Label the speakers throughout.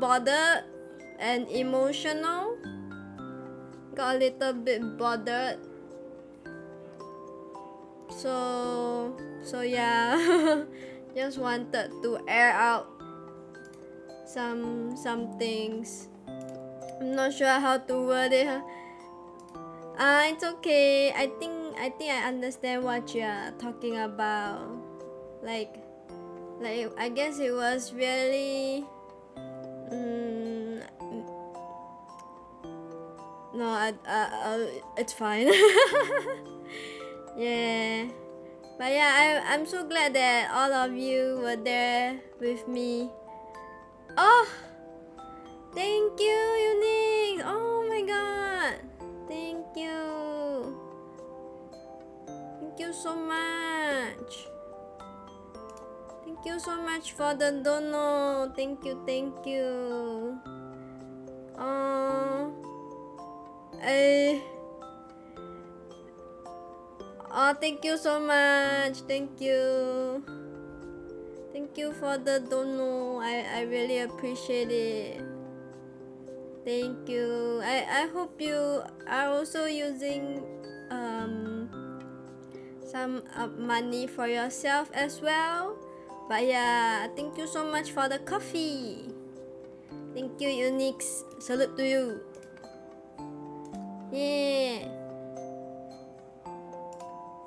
Speaker 1: bothered and emotional. Got a little bit bothered. So yeah, just wanted to air out some things. I'm not sure how to word it. It's okay. I think I understand what you are talking about. Like I guess it was really no, it's fine. Yeah, but yeah, I'm so glad that all of you were there with me. Oh, thank you, Unique. Oh my god, thank you so much. Thank you so much for the dono. Thank you. Thank you so much. Thank you for the dono. I really appreciate it. Thank you. I hope you are also using some money for yourself as well. But yeah, thank you so much for the coffee. Thank you, Unix. Salute to you. Yeah.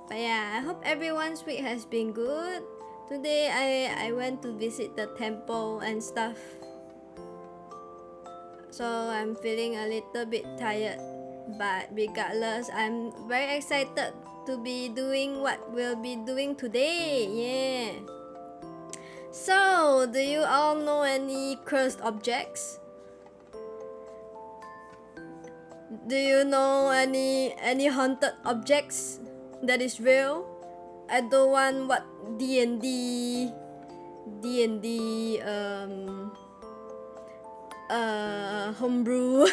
Speaker 1: But yeah, I hope everyone's week has been good. Today I went to visit the temple and stuff. So I'm feeling a little bit tired. But regardless, I'm very excited to be doing what we'll be doing today. Yeah. So, do you all know any cursed objects? Do you know any haunted objects that is real? I don't want what D&D homebrew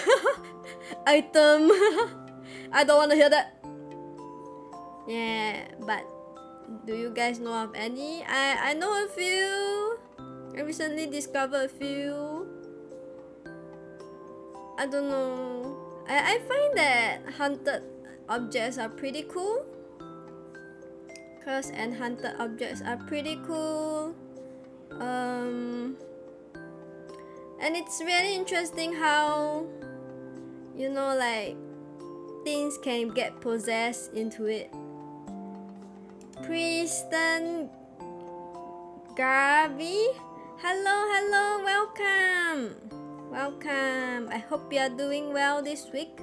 Speaker 1: item. I don't want to hear that. Yeah, but do you guys know of any? I know a few. I recently discovered a few. I don't know. I find that haunted objects are pretty cool. Cursed and haunted objects are pretty cool. And it's really interesting how, you know, like things can get possessed into it. Preston Garvey, hello, welcome. I hope you are doing well this week.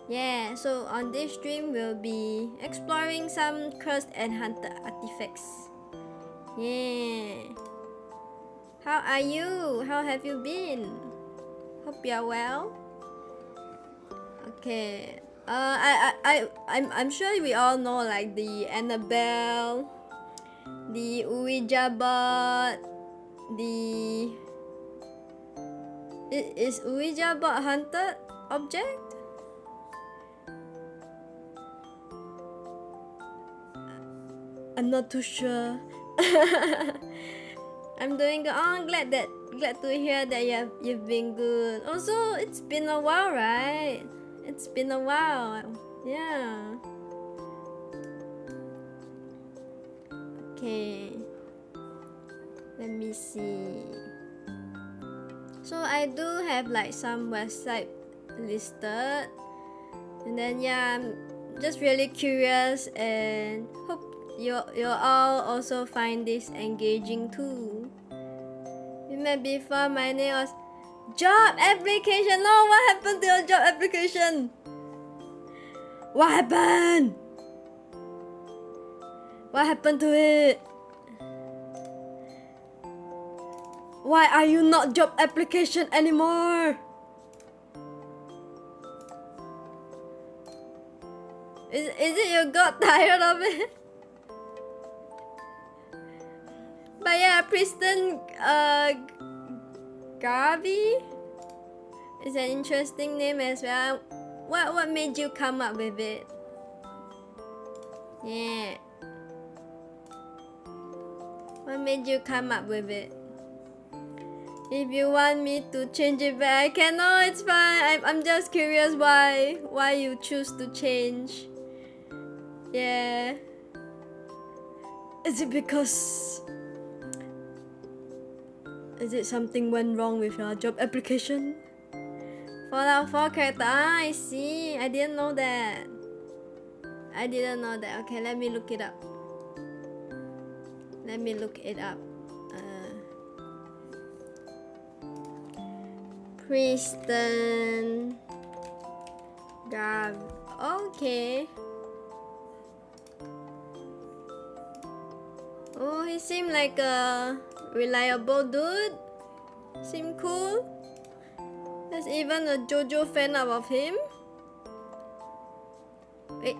Speaker 1: Yeah, so on this stream we'll be exploring some cursed and haunted artifacts. Yeah. How are you? How have you been? Hope you are well. Okay. I'm sure we all know like the Annabelle, the Ouija board, is Ouija board haunted object? I'm not too sure. I'm doing good. Oh, glad to hear that you've been good. Also, it's been a while, right? It's been a while. Yeah. Okay. Let me see. So I do have like some website listed. And then yeah, I'm just really curious and hope you all also find this engaging too. You met before, my name was job application. No, what happened to your job application? What happened? What happened to it? Why are you not job application anymore? Is it you got tired of it? But yeah, Preston Garvey is an interesting name as well. What made you come up with it? Yeah. What made you come up with it? If you want me to change it back, I can. No, it's fine. I'm just curious why you choose to change. Yeah. Is it because... Is it something went wrong with your job application? Fallout 4 character. Ah, I see. I didn't know that. Okay, let me look it up. Preston Gab. Okay. Oh, he seemed like a reliable dude. Seemed cool. There's even a JoJo fan out of him. Wait.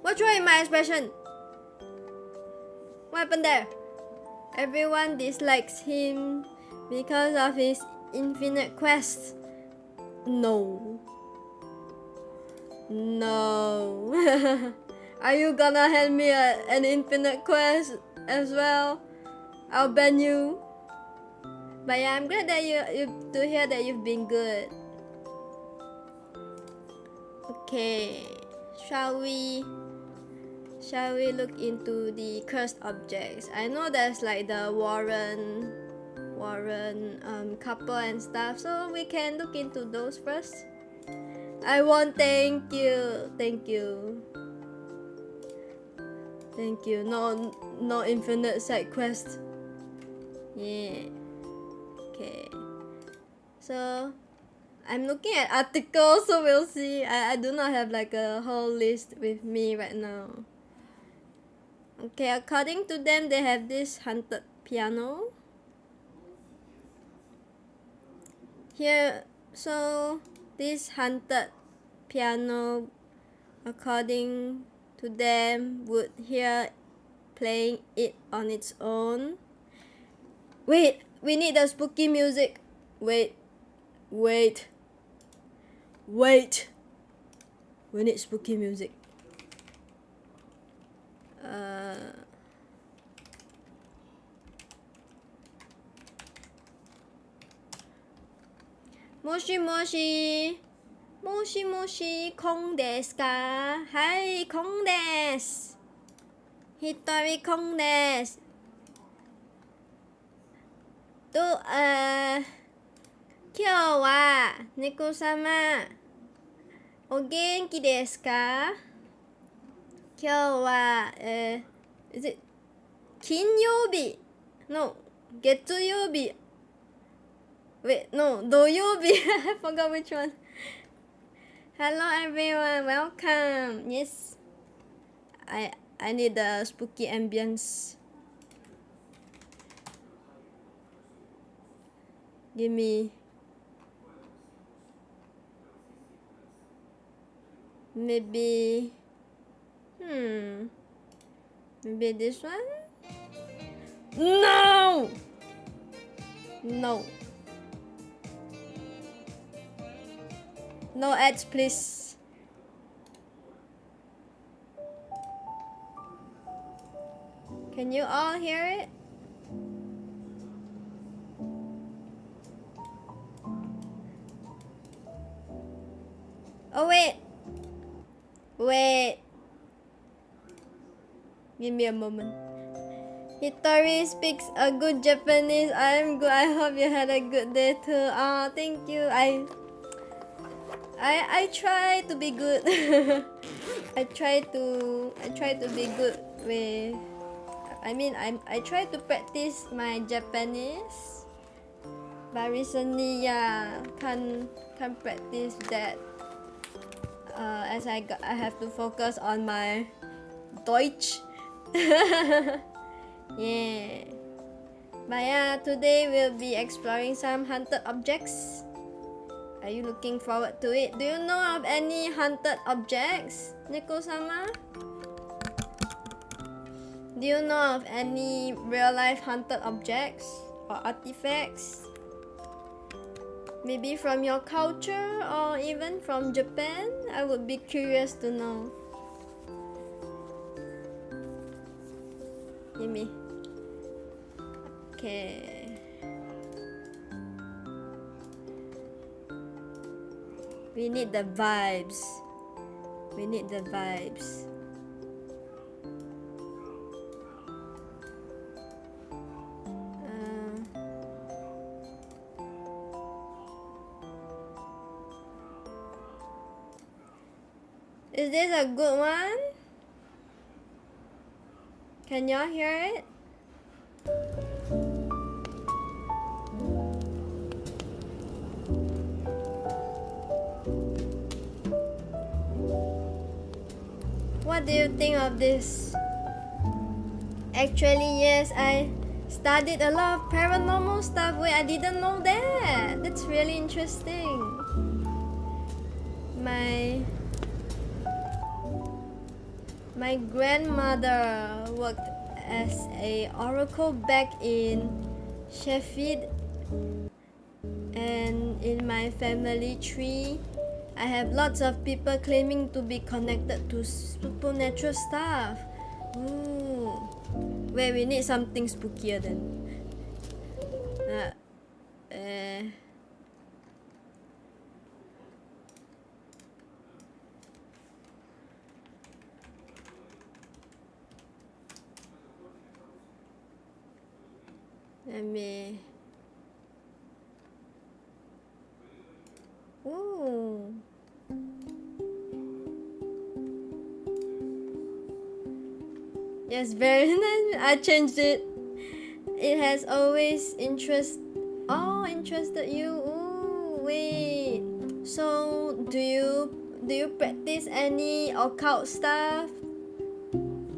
Speaker 1: What's wrong with my expression? What happened there? Everyone dislikes him because of his infinite quest. No. Are you gonna hand me an infinite quest as well? I'll ban you. But yeah, I'm glad that you to hear that you've been good. Okay, shall we look into the cursed objects? I know there's like the Warren couple and stuff, so we can look into those first. I won't. Thank you. No infinite side quest. Yeah. Okay. So I'm looking at articles, so we'll see. I do not have like a whole list with me right now. Okay, according to them, they have this haunted piano. Here, so this haunted piano, according to them, would hear playing it on its own. Wait, we need the spooky music. Wait. We need spooky music. Moshi moshi. Moshi moshi, Kong desu ka? Hi, Kong desu. Hitori Kong desu. To, 今日は猫様お元気ですか？今日は、is it 金曜日 No 月曜日 Wait, no 土曜日I forgot which one. Hello everyone, welcome. Yes, I need the spooky ambience. Give me maybe maybe this one? No ads, please. Can you all hear it? Oh wait, give me a moment. Hitori speaks a good Japanese. I'm good. I hope you had a good day too. Oh, thank you. I try to be good. I try to be good with. I try to practice my Japanese, but recently, yeah, can't practice that. As I have to focus on my Deutsch. Yeah. But yeah, today we'll be exploring some haunted objects. Are you looking forward to it? Do you know of any haunted objects, Neko-sama? Do you know of any real-life haunted objects or artifacts? Maybe from your culture or even from Japan? I would be curious to know. Gimme. Okay. We need the vibes. We need the vibes. Is this a good one? Can y'all hear it? What do you think of this? Actually, yes, I studied a lot of paranormal stuff. Wait, I didn't know that. That's really interesting. My grandmother worked as a oracle back in Sheffield, and in my family tree I have lots of people claiming to be connected to supernatural stuff. Ooh. Wait, we need something spookier then. Let me... Ooh. Yes, very nice. I changed it. It has always interested you. Ooh, wait. So do you practice any occult stuff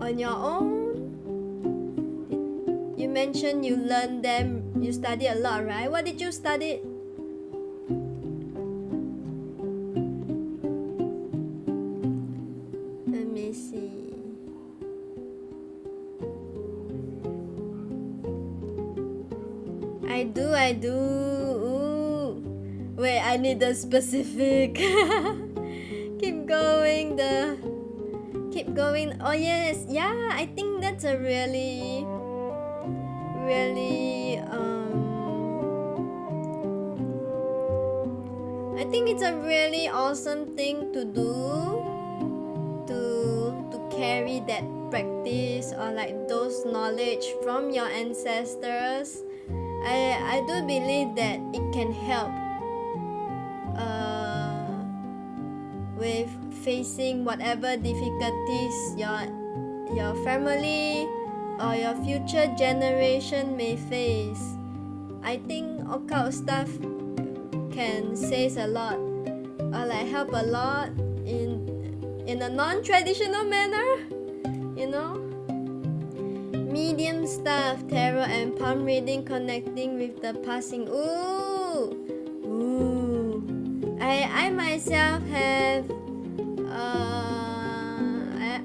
Speaker 1: on your own? You mentioned you learned them. You study a lot, right? What did you study? Let me see. I do. Ooh. Wait, I need the specific. Keep going. Oh yes, yeah. I think that's a really I think it's a really awesome thing to do, to carry that practice or like those knowledge from your ancestors. I do believe that it can help with facing whatever difficulties your family or your future generation may face. I think occult stuff can say a lot or like help a lot in a non-traditional manner, you know. Medium stuff, tarot and palm reading, connecting with the passing. Ooh. I myself have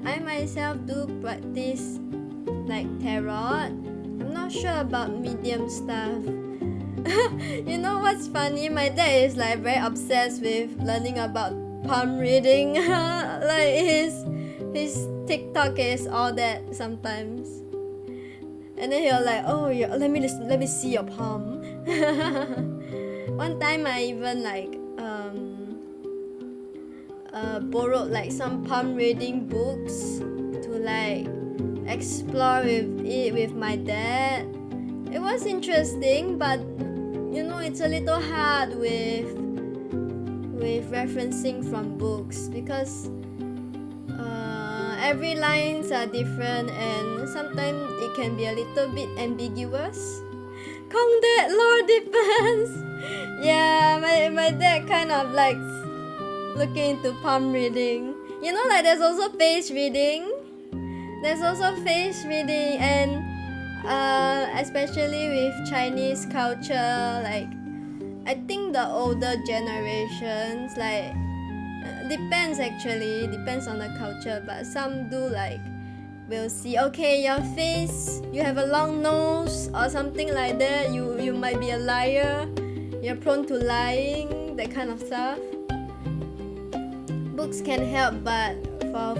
Speaker 1: I myself do practice like tarot. I'm not sure about medium stuff. You know what's funny? My dad is like very obsessed with learning about palm reading. Like his TikTok is all that sometimes. And then he'll like, oh, yeah, let me see your palm. One time I even like borrowed like some palm reading books to like explore with my dad. It was interesting, but you know, it's a little hard with referencing from books because every lines are different and sometimes it can be a little bit ambiguous. Kong dad lore depends. Yeah, my dad kind of likes looking into palm reading. You know, like there's also face reading. And especially with Chinese culture, like I think the older generations like depends on the culture, but some do like will see, okay, your face, you have a long nose or something like that, you might be a liar, you're prone to lying, that kind of stuff. Books can help, but for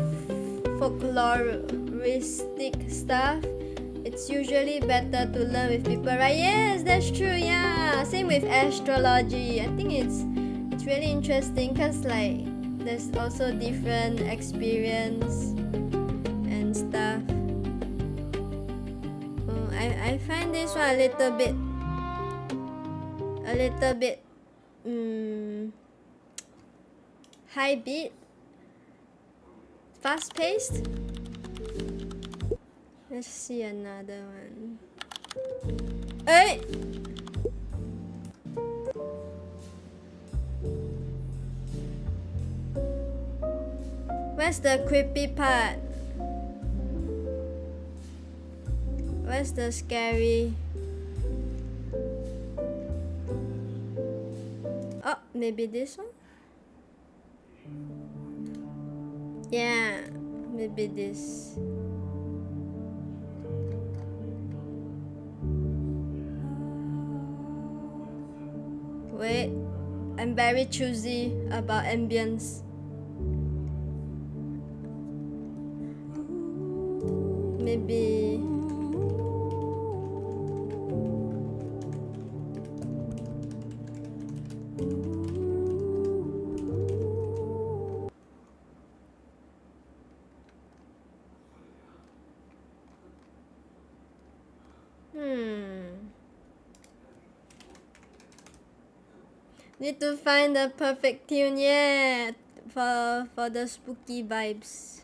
Speaker 1: folkloristic stuff it's usually better to learn with people, right? Yes, that's true. Yeah, same with astrology. I think it's really interesting because like there's also different experience and stuff. Oh, I find this one a little bit high beat, fast paced. Let's see another one. Hey! Where's the creepy part? Where's the scary? Oh, maybe this one? Yeah, maybe this. Wait, I'm very choosy about ambience. Maybe... Need to find the perfect tune, yeah, for the spooky vibes.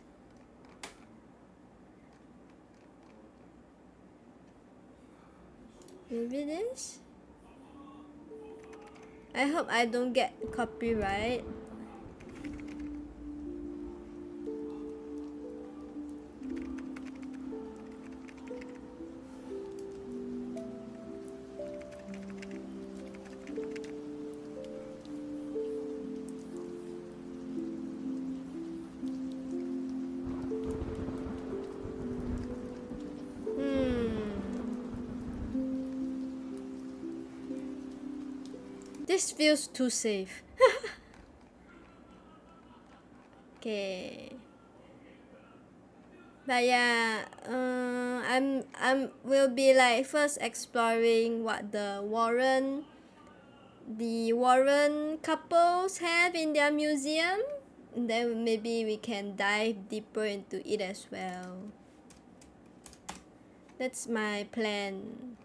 Speaker 1: Maybe this? I hope I don't get copyright. This feels too safe. Okay. But yeah, will be like first exploring what the Warren couples have in their museum. And then maybe we can dive deeper into it as well. That's my plan.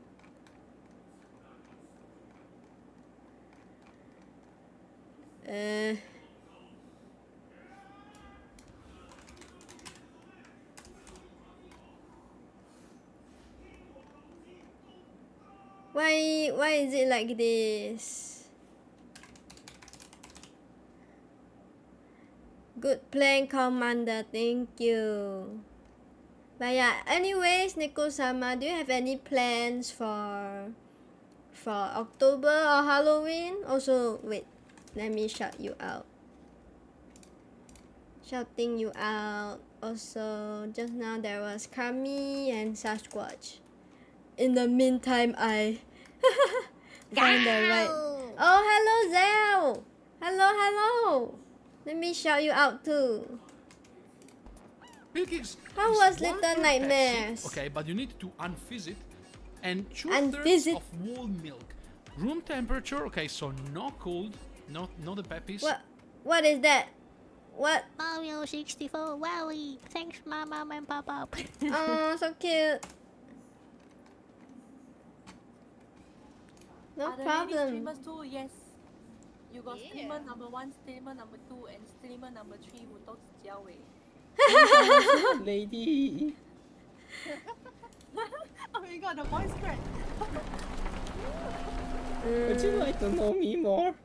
Speaker 1: Why is it like this? Good plan, Commander. Thank you. But yeah, anyways, Neko-sama, do you have any plans for October or Halloween? Also, wait, let me shout you out. Shouting you out. Also, just now there was Kami and Sasquatch. In the meantime, I find the right. Oh, hello, Zell. Hello. Let me shout you out too. How was Little Nightmares?
Speaker 2: Okay, but you need to unfizz it and 2/3 of whole milk. Room temperature, okay, so not cold, not the peppies.
Speaker 1: What is that? What?
Speaker 3: Mario 64, Wowie! Thanks, Mama and Papa.
Speaker 1: Oh, so cute. No problem.
Speaker 4: Streamers too, yes. You got streamer number 1, streamer number 2, and streamer number 3 who talks Jiawei.
Speaker 5: Lady.
Speaker 4: Oh my god, the voice crack.
Speaker 5: Would you like to know me more?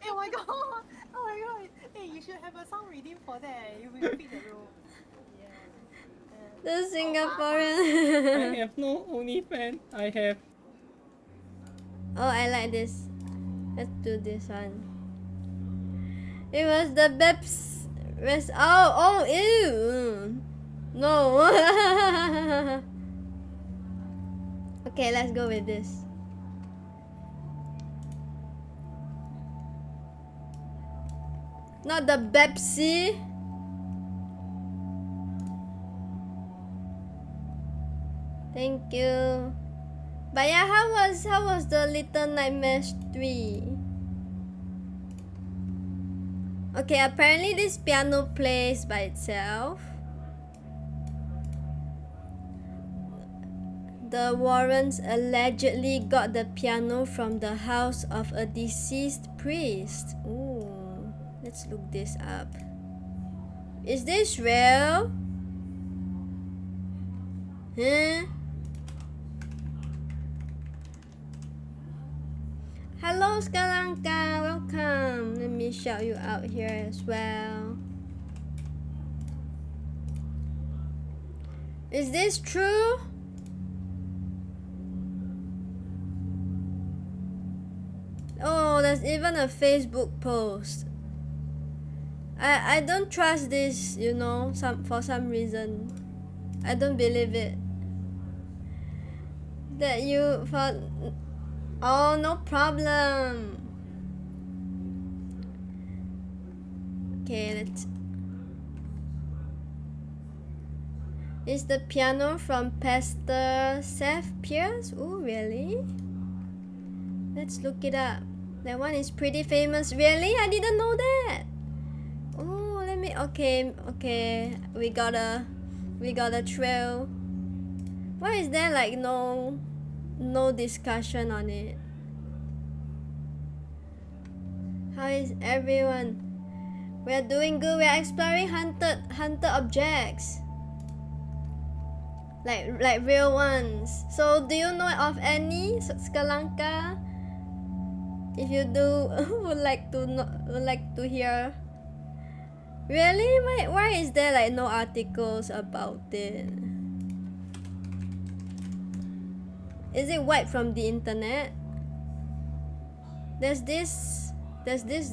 Speaker 4: Oh my god. Oh my god. Hey, you should have a song redeem for that. You will fit the role.
Speaker 1: The Singaporean.
Speaker 5: I have no OnlyFans. I have.
Speaker 1: Oh, I like this. Let's do this one. It was the Beps. Oh, ew. No. Okay, let's go with this. Not the Pepsi. Thank you. But yeah, how was the Little Nightmares 3? Okay, apparently this piano plays by itself. The Warrens allegedly got the piano from the house of a deceased priest. Ooh, let's look this up. Is this real? Huh? Hello Skalanka, welcome. Let me shout you out here as well. Is this true? Oh, there's even a Facebook post. I don't trust this, you know, for some reason. I don't believe it. That you for oh, no problem. Okay, let's. Is the piano from Pastor Seth Pierce? Oh, really? Let's look it up. That one is pretty famous. Really? I didn't know that. Oh, let me. Okay. We got a trail. Why is there like no discussion on it? How is everyone? We are doing good. We are exploring hunted objects. Like real ones. So do you know of any, Skalanka? If you do, would like to hear. Really? Why is there like no articles about it? Is it wiped from the internet? There's this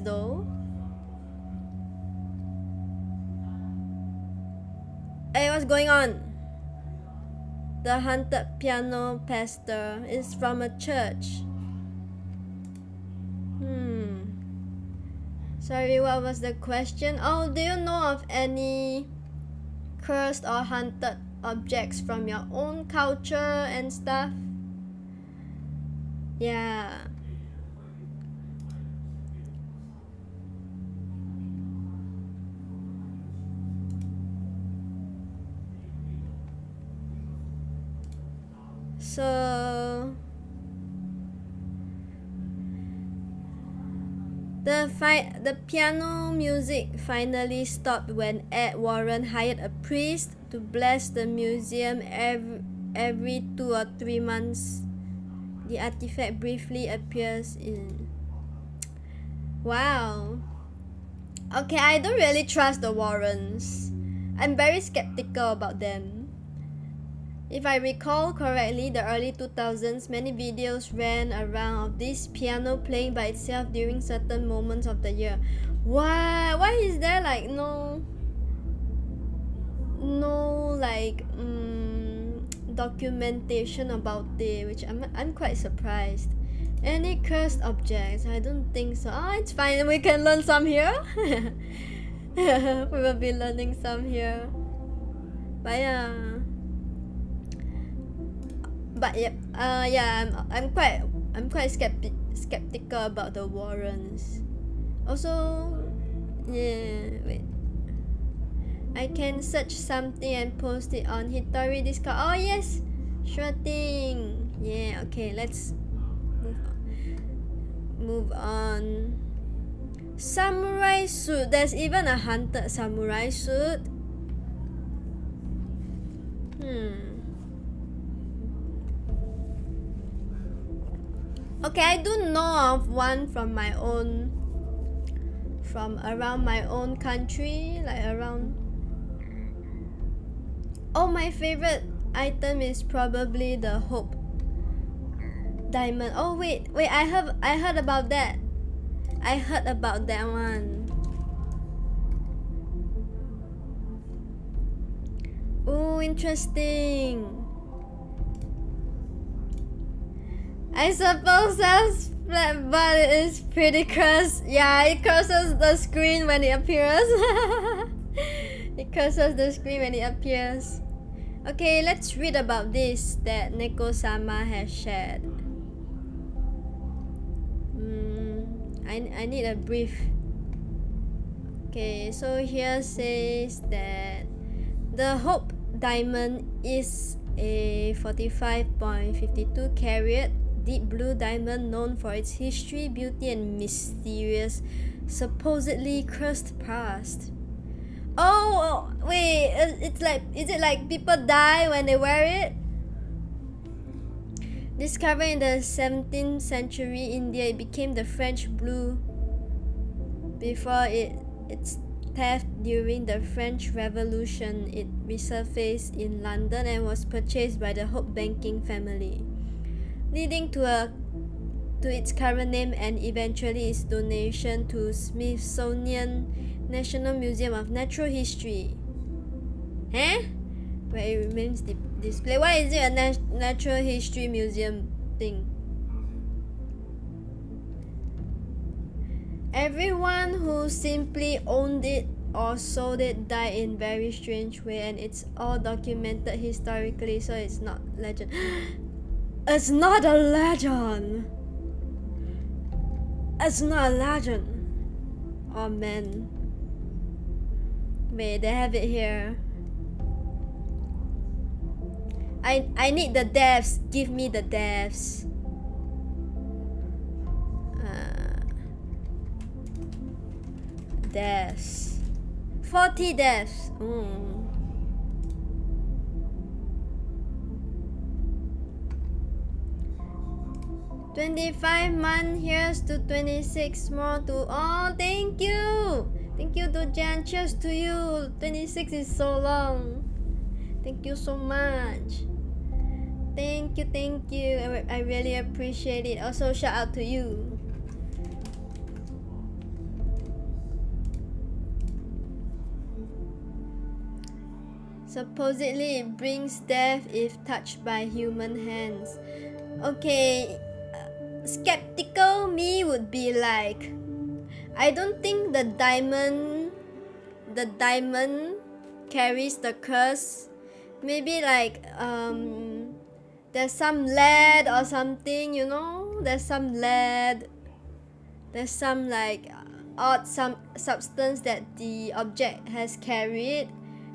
Speaker 1: though. Hey, what's going on? The haunted piano pastor is from a church. Sorry, what was the question? Oh, do you know of any cursed or haunted objects from your own culture and stuff? Yeah. So the piano music finally stopped when Ed Warren hired a priest to bless the museum every 2 or 3 months. The artifact briefly appears in. Wow. Okay, I don't really trust the Warrens. I'm very skeptical about them. If I recall correctly, the early 2000s, many videos ran around of this piano playing by itself during certain moments of the year. Why is there like no like documentation about it, which I'm quite surprised. Any cursed objects? I don't think so. Oh, it's fine. We can learn some here. We will be learning some here. But yeah. I'm quite skeptical about the Warrens. Also, yeah, wait. I can search something and post it on Hitori Discord. Oh yes, sure thing. Yeah, okay, let's move on. Samurai suit. There's even a haunted samurai suit. Okay, I do know of one from around my own country, like around. Oh, my favorite item is probably the Hope diamond. Oh wait, I heard about that. I heard about that one. Oh, interesting. I suppose that's flat, but it is pretty cursed. Yeah, it curses the screen when it appears. It curses the screen when it appears. Okay, let's read about this that Neko-sama has shared. I need a brief. Okay, so here says that the Hope Diamond is a 45.52 carat deep blue diamond known for its history, beauty, and mysterious, supposedly cursed past. Oh, wait, it's like, is it like people die when they wear it? Discovered in the 17th century India, it became the French blue before its theft during the French Revolution. It resurfaced in London and was purchased by the Hope banking family, leading to its current name and eventually its donation to Smithsonian National Museum of Natural History. Huh? Where it remains display. Why is it a natural history museum thing? Everyone who simply owned it or sold it died in very strange way, and it's all documented historically, so it's not legend. It's not a legend. It's not a legend. Oh man. Wait, they have it here. I need the devs. Give me the devs. Devs. 40 devs. 25 months, here's to 26 more to. Oh, thank you! Thank you to Jan. Cheers to you. 26 is so long. Thank you so much. Thank you. I really appreciate it. Also, shout out to you. Supposedly, it brings death if touched by human hands. Okay, skeptical me would be like, I don't think the diamond carries the curse. Maybe like there's some lead or something, you know? There's some lead. There's some like odd substance that the object has carried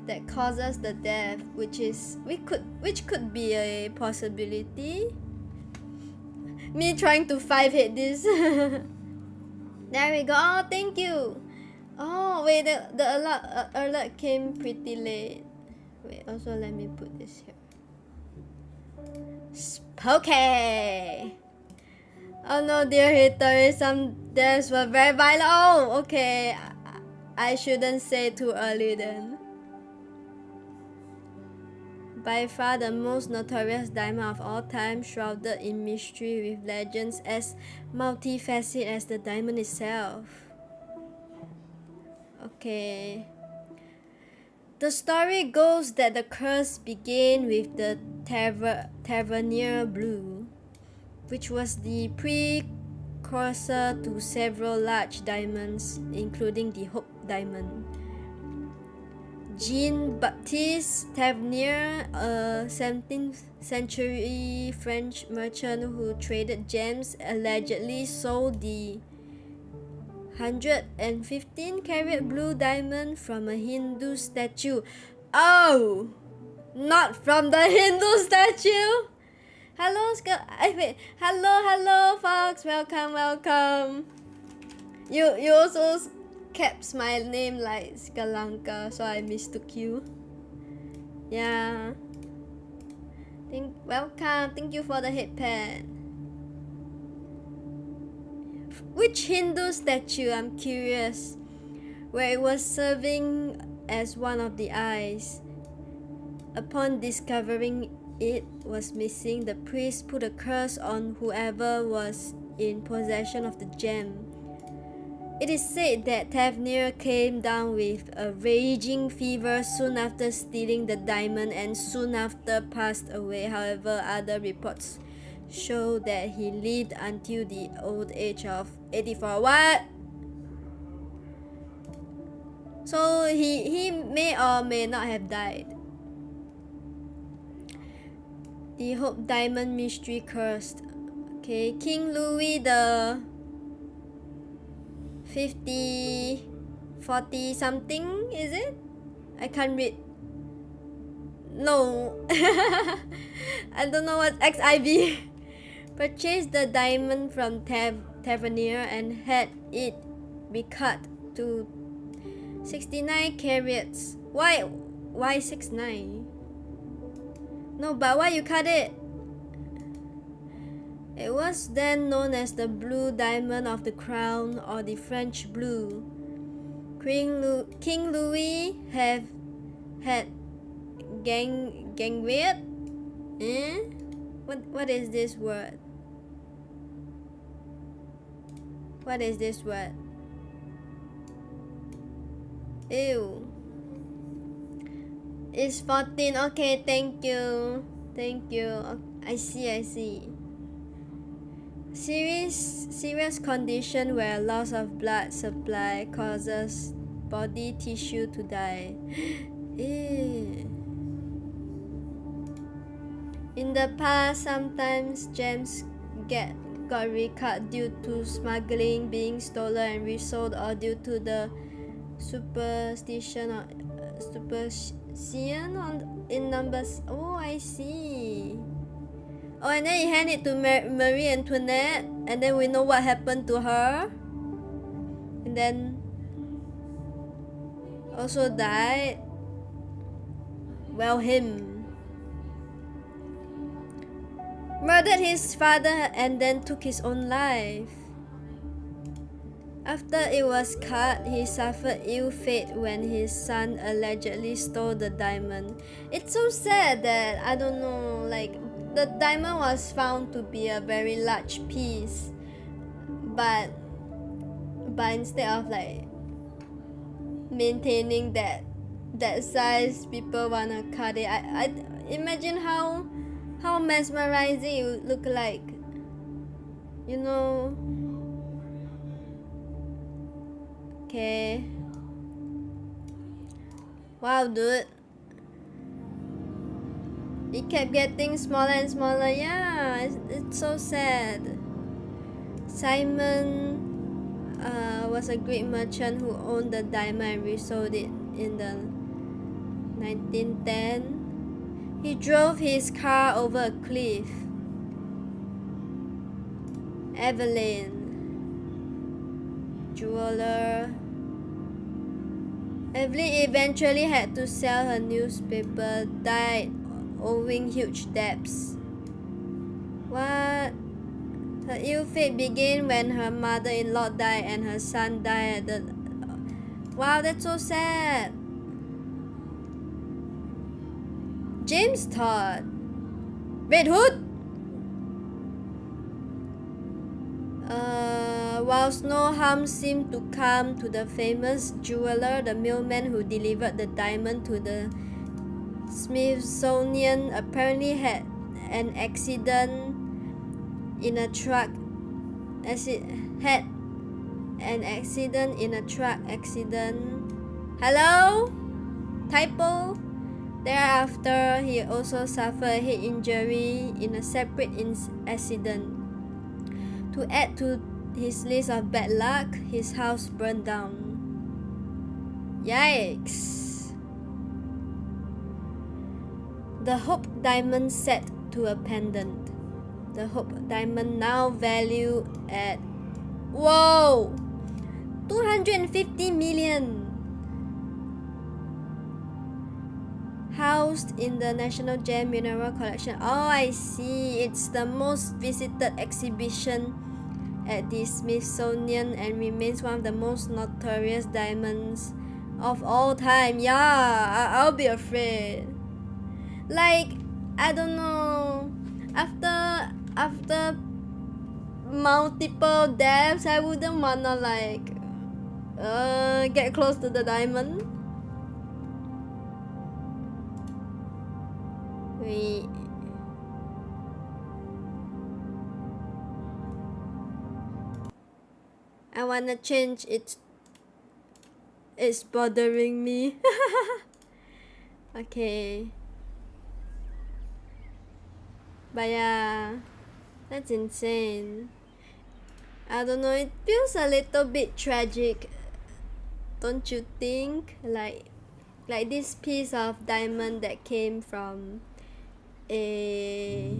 Speaker 1: that causes the death, which could be a possibility. Me trying to 5-hit this. There we go. Oh, thank you. Oh wait, the alert came pretty late. Wait, also let me put this here. Okay. Oh no, dear hitter, some deaths were very violent. Oh, okay. I shouldn't say too early then. By far the most notorious diamond of all time, shrouded in mystery with legends as multifaceted as the diamond itself. Okay. The story goes that the curse began with the Tavernier Blue, which was the precursor to several large diamonds, including the Hope Diamond. Jean-Baptiste Tavernier, a 17th century French merchant who traded gems, allegedly sold the 115 carat blue diamond from a Hindu statue. Oh! Not from the Hindu statue! Hello, hello, folks. Welcome. You also kept my name like Skalanka, so I mistook you. Yeah. Welcome. Thank you for the headpad. Which Hindu statue? I'm curious. Where it was serving as one of the eyes. Upon discovering it was missing, the priest put a curse on whoever was in possession of the gem. It is said that Tavernier came down with a raging fever soon after stealing the diamond and soon after passed away. However, other reports show that he lived until the old age of 84. What? So he may or may not have died. The Hope Diamond Mystery Cursed. Okay, King Louis the 40 something, is it? I can't read. No. I don't know what XIV. Purchased the diamond from Tavernier and had it be cut to 69 carats. Why 69? No, but why you cut it? It was then known as the Blue Diamond of the Crown, or the French Blue. King Louis had gangweight? What is this word? What is this word? Ew. It's 14. Okay, thank you. I see. Serious condition where loss of blood supply causes body tissue to die. Ew. In the past, sometimes gems got recut due to smuggling, being stolen and resold, or due to the superstition in numbers. Oh, I see. Oh, and then he handed it to Marie Antoinette, and then we know what happened to her. And then also died. Well, him. Murdered his father and then took his own life. After it was cut, he suffered ill fate when his son allegedly stole the diamond. It's so sad that, I don't know, like, the diamond was found to be a very large piece, but instead of like maintaining that size, people wanna cut it. I imagine how mesmerizing it would look like, you know. Okay. Wow, dude. It kept getting smaller and smaller. Yeah, it's so sad. Simon was a Greek merchant who owned the diamond and resold it in the 1910. He drove his car over a cliff. Evelyn, jeweler. Evelyn eventually had to sell her newspaper, died owing huge debts. What? Her ill fate began when her mother-in-law died and her son died at the... Wow, that's so sad. James Todd. Red Hood? Whilst no harm seemed to come to the famous jeweler, the mailman who delivered the diamond to the Smithsonian apparently had an accident in a truck. Hello? Typo? Thereafter, he also suffered a head injury in a separate accident. To add to his list of bad luck, his house burned down. Yikes. The Hope Diamond set to a pendant. The Hope Diamond now valued at... Whoa! 250 million. Housed in the National Gem Mineral Collection. Oh, I see. It's the most visited exhibition at the Smithsonian and remains one of the most notorious diamonds of all time. Yeah, I'll be afraid. Like, I don't know. After multiple deaths, I wouldn't wanna like get close to the diamond. Wait. I wanna change it. It's bothering me. But yeah, that's insane. I don't know, it feels a little bit tragic, don't you think? Like this piece of diamond that came from a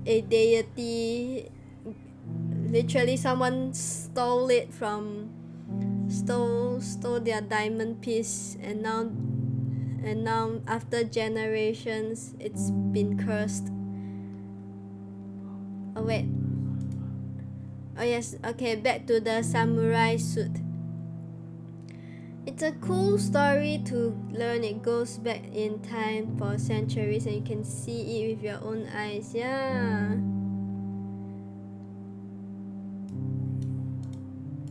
Speaker 1: deity, literally someone stole their diamond piece, and now after generations it's been cursed. Oh wait, oh yes, okay, back to the samurai suit. It's a cool story to learn. It goes back in time for centuries and you can see it with your own eyes. Yeah,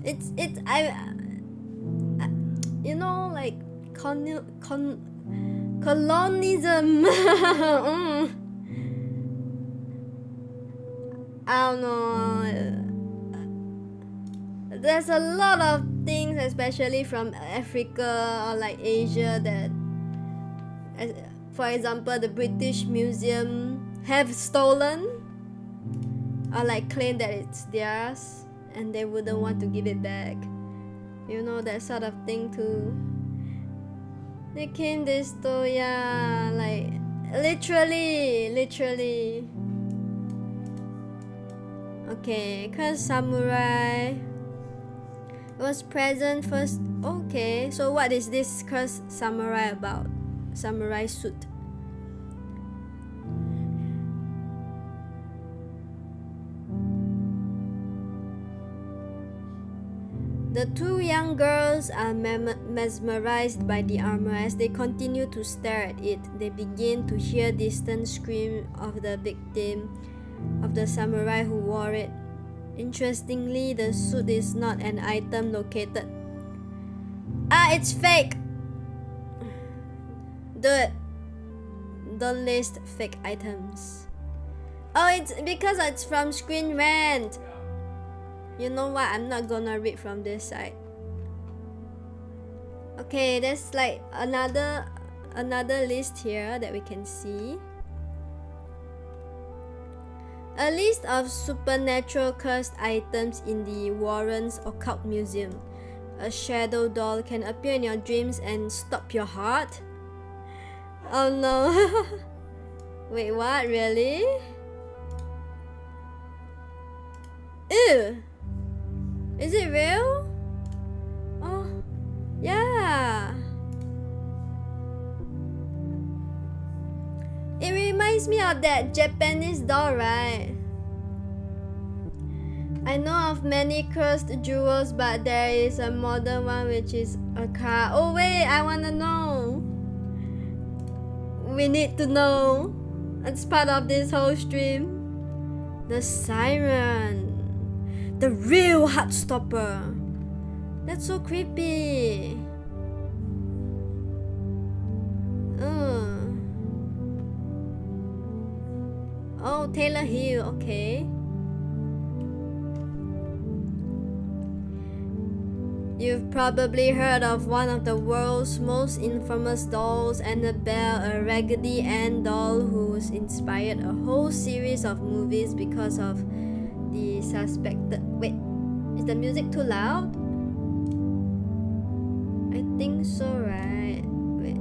Speaker 1: it's you know, like colonialism. I don't know. There's a lot of things, especially from Africa or like Asia, that, for example, the British Museum have stolen or like claim that it's theirs and they wouldn't want to give it back. You know, that sort of thing too. They came this to, yeah, like literally. Okay, cause samurai was present first. Okay, so what is this cursed samurai about? Samurai suit. The two young girls are mesmerized by the armor. As they continue to stare at it, they begin to hear distant screams of the victim, of the samurai who wore it. Interestingly, the suit is not an item located. It's fake! Dude, don't list fake items. Oh, it's because it's from Screen Rant. You know what? I'm not gonna read from this side. Okay, there's like another list here that we can see. A list of supernatural cursed items in the Warren's Occult Museum. A shadow doll can appear in your dreams and stop your heart. Oh no. Wait, what? Really? Ew. Is it real? Oh, yeah. It reminds me of that Japanese doll, right? I know of many cursed jewels, but there is a modern one which is a car. Oh wait, I wanna know. We need to know. It's part of this whole stream. The siren. The real Heartstopper. That's so creepy. Oh, Taylor Hill, okay. You've probably heard of one of the world's most infamous dolls, Annabelle, a Raggedy Ann doll who's inspired a whole series of movies because of the suspected... Wait, is the music too loud? I think so, right? Wait.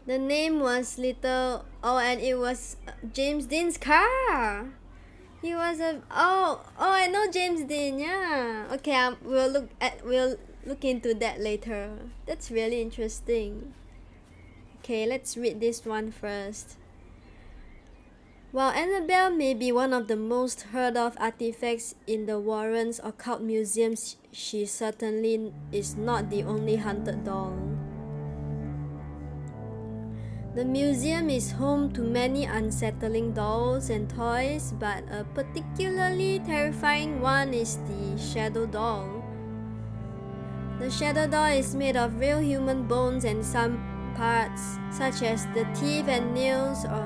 Speaker 1: The name was Little... Oh, and it was James Dean's car. He was a... Oh, I know James Dean, yeah. Okay, we'll look into that later. That's really interesting. Okay, let's read this one first. While Annabelle may be one of the most heard of artifacts in the Warren's Occult Museums, she certainly is not the only haunted doll. The museum is home to many unsettling dolls and toys, but a particularly terrifying one is the Shadow Doll. The Shadow Doll is made of real human bones and some parts, such as the teeth and nails, or...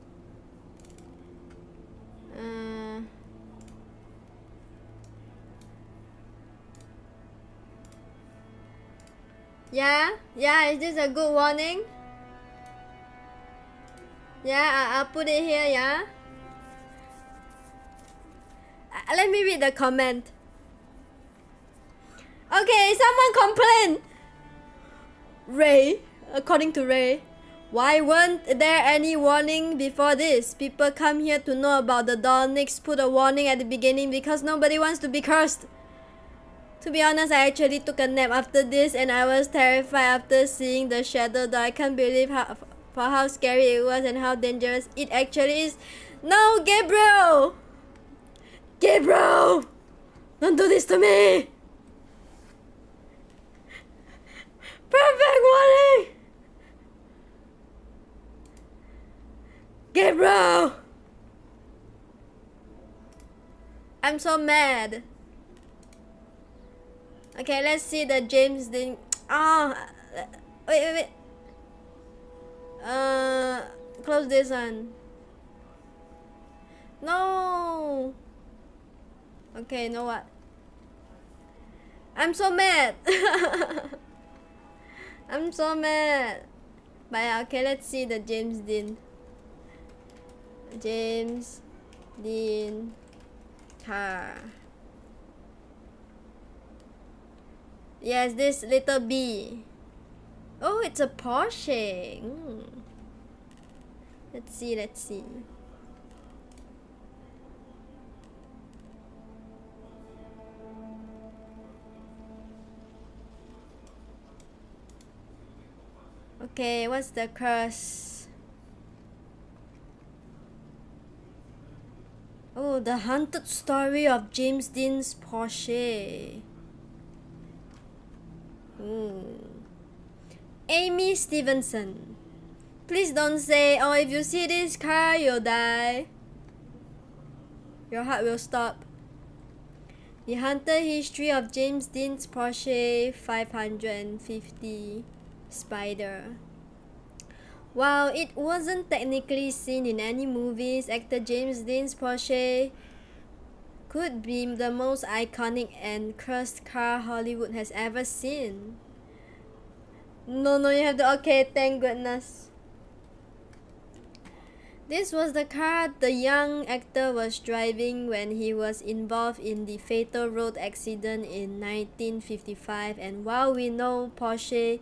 Speaker 1: Yeah? Yeah, is this a good warning? Yeah, I'll put it here, yeah? Let me read the comment. Okay, someone complained. Ray, according to Ray, why weren't there any warning before this? People come here to know about the doll. Next, put a warning at the beginning because nobody wants to be cursed. To be honest, I actually took a nap after this and I was terrified after seeing the shadow doll. I can't believe how scary it was and how dangerous it actually is. No, Gabriel! Gabriel! Don't do this to me! Perfect warning! Gabriel! I'm so mad. Okay, let's see the James Dean. Oh, wait. Close this one. No. Okay, you know what? I'm so mad. I'm so mad. But yeah, okay, let's see the James Dean. James Dean car. Yes, this little B. Oh, it's a Porsche. Let's see. Okay, what's the curse? Oh, the haunted story of James Dean's Porsche. Amy Stevenson. Please don't say, oh, if you see this car, you'll die. Your heart will stop. The haunted history of James Dean's Porsche 550 Spider. While it wasn't technically seen in any movies, actor James Dean's Porsche could be the most iconic and cursed car Hollywood has ever seen. No, you have to. Okay, thank goodness. This was the car the young actor was driving when he was involved in the fatal road accident in 1955. And while we know Porsche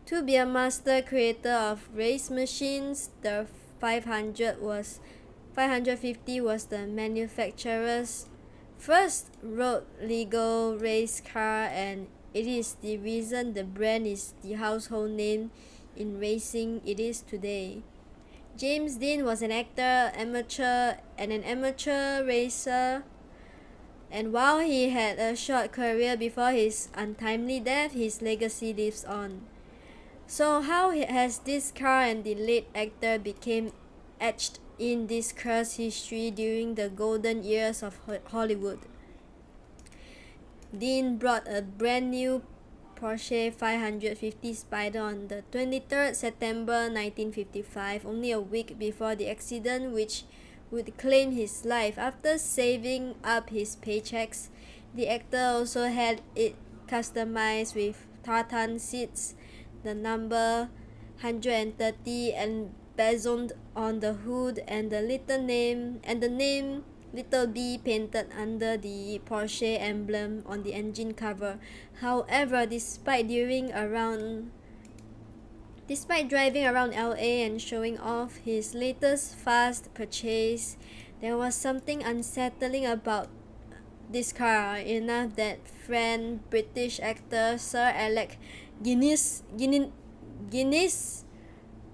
Speaker 1: to be a master creator of race machines, the 550 was the manufacturer's first road legal race car, and it is the reason the brand is the household name in racing it is today. James Dean was an actor, amateur racer, and while he had a short career before his untimely death, his legacy lives on. So how has this car and the late actor became etched in this cursed history during the golden years of Hollywood? Dean brought a brand new Porsche 550 Spider on the 23rd September 1955, only a week before the accident which would claim his life. After saving up his paychecks, the actor also had it customized with tartan seats, the number 130 emblazoned on the hood, and the name Little B painted under the Porsche emblem on the engine cover. However, despite driving around LA and showing off his latest fast purchase, there was something unsettling about this car, enough that friend British actor Sir Alec Guinness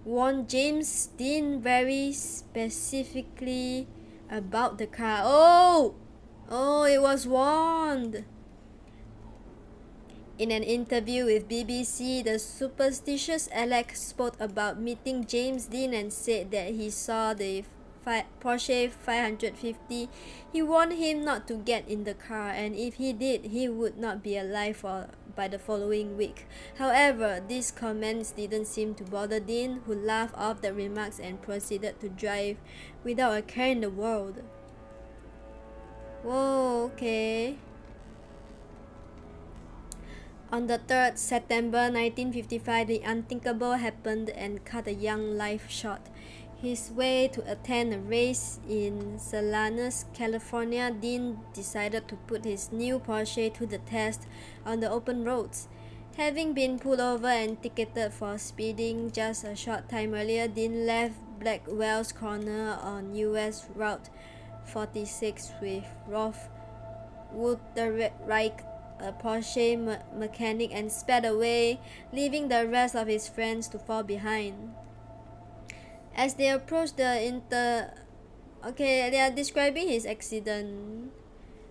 Speaker 1: warned James Dean very specifically about the car. Oh, it was warned. In an interview with BBC, the superstitious Alec spoke about meeting James Dean and said that he saw the Porsche 550. He warned him not to get in the car, and if he did, he would not be alive by the following week. However, these comments didn't seem to bother Dean, who laughed off the remarks and proceeded to drive without a care in the world. Whoa, okay. On the 3rd September 1955, the unthinkable happened and cut a young life short. His way to attend a race in Salinas, California, Dean decided to put his new Porsche to the test on the open roads. Having been pulled over and ticketed for speeding just a short time earlier, Dean left Blackwell's Corner on US Route 46 with Rolf Wutterreich, a Porsche mechanic, and sped away, leaving the rest of his friends to fall behind. As they approached they are describing his accident.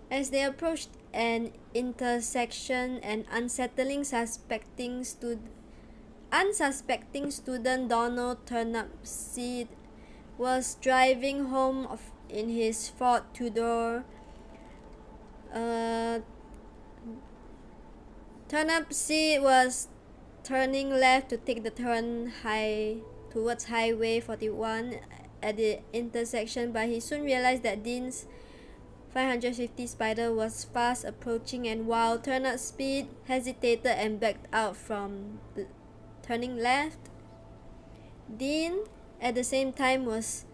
Speaker 1: As they approached an intersection, an unsuspecting student Donald Turnipseed was driving home in his Ford Tudor. Turnipseed was turning left to take the turn towards Highway 41 at the intersection, but he soon realized that Dean's 550 Spider was fast approaching, and while Turnipseed hesitated and backed out from turning left, Dean at the same time was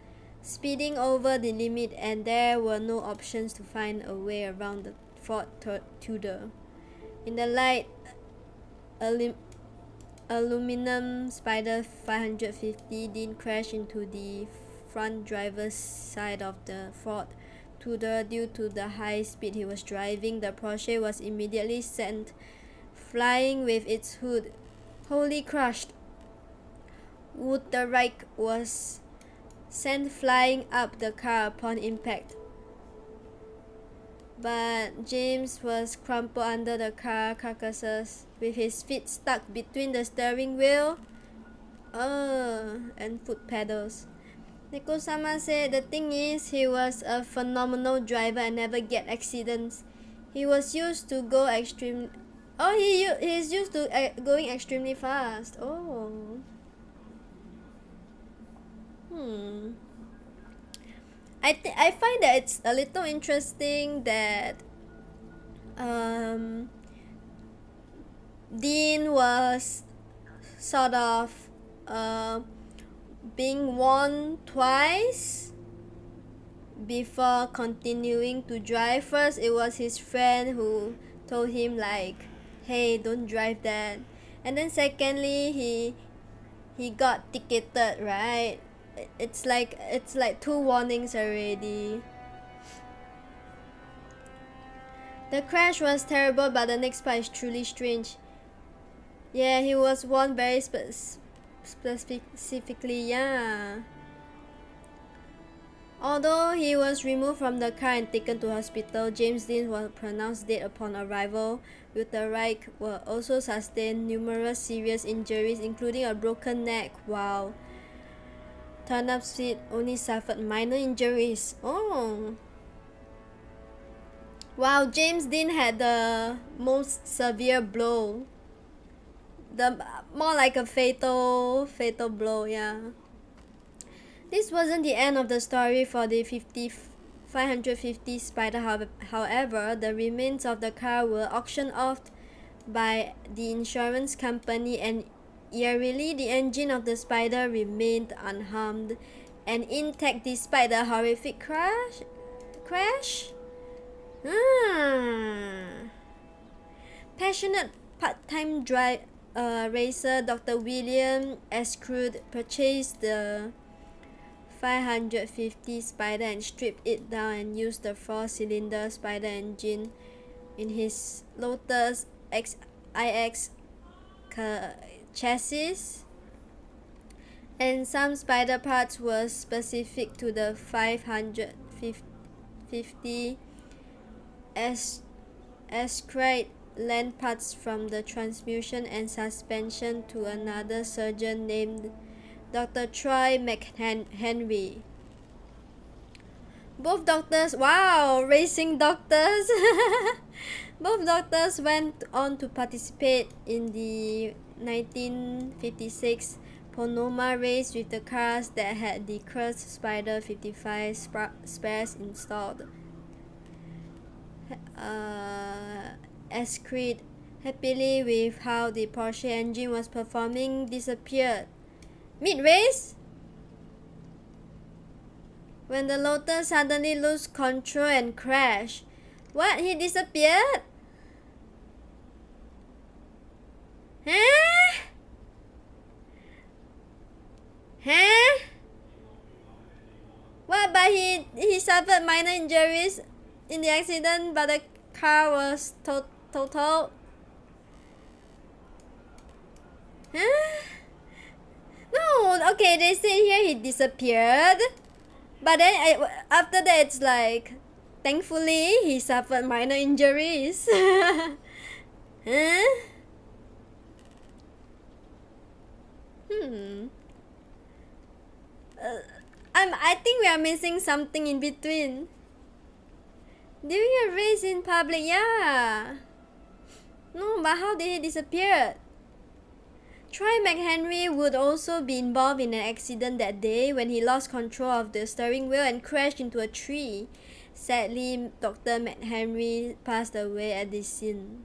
Speaker 1: speeding over the limit, and there were no options to find a way around the Ford Tudor. In the light aluminum Spider 550, Dean crashed into the front driver's side of the Ford Tudor. Due to the high speed he was driving, the Porsche was immediately sent flying with its hood wholly crushed. Wutterreich was sent flying up the car upon impact, but James was crumpled under the car carcasses with his feet stuck between the steering wheel and foot pedals. Neko-sama said the thing is, he was a phenomenal driver and never get accidents. He was used to go extreme. He's used to going extremely fast. I find that it's a little interesting that Dean was sort of being warned twice before continuing to drive. First, it was his friend who told him like, hey, don't drive that, and then secondly he got ticketed, right? It's like 2 warnings already. The crash was terrible, but the next part is truly strange. Yeah, he was warned very specifically, yeah. Although he was removed from the car and taken to hospital, James Dean was pronounced dead upon arrival. Wutterreich also sustained numerous serious injuries, including a broken neck, while Turnipseed only suffered minor injuries. Wow, James Dean had the most severe blow. More like a fatal blow, yeah. This wasn't the end of the story for the 550 Spider, however. The remains of the car were auctioned off by the insurance company, and eerily, the engine of the Spider remained unharmed and intact despite the horrific crash. Passionate part-time racer Dr. William Escrude purchased the 550 Spider and stripped it down and used the 4-cylinder Spider engine in his Lotus XIX chassis, and some Spider parts were specific to the 550 Escrude lent parts from the transmission and suspension to another surgeon named Dr. Troy McHenry. Both doctors, wow, racing doctors! Both doctors went on to participate in the 1956 Ponoma race with the cars that had the cursed Spider 55 spares installed. Escrude happily with how the Porsche engine was performing, disappeared. Mid-race? When the Lotus suddenly lost control and crashed. What? He disappeared? Huh? Huh? What? But he suffered minor injuries in the accident, but the car was totaled. Huh? No, okay, they say here he disappeared. But then after that it's like, thankfully he suffered minor injuries. Huh? I think we are missing something in between. During a race in public, yeah. No, but how did he disappear? Troy McHenry would also be involved in an accident that day when he lost control of the steering wheel and crashed into a tree. Sadly, Dr. McHenry passed away at the scene.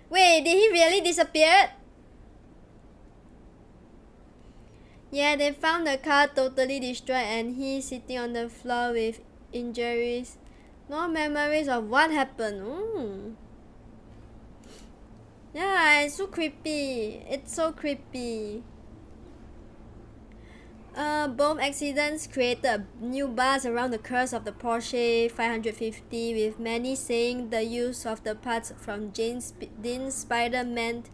Speaker 1: Wait, did he really disappear? Yeah, they found the car totally destroyed and he sitting on the floor with injuries. No memories of what happened. Ooh. Yeah, it's so creepy. It's so creepy. Both accidents created a new buzz around the curse of the Porsche 550, with many saying the use of the parts from Dean's Spider meant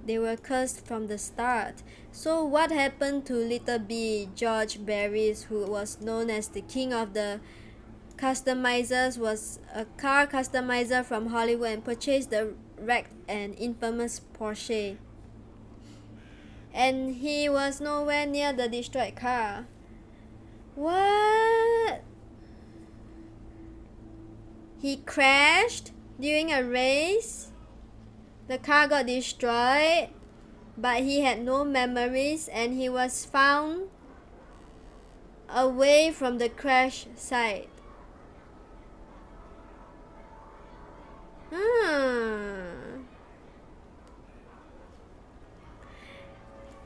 Speaker 1: they were cursed from the start. So what happened to Little B? George Barris, who was known as the king of the customizers, was a car customizer from Hollywood and purchased the wrecked and infamous Porsche. And he was nowhere near the destroyed car. What? He crashed during a race? The car got destroyed, but he had no memories and he was found away from the crash site.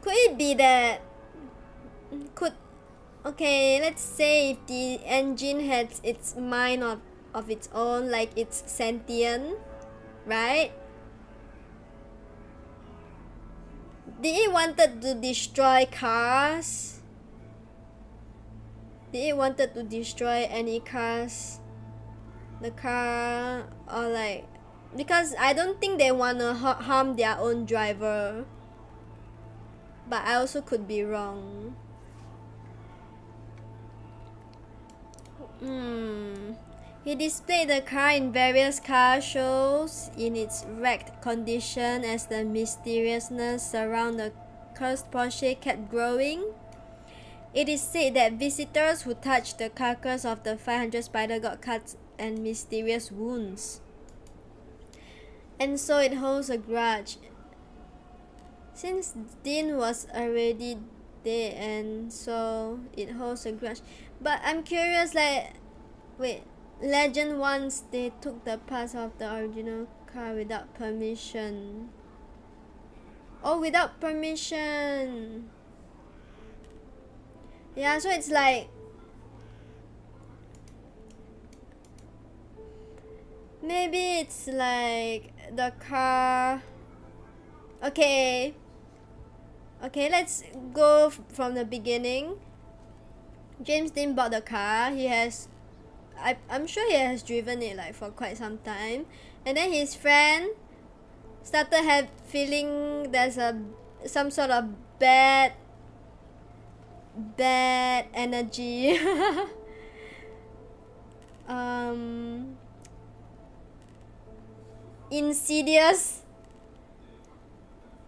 Speaker 1: Could it be that okay, let's say if the engine has its mind of its own, like it's sentient, right? Did it wanted to destroy cars? Did it wanted to destroy any cars? The car, or like, because I don't think they wanna harm their own driver. But I also could be wrong. He displayed the car in various car shows in its wrecked condition as the mysteriousness around the cursed Porsche kept growing. It is said that visitors who touched the carcass of the 500 Spider got cuts and mysterious wounds. And so it holds a grudge. Since Dean was already dead, and so it holds a grudge. But I'm curious, like, wait, legend once they took the parts of the original car without permission. Oh, without permission. Yeah, so it's like, maybe it's like the car. Okay, let's go from the beginning. James Dean bought the car. I'm sure he has driven it like for quite some time. And then his friend started feeling there's some sort of bad energy. Insidious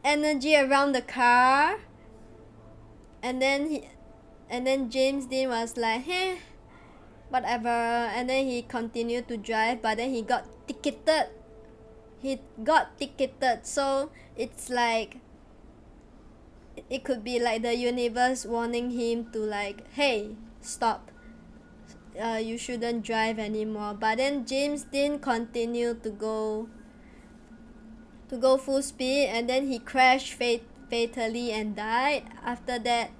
Speaker 1: energy around the car, and then James Dean was like, hey, whatever, and then he continued to drive, but then he got ticketed. So it's like, it could be like the universe warning him to like, hey, stop, you shouldn't drive anymore. But then James Dean continued to go full speed, and then he crashed fatally and died. After that,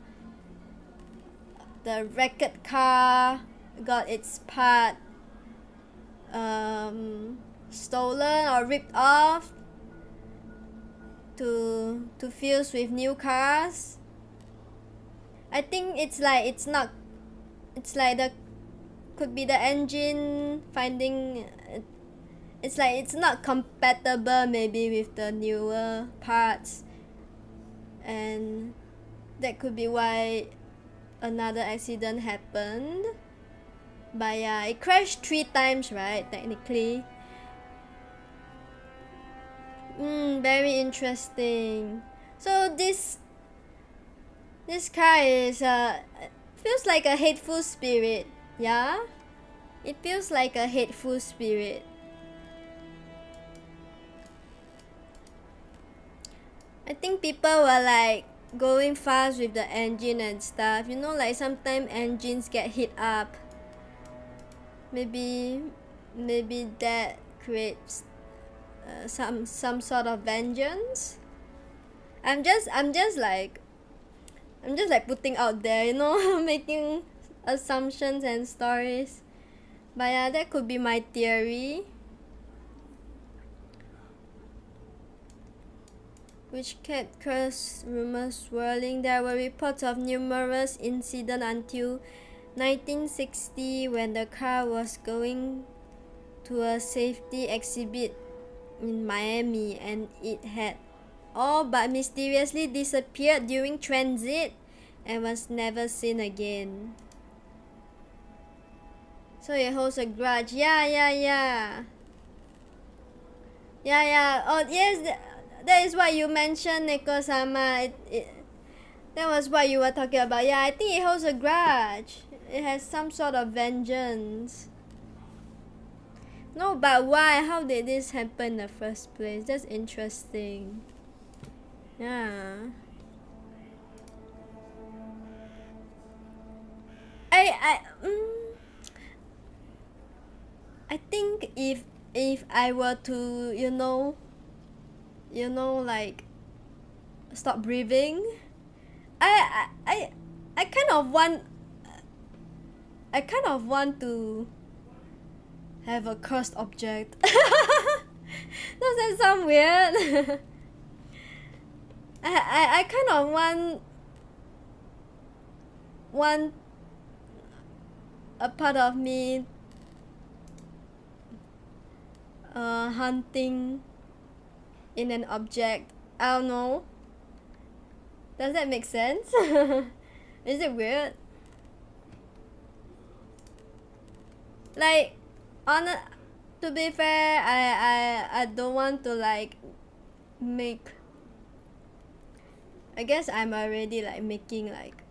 Speaker 1: the wrecked car got its part stolen or ripped off to fuse with new cars. I think it's like the could be the engine finding it's like it's not compatible maybe with the newer parts, and that could be why another accident happened. But yeah, it crashed 3 times, right, technically. Very interesting. So this car is feels like a hateful spirit. Yeah, it feels like a hateful spirit. I think people were like going fast with the engine and stuff. You know, like sometimes engines get hit up. Maybe that creates some sort of vengeance. I'm just like putting out there, you know, making assumptions and stories. But yeah, that could be my theory. Which kept cursed rumors swirling. There were reports of numerous incidents until 1960 when the car was going to a safety exhibit in Miami, and it had all but mysteriously disappeared during transit and was never seen again. So it holds a grudge. Yeah. Oh yes, that is what you mentioned, Neko-sama. That was what you were talking about. Yeah, I think it holds a grudge. It has some sort of vengeance. No, but why? How did this happen in the first place? That's interesting. Yeah. I think if I were to, you know, like stop breathing, I kind of want to have a cursed object. Does that sound weird? I kind of want a part of me hunting in an object. I don't know. Does that make sense? Is it weird? Like, to be fair, I don't want to like make. I guess I'm already like making like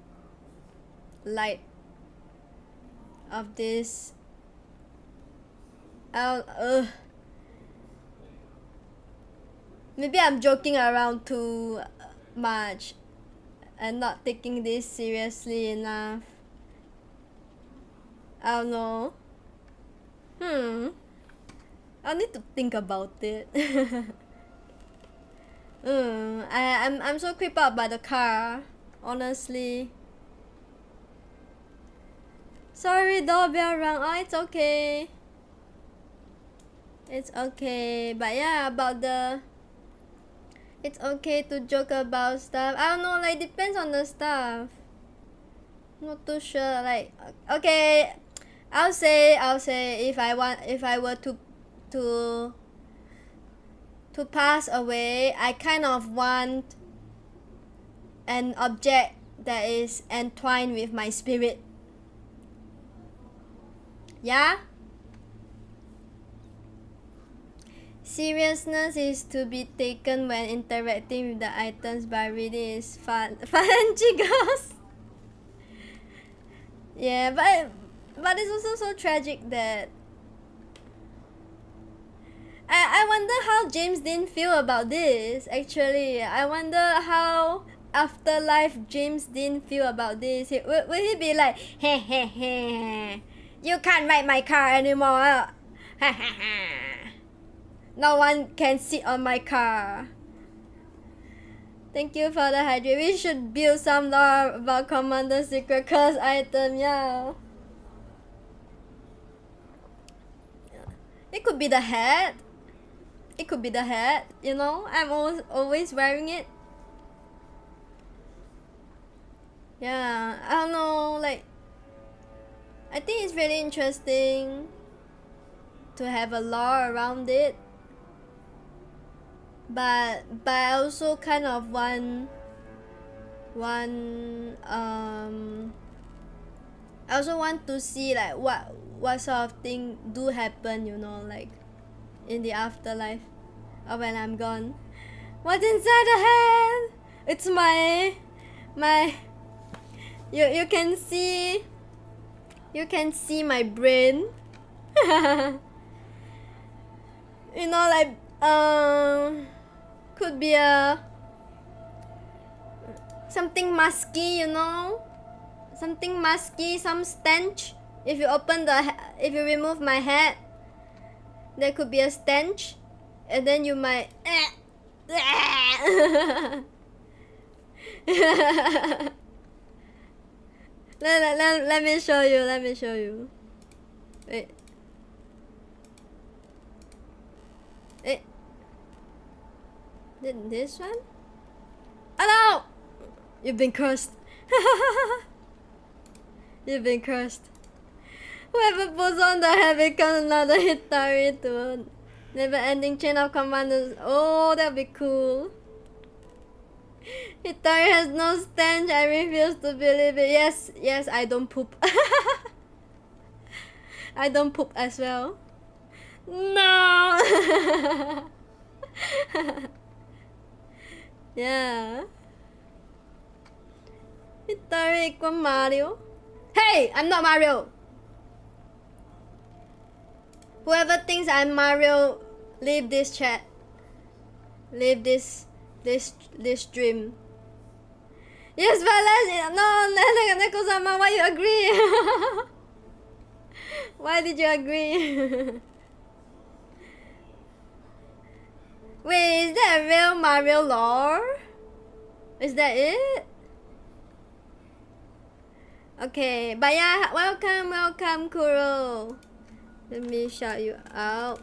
Speaker 1: light of this. Maybe I'm joking around too much and not taking this seriously enough. I don't know. I'll need to think about it. I'm so creeped out by the car, honestly. Sorry, doorbell rang. Oh, it's okay. It's okay. But yeah, about the... It's okay to joke about stuff. I don't know, like, depends on the stuff. Not too sure, like... Okay, I'll say if I were to pass away, I kind of want an object that is entwined with my spirit. Yeah? Seriousness is to be taken when interacting with the items, but really is fun and jiggles. Yeah, but it's also so tragic that I wonder how James Dean feel about this. Actually, I wonder how afterlife James Dean feel about this. Will he be like, hey, You can't ride my car anymore. No one can sit on my car. Thank you for the hydrate. We should build some lore about Commander Secret Curse item, yeah. It could be the hat. It could be the hat, you know? I'm always wearing it. Yeah, I don't know, like I think it's really interesting to have a lore around it. But I also kind of want I also want to see like what sort of thing do happen, you know, like in the afterlife or when I'm gone. What's inside the head? It's my you can see my brain. You know, like could be something musky, you know, something musky, some stench. If you remove my head, there could be a stench, and then you might let me show you. Wait. This one? Oh no! You've been cursed. You've been cursed. Whoever puts on the hat becomes another Hitari to a never-ending chain of commanders. Oh, that'd be cool. Hitari has no stench. I refuse to believe it. Yes, I don't poop. I don't poop as well. No! Yeah. Hitari equal Mario. Hey! I'm not Mario! Whoever thinks I'm Mario, leave this chat. Leave this stream. Yes, but no, Neko-sama, why you agree? Why did you agree? Wait, is that a real Mario lore? Is that it? Okay, but yeah, welcome, Kuro. Let me shout you out.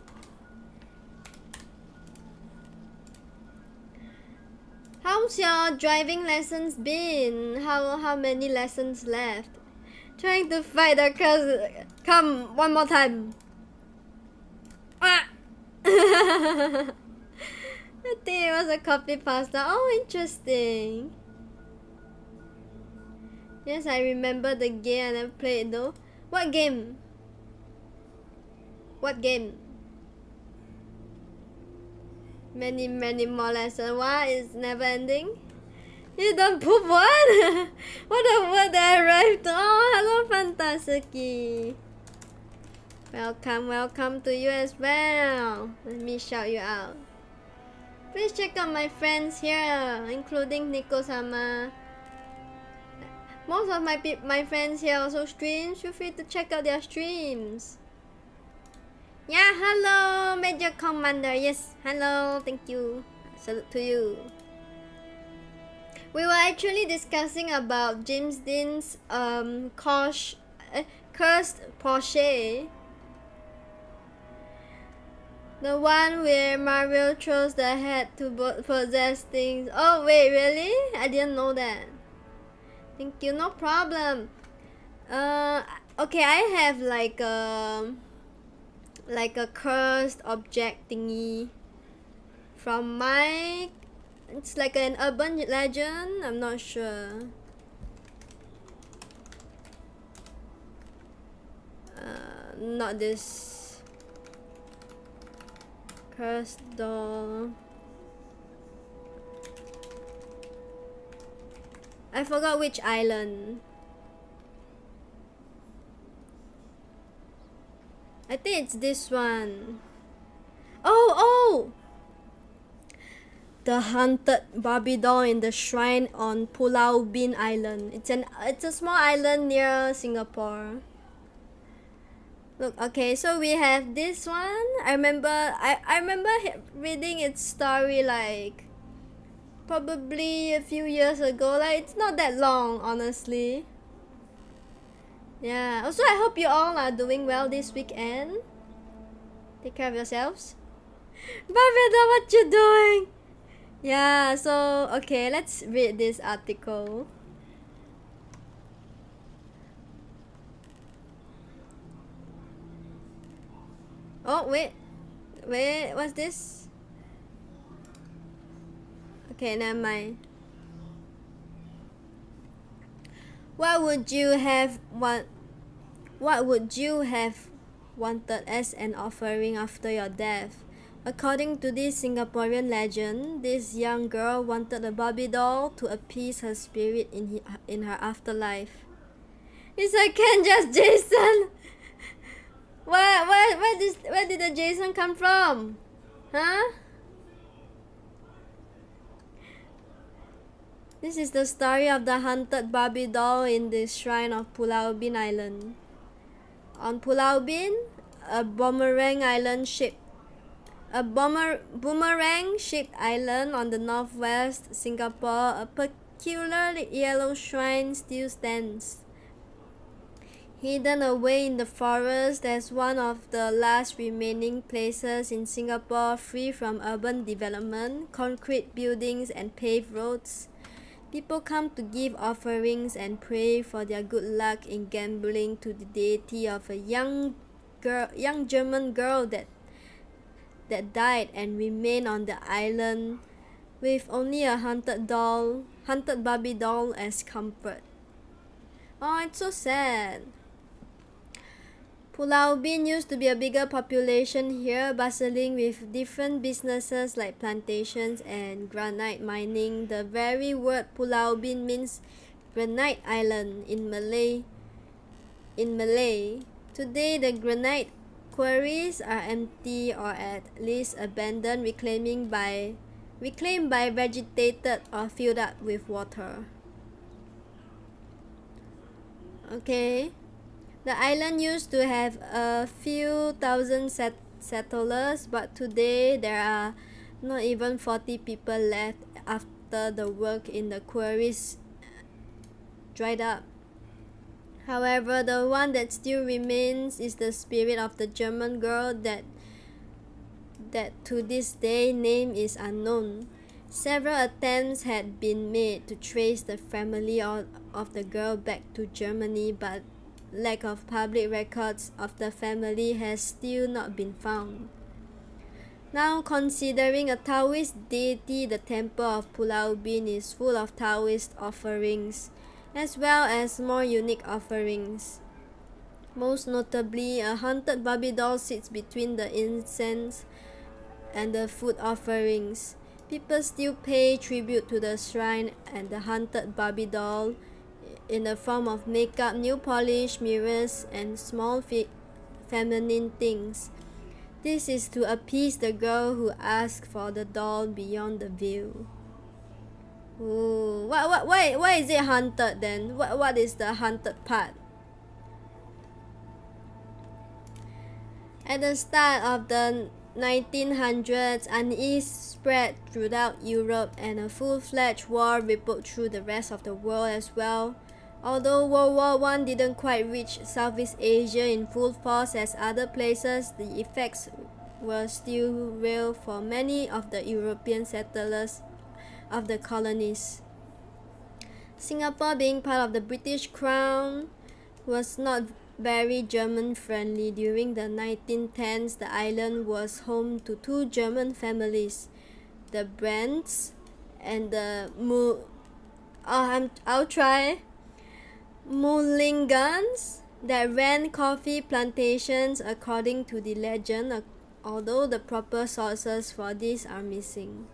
Speaker 1: How's your driving lessons been? How many lessons left? Trying to fight the curse. Come, one more time. Ah! I think it was a copy pasta. Oh, interesting. Yes, I remember the game. I never played it though. What game? What game? Many more lessons. Why? It's never ending? You don't poop what? What a word that arrived. Oh, hello Fantasiki. Welcome to you as well. Let me shout you out. Please check out my friends here, including Nico-sama. Most of my friends here also stream. Feel free to check out their streams. Yeah, hello, Major Commander. Yes, hello, thank you. Salute to you. We were actually discussing about James Dean's cursed Porsche. The one where Mario throws the hat to possess things. Oh wait, really? I didn't know that. Thank you, no problem. Okay, I have like a cursed object thingy from my. It's like an urban legend. I'm not sure. Not this cursed doll. I forgot which island. I think it's this one. Oh! The haunted Barbie doll in the shrine on Pulau Ubin Island. It's a small island near Singapore. Look, okay, so we have this one. I remember reading its story like probably a few years ago. Like it's not that long, honestly. Yeah. Also, I hope you all are doing well this weekend. Take care of yourselves. Barbara, what you doing? Yeah. So okay, let's read this article. Oh wait, what's this? Okay, never mind. What would you have wanted as an offering after your death? According to this Singaporean legend, this young girl wanted a Barbie doll to appease her spirit in her afterlife. It's a Ken just Jason. Where did the Jason come from? Huh? This is the story of the haunted Barbie doll in the shrine of Pulau Ubin Island. On Pulau Ubin, a boomerang-shaped island on the northwest Singapore, a peculiar yellow shrine still stands. Hidden away in the forest as one of the last remaining places in Singapore free from urban development, concrete buildings and paved roads, people come to give offerings and pray for their good luck in gambling to the deity of a young German girl that died and remained on the island with only a haunted Barbie doll as comfort. Oh, it's so sad. Pulau Ubin used to be a bigger population here, bustling with different businesses like plantations and granite mining. The very word Pulau Ubin means granite island in Malay. Today, the granite quarries are empty or at least abandoned, reclaimed by vegetated or filled up with water. Okay. The island used to have a few thousand settlers, but today there are not even 40 people left after the work in the quarries dried up. However, the one that still remains is the spirit of the German girl that to this day name is unknown. Several attempts had been made to trace the family of the girl back to Germany, but lack of public records of the family has still not been found. Now, considering a Taoist deity, the temple of Pulau Ubin is full of Taoist offerings, as well as more unique offerings. Most notably, a haunted Barbie doll sits between the incense and the food offerings. People still pay tribute to the shrine and the haunted Barbie doll in the form of makeup, nail polish, mirrors, and small feminine things. This is to appease the girl who asks for the doll beyond the veil. Ooh, why is it haunted then? What is the haunted part? At the start of the 1900s, unease spread throughout Europe and a full-fledged war rippled through the rest of the world as well. Although World War I didn't quite reach Southeast Asia in full force as other places, the effects were still real for many of the European settlers of the colonies. Singapore, being part of the British Crown, was not very German-friendly. During the 1910s, the island was home to two German families, the Brandts and the Mullingans, that ran coffee plantations according to the legend, although the proper sources for this are missing.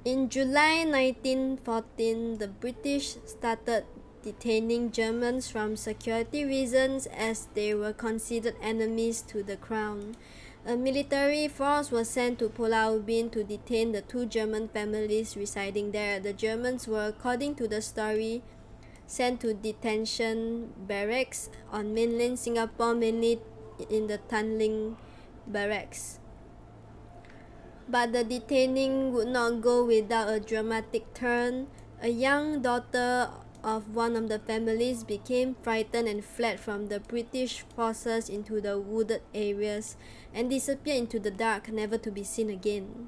Speaker 1: In July 1914, the British started detaining Germans from security reasons as they were considered enemies to the crown. A military force was sent to Pulau Ubin to detain the two German families residing there. The Germans were, according to the story, sent to detention barracks on mainland Singapore, mainly in the Tanglin barracks. But the detaining would not go without a dramatic turn. A young daughter of one of the families became frightened and fled from the British forces into the wooded areas and disappeared into the dark, never to be seen again.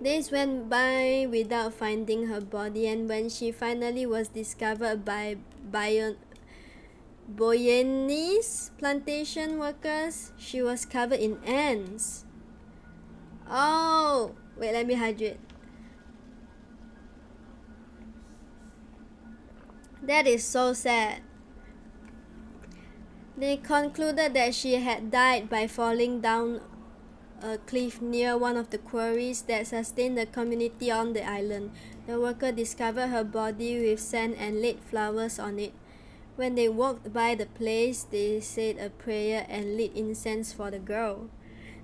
Speaker 1: Days went by without finding her body, and when she finally was discovered by Boyenis plantation workers, she was covered in ants. Oh, wait, let me hydrate. That is so sad. They concluded that she had died by falling down a cliff near one of the quarries that sustained the community on the island. The worker discovered her body with sand and laid flowers on it. When they walked by the place, they said a prayer and lit incense for the girl.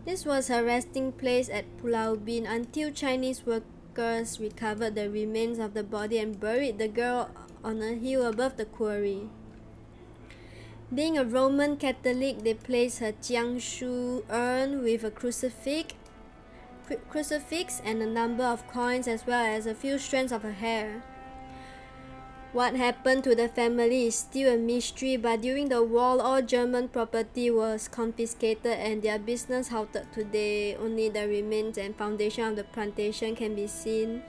Speaker 1: This was her resting place at Pulau Ubin until Chinese workers recovered the remains of the body and buried the girl on a hill above the quarry. Being a Roman Catholic, they placed her Jiangshu urn with a crucifix and a number of coins, as well as a few strands of her hair. What happened to the family is still a mystery, but during the war, all German property was confiscated and their business halted today. Only the remains and foundation of the plantation can be seen.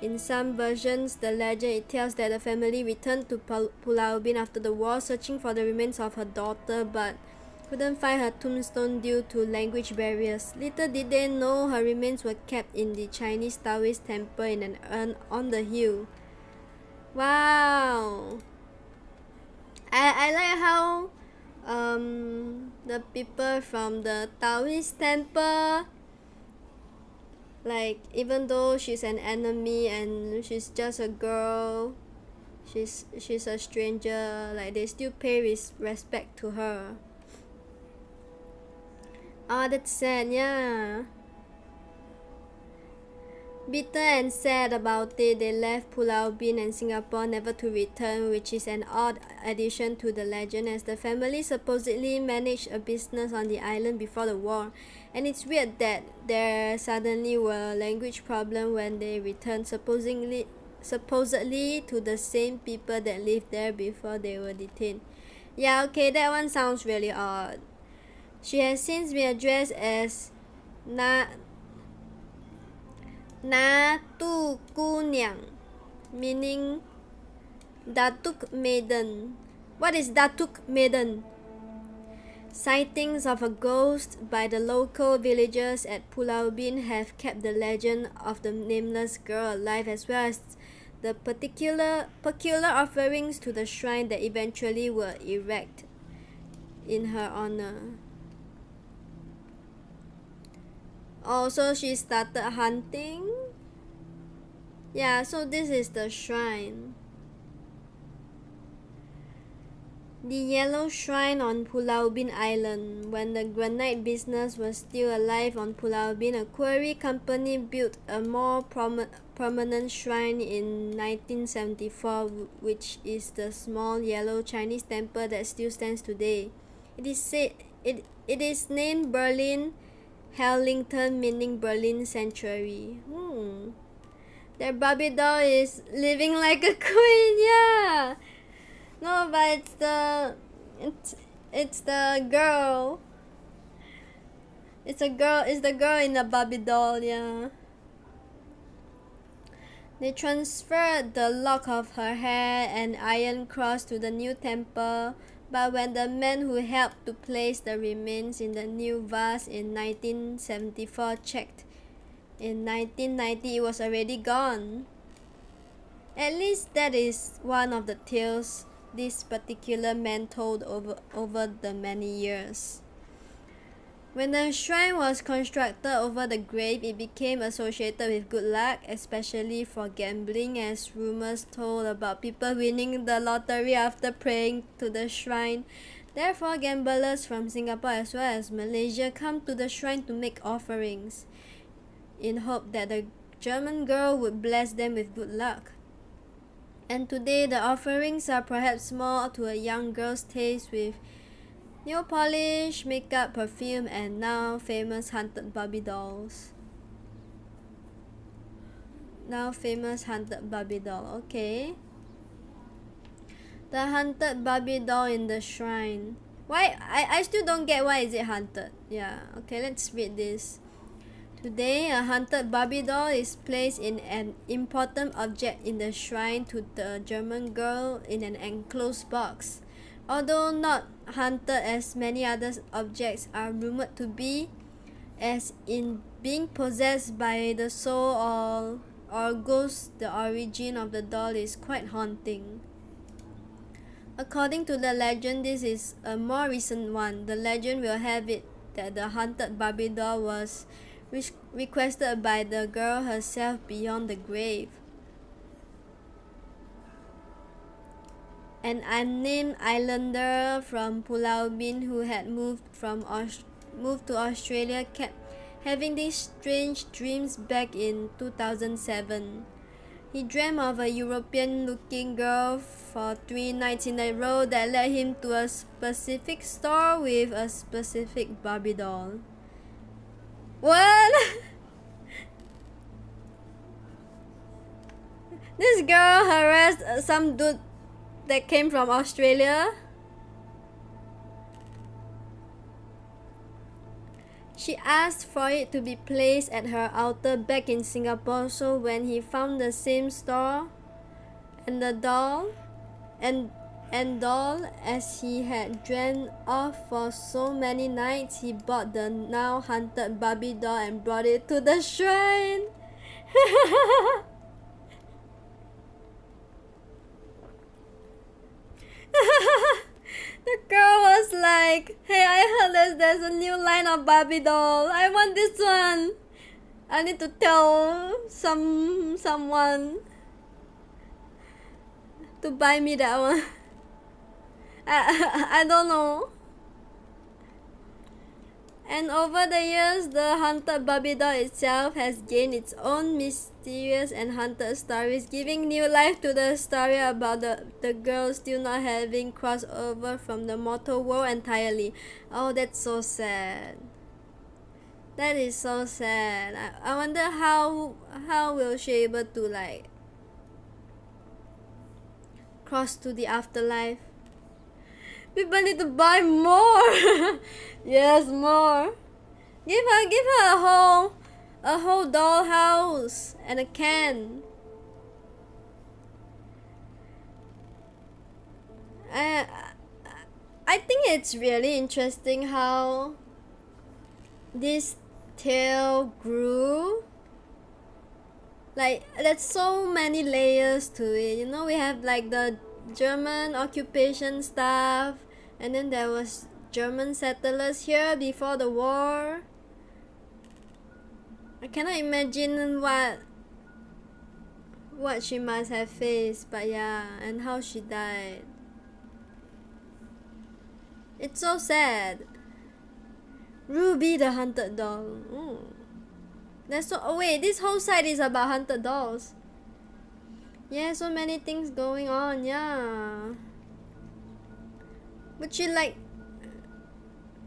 Speaker 1: In some versions, the legend it tells that the family returned to Pulau Ubin after the war, searching for the remains of her daughter, but couldn't find her tombstone due to language barriers. Little did they know her remains were kept in the Chinese Taoist temple in an urn on the hill. Wow! I like how the people from the Taoist temple, like, even though she's an enemy and she's just a girl, she's a stranger, like, they still pay respect to her. Oh, that's sad, yeah. Bitter and sad about it, they left Pulau Ubin and Singapore never to return, which is an odd addition to the legend, as the family supposedly managed a business on the island before the war. And it's weird that there suddenly were language problems when they returned, supposedly to the same people that lived there before they were detained. Yeah, okay, that one sounds really odd. She has since been addressed as Natu Kunyang, meaning Datuk Maiden. What is Datuk Maiden? Sightings of a ghost by the local villagers at Pulau Ubin have kept the legend of the nameless girl alive, as well as the peculiar offerings to the shrine that eventually were erected in her honor. Also, she started hunting. Yeah, so this is the shrine. The Yellow Shrine on Pulau Ubin Island. When the granite business was still alive on Pulau Ubin, a quarry company built a more prominent shrine in 1974, which is the small yellow Chinese temple that still stands today. It is named Berlin Hellington, meaning Berlin Sanctuary. That Barbie doll is living like a queen, yeah. No, but it's the girl. It's the girl in the Barbie doll, yeah. They transferred the lock of her hair and iron cross to the new temple, but when the man who helped to place the remains in the new vase in 1974 checked, in 1990 it was already gone. At least that is one of the tales this particular man told over the many years. When the shrine was constructed over the grave, it became associated with good luck, especially for gambling, as rumors told about people winning the lottery after praying to the shrine. Therefore, gamblers from Singapore as well as Malaysia come to the shrine to make offerings in hope that the German girl would bless them with good luck. And today the offerings are perhaps small to a young girl's taste, with nail polish, makeup, perfume, and now famous haunted Barbie dolls. Now famous haunted Barbie doll, okay. The haunted Barbie doll in the shrine. Why? I still don't get why is it haunted. Yeah, okay, let's read this. Today, a haunted Barbie doll is placed in an important object in the shrine to the German girl in an enclosed box. Although not haunted as many other objects are rumored to be, as in being possessed by the soul or ghost, the origin of the doll is quite haunting. According to the legend, this is a more recent one. The legend will have it that the haunted Barbie doll was requested by the girl herself beyond the grave. An unnamed islander from Pulau Bin who had moved to Australia kept having these strange dreams back in 2007. He dreamt of a European-looking girl for 3 nights in a row that led him to a specific store with a specific Barbie doll. What? This girl harassed some dude that came from Australia. She asked for it to be placed at her altar back in Singapore, so when he found the same store and the doll as he had dreamt of for so many nights, he bought the now haunted Barbie doll and brought it to the shrine. The girl was like, "Hey, I heard there's a new line of Barbie doll. I want this one. I need to tell someone to buy me that one." I don't know. And over the years, the haunted Barbie doll itself has gained its own mysterious and haunted stories, giving new life to the story about the girl still not having crossed over from the mortal world entirely. Oh, that's so sad. That is so sad. I wonder how will she able to like cross to the afterlife. People need to buy more. Yes, more. Give her a whole dollhouse and a can. I think it's really interesting how this tale grew. Like, there's so many layers to it. You know, we have like the German occupation stuff, and then there was German settlers here before the war. I cannot imagine what she must have faced, but yeah, and how she died. It's so sad. Ruby the haunted doll. Ooh. That's so. Oh wait, this whole side is about haunted dolls. Yeah, so many things going on. Yeah. Would you like?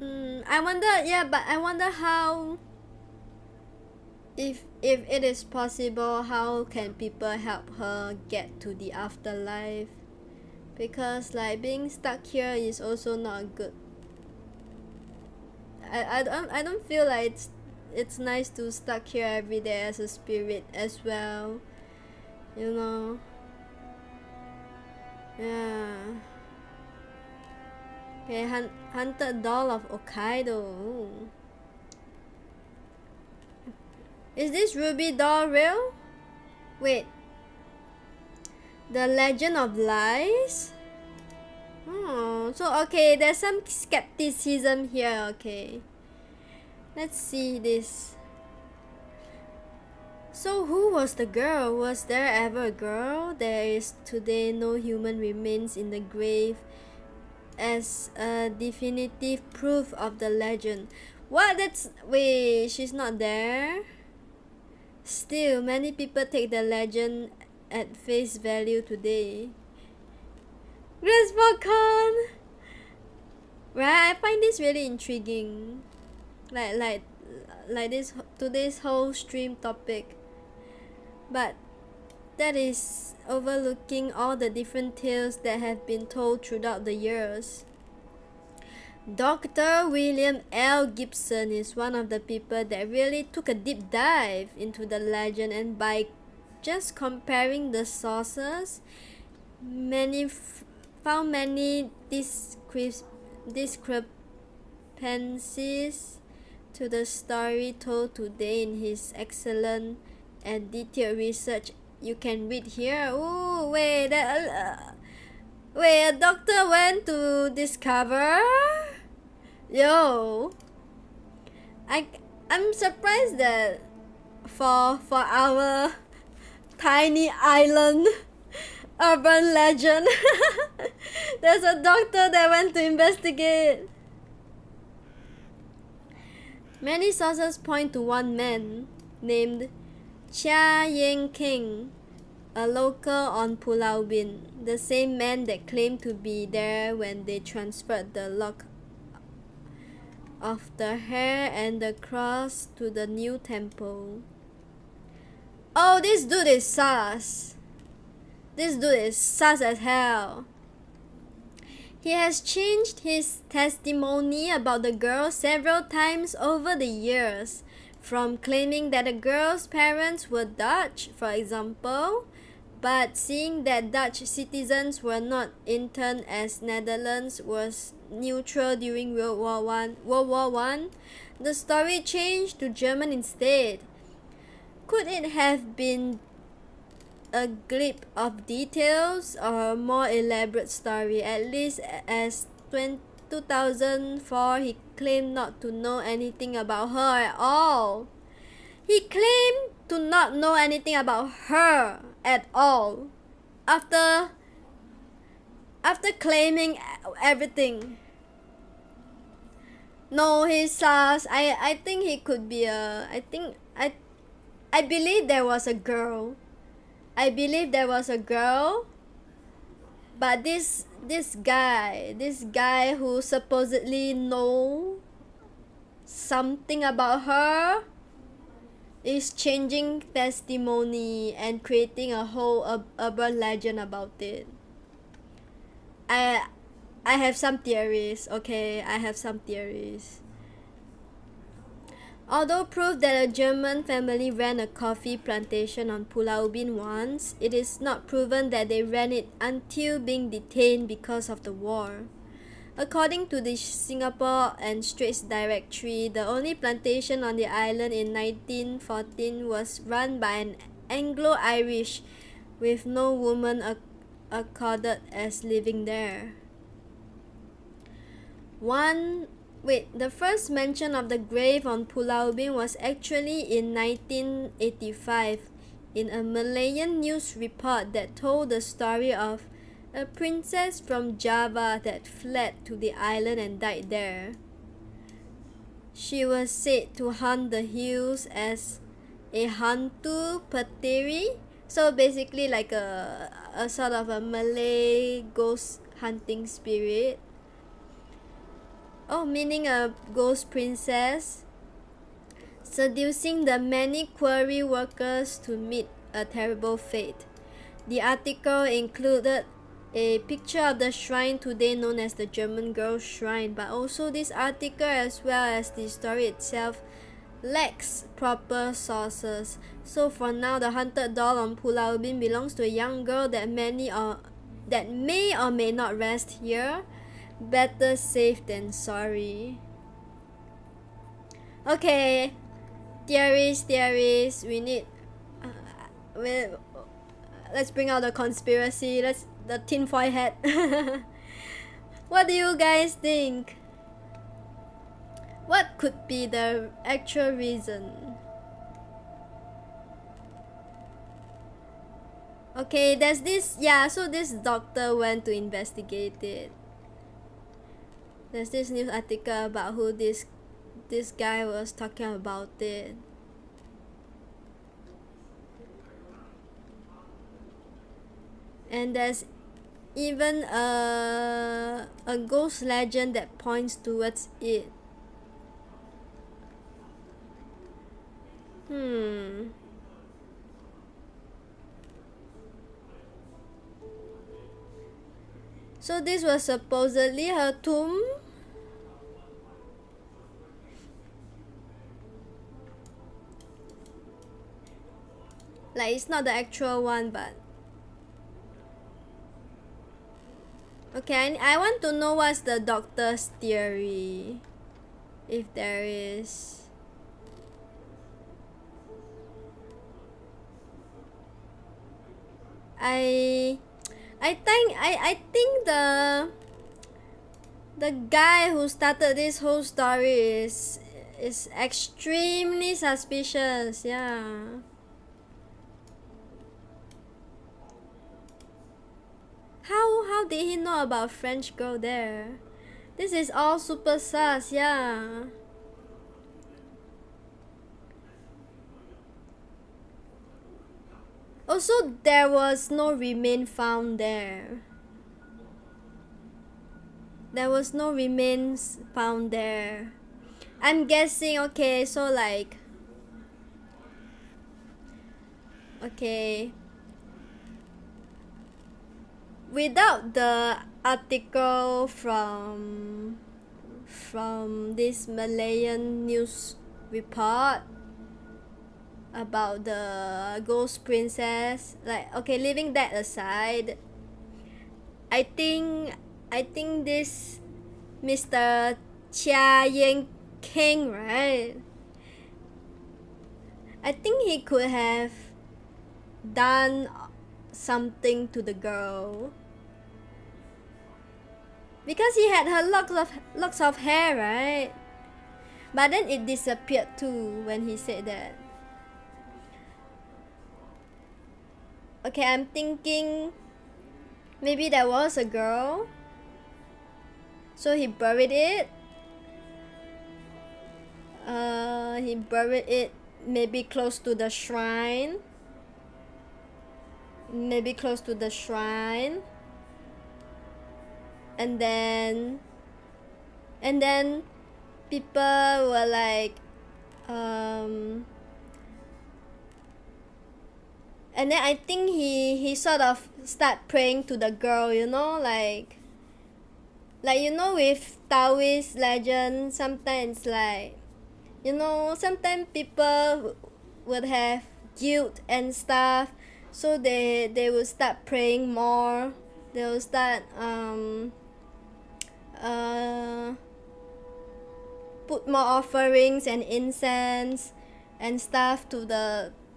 Speaker 1: I wonder. Yeah, but I wonder how. If it is possible, how can people help her get to the afterlife? Because like being stuck here is also not good. I don't feel like it's nice to stuck here every day as a spirit as well. You know. Yeah. Okay, Haunted Doll of Hokkaido. Ooh. Is this Ruby doll real? Wait. The Legend of Lies? Oh, so okay, there's some skepticism here, okay. Let's see this. So who was the girl? Was there ever a girl? There is today no human remains in the grave as a definitive proof of the legend. What? Wait, she's not there? Still, many people take the legend at face value today. Grace Popcorn! Right, I find this really intriguing. Like this today's whole stream topic. But that is overlooking all the different tales that have been told throughout the years. Dr. William L. Gibson is one of the people that really took a deep dive into the legend, and by just comparing the sources, found many discrepancies to the story told today in his excellent and detailed research. You can read here. Ooh, wait, a doctor went to discover. Yo, I'm surprised that for our tiny island urban legend, there's a doctor that went to investigate. Many sources point to one man named Chia Yang King, a local on Pulau Ubin, the same man that claimed to be there when they transferred the lock of the hair and the cross to the new temple. Oh, this dude is sus. This dude is sus as hell. He has changed his testimony about the girl several times over the years, from claiming that the girl's parents were Dutch, for example, but seeing that Dutch citizens were not interned as Netherlands was neutral during World War One, the story changed to German instead. Could it have been a glimpse of details or a more elaborate story? At least as 2004, he claimed not to know anything about her at all. He claimed to not know anything about her at all after claiming everything. No, he's sus. I think he could be a. I believe there was a girl. But this guy who supposedly know something about her is changing testimony and creating a whole urban legend about it. I have some theories, okay? I have some theories. Although proof that a German family ran a coffee plantation on Pulau Ubin once, it is not proven that they ran it until being detained because of the war. According to the Singapore and Straits Directory, the only plantation on the island in 1914 was run by an Anglo-Irish, with no woman accorded as living there. The first mention of the grave on Pulau Ubin was actually in 1985 in a Malayan news report that told the story of a princess from Java that fled to the island and died there. She was said to haunt the hills as a hantu peteri, so basically like a sort of a Malay ghost hunting spirit. Oh, meaning a ghost princess, seducing the many quarry workers to meet a terrible fate. The article included a picture of the shrine today known as the German Girls Shrine, but also this article as well as the story itself lacks proper sources. So for now, the haunted doll on Pulau Ubin belongs to a young girl that may or may not rest here. Better safe than sorry. Okay, theories. We need. Let's bring out the conspiracy. The tinfoil hat. What do you guys think? What could be the actual reason? Okay, there's this. Yeah, so this doctor went to investigate it. There's this news article about who this guy was talking about it. And there's even a ghost legend that points towards it. So this was supposedly her tomb. Like, it's not the actual one, but okay, I want to know what's the doctor's theory, if there is. I think the guy who started this whole story is extremely suspicious. Yeah. How did he know about French girl there? This is all super sus. Yeah. Also, there was no remain found there. There was no remains found there. I'm guessing, okay, so like, okay, without the article from this Malayan news report about the ghost princess, like, okay, leaving that aside, I think this Mr. Chia Yen King, right? I think he could have done something to the girl because he had her locks of hair, right? But then it disappeared too when he said that. Okay, I'm thinking maybe there was a girl, so he buried it. He buried it maybe close to the shrine. Maybe close to the shrine. And then people were like, and then I think he sort of start praying to the girl, you know, like you know, with Taoist legend, sometimes like, you know, sometimes people would have guilt and stuff, so they will start praying more. They will start put more offerings and incense and stuff to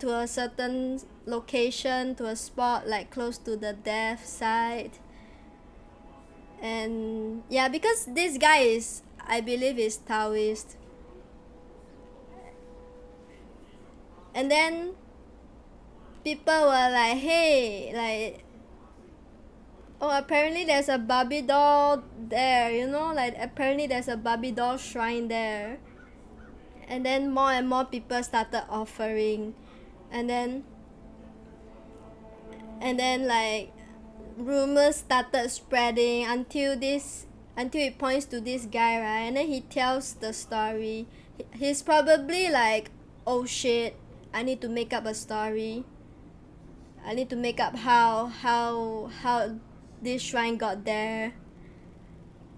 Speaker 1: a certain location, to a spot like close to the death site. And yeah, because this guy is, I believe, is Taoist. And then people were like, hey, like, oh, apparently there's a Barbie doll there, you know, like apparently there's a Barbie doll shrine there. And then more and more people started offering, and then like rumors started spreading until it points to this guy, right? And then he tells the story. He's probably like, oh shit, I need to make up a story. I need to make up how this shrine got there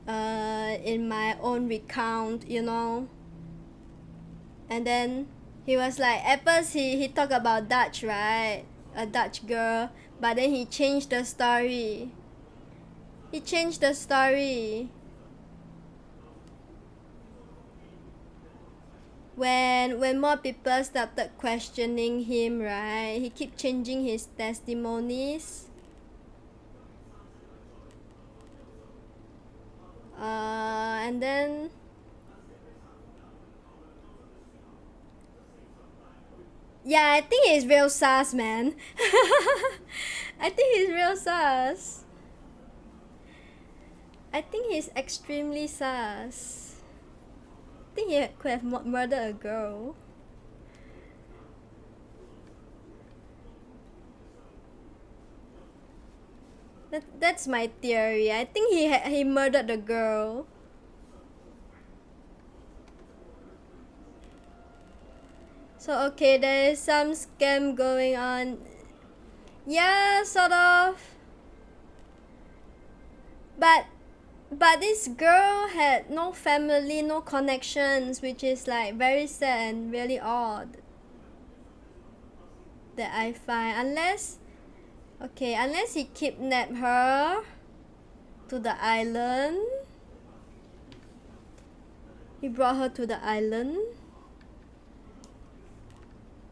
Speaker 1: in my own recount, you know. And then he was like, at first he talked about Dutch, right? A Dutch girl, but then he changed the story. When more people started questioning him, right, he kept changing his testimonies. And then yeah, I think he's real sus, man. I think he's real sus. I think he's extremely sus. I think he could have murdered a girl. That's my theory. I think he murdered the girl. So okay, there is some scam going on. Yeah, sort of. But this girl had no family, no connections, which is like very sad and really odd. That I find, unless he kidnapped her to the island. He brought her to the island.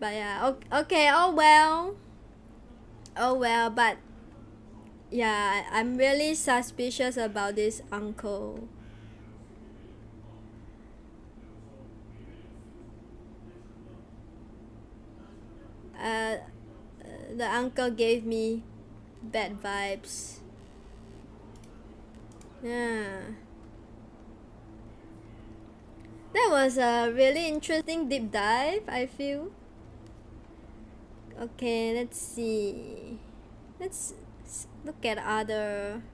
Speaker 1: But yeah, okay, oh well, but yeah, I'm really suspicious about this uncle. The uncle gave me bad vibes. Yeah. That was a really interesting deep dive, I feel. Okay, let's see. Let's look at other.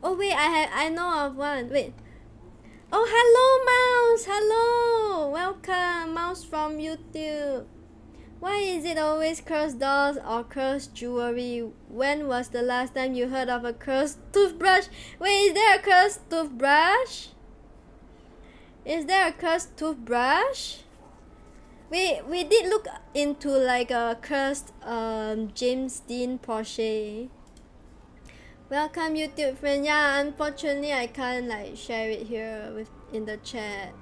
Speaker 1: Oh wait, I know of one. Wait. Oh, hello Mouse. Hello. Welcome, Mouse from YouTube. Why is it always cursed dolls or cursed jewelry? When was the last time you heard of a cursed toothbrush? Wait, is there a cursed toothbrush? Is there a cursed toothbrush? We did look into like a cursed James Dean Porsche. Welcome YouTube friend. Yeah, unfortunately I can't like share it here in the chat.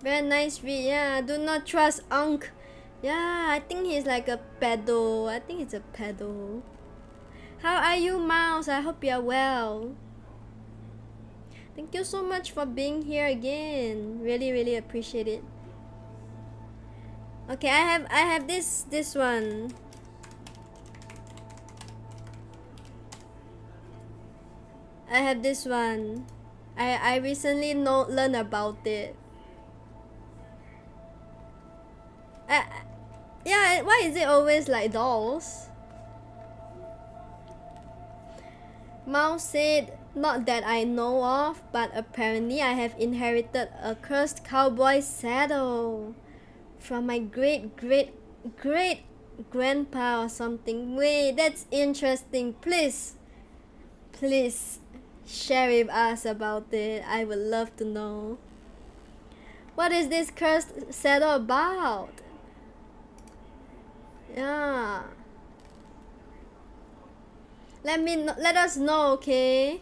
Speaker 1: Very nice read. Yeah, do not trust Unk. Yeah, I think he's like a pedo. I think it's a pedo. How are you, Mouse? I hope you're well. Thank you so much for being here again. Really appreciate it. Okay, I have this one. I have this one. I recently learned about it. Yeah, why is it always like dolls? Mouse said, not that I know of, but apparently I have inherited a cursed cowboy saddle from my great grandpa or something. Wait, that's interesting. Please share with us about it. I would love to know. What is this cursed saddle about? Yeah. Let us know, okay?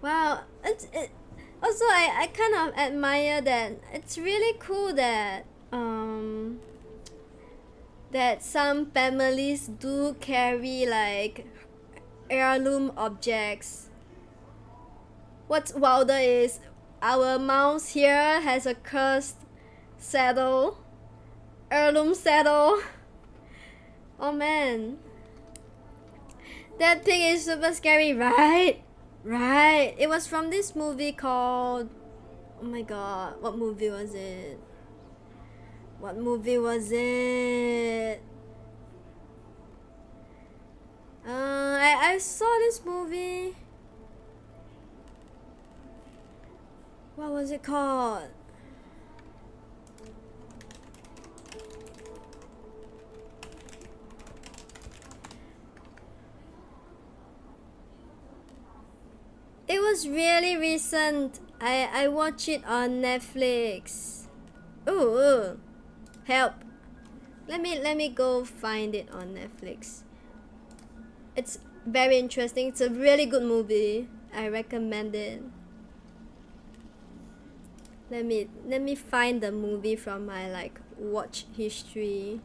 Speaker 1: Wow. Also I kind of admire that. It's really cool that that some families do carry like heirloom objects. What's wilder is our Mouse here has a cursed saddle, heirloom saddle. Oh man, that pig is super scary, right? Right. It was from this movie called, oh my god, what movie was it? What movie was it? I saw this movie. What was it called? It was really recent. I watched it on Netflix. Ooh, help. Let me go find it on Netflix. It's very interesting. It's a really good movie. I recommend it. Let me find the movie from my like watch history.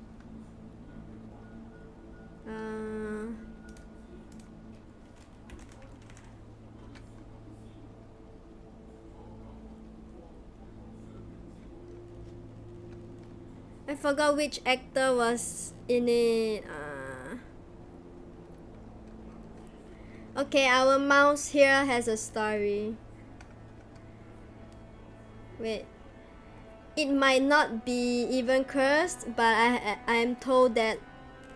Speaker 1: I forgot which actor was in it. Okay, our Mouse here has a story. Wait. It might not be even cursed, but I'm told that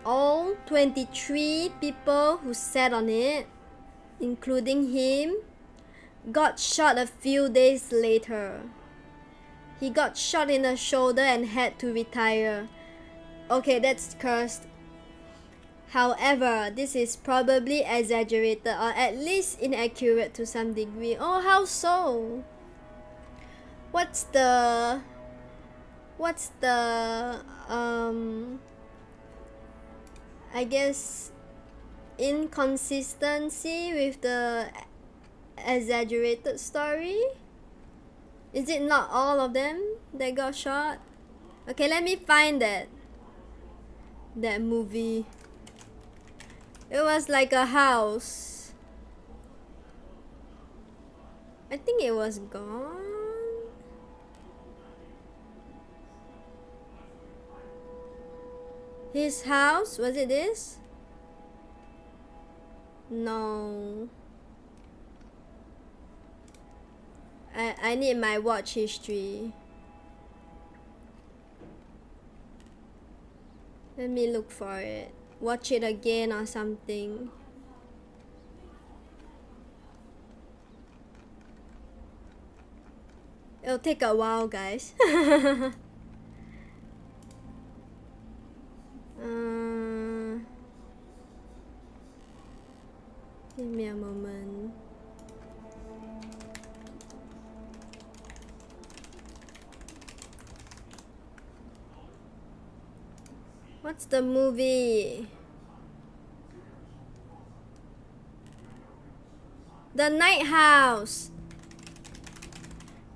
Speaker 1: all 23 people who sat on it including him, got shot a few days later. He got shot in the shoulder and had to retire. Okay, that's cursed. However, this is probably exaggerated or at least inaccurate to some degree. Oh, how so? What's the I guess inconsistency with the exaggerated story? Is it not all of them that got shot? Okay, let me find that movie. It was like a house. I think it was gone. His house? Was it this? No. I need my watch history. Let me look for it. Watch it again or something. It'll take a while, guys. Give me a moment. What's the movie? The Night House.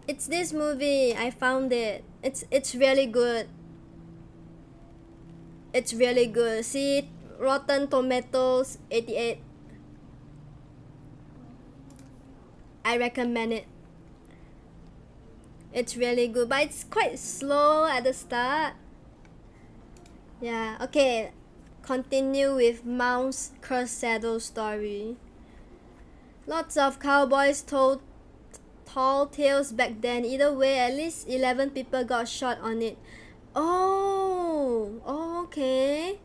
Speaker 1: It's this movie. I found it. It's really good. It's really good. See, Rotten Tomatoes 88. I recommend it. It's really good, but it's quite slow at the start. Yeah, okay. Continue with Mount's Cursed Saddle story. Lots of cowboys told tall tales back then. Either way, at least 11 people got shot on it. Oh, okay.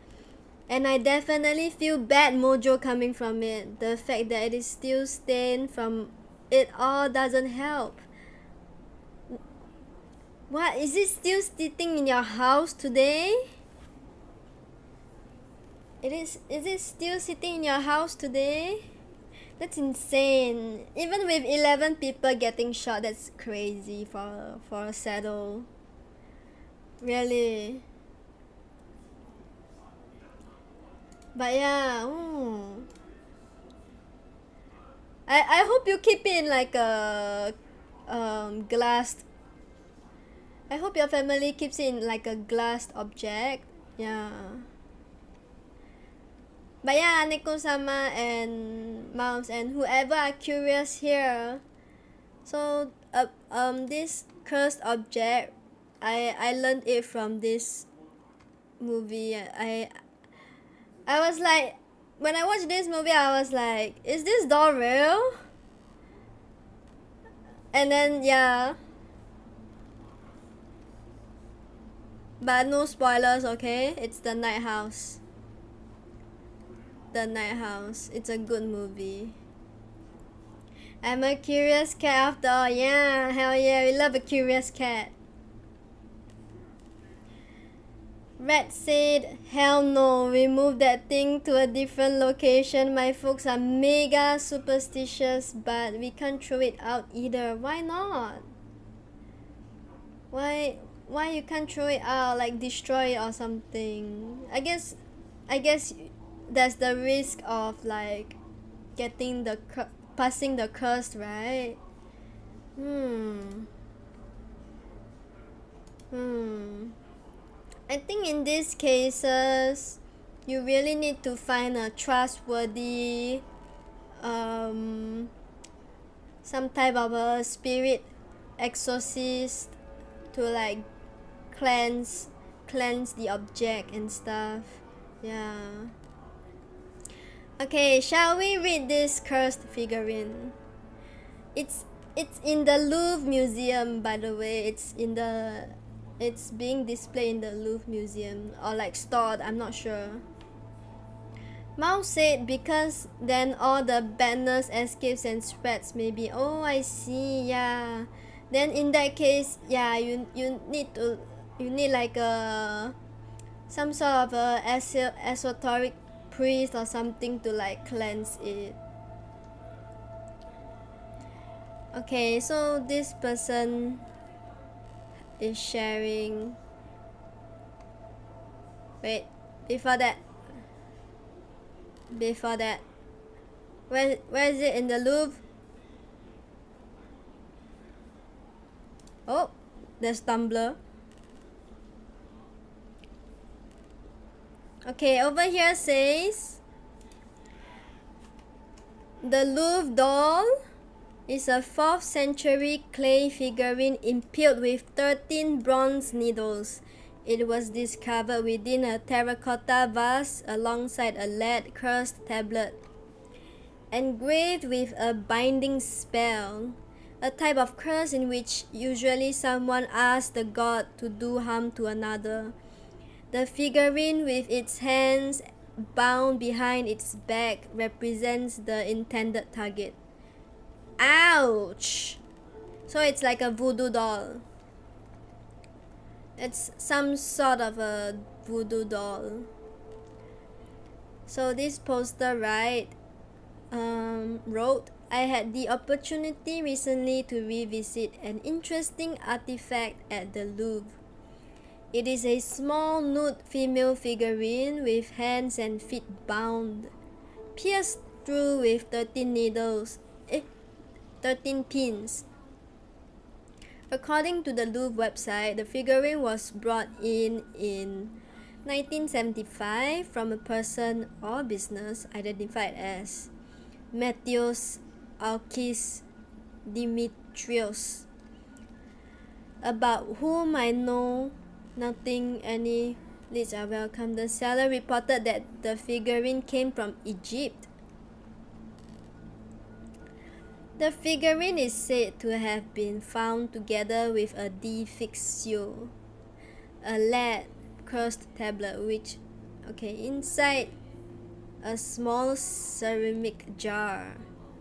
Speaker 1: And I definitely feel bad mojo coming from it. The fact that it is still stained from it all doesn't help. What? Is it still sitting in your house today? Is it still sitting in your house today? That's insane. Even with 11 people getting shot, that's crazy for a saddle. Really. But yeah, I hope you keep it in like a glass. I hope your family keeps it in like a glass object. Yeah. But yeah, Neko-sama and Moms and whoever are curious here. So this cursed object, I learned it from this movie. I was like, when I watched this movie, I was like, is this doll real? And then yeah. But no spoilers, okay? It's The Night House. The Night House. It's a good movie. I'm a curious cat after all. Yeah, hell yeah, we love a curious cat. Red said, hell no, we moved that thing to a different location. My folks are mega superstitious, but we can't throw it out either. Why not? Why you can't throw it out, like destroy it or something? I guess there's the risk of like getting the passing the curse, right? I think in these cases, you really need to find a trustworthy, some type of a spirit exorcist to like cleanse the object and stuff. Yeah. Okay, shall we read this cursed figurine? It's in the Louvre Museum, by the way. It's being displayed in the Louvre Museum or like stored, I'm not sure. Mao said because then all the badness escapes and spreads maybe. Oh, I see. Yeah. Then in that case, yeah, you need like a some sort of a esoteric priest or something to like cleanse it. Okay, so this person is sharing. Wait, before that, where is it in the Louvre? Oh, there's Tumblr. Okay, over here says the Louvre doll is a 4th century clay figurine impaled with 13 bronze needles. It was discovered within a terracotta vase alongside a lead cursed tablet, engraved with a binding spell, a type of curse in which usually someone asks the god to do harm to another. The figurine with its hands bound behind its back represents the intended target. Ouch! So it's like a voodoo doll. It's some sort of a voodoo doll. So this poster, right, wrote, I had the opportunity recently to revisit an interesting artifact at the Louvre. It is a small nude female figurine with hands and feet bound, pierced through with 13 needles, 13 pins. According to the Louvre website, the figurine was brought in 1975 from a person or business identified as Matthios Alkis Dimitrios, about whom I know nothing. Any leads are welcome. The seller reported that the figurine came from Egypt. The figurine is said to have been found together with a defixio, a lead cursed tablet, which, inside a small ceramic jar.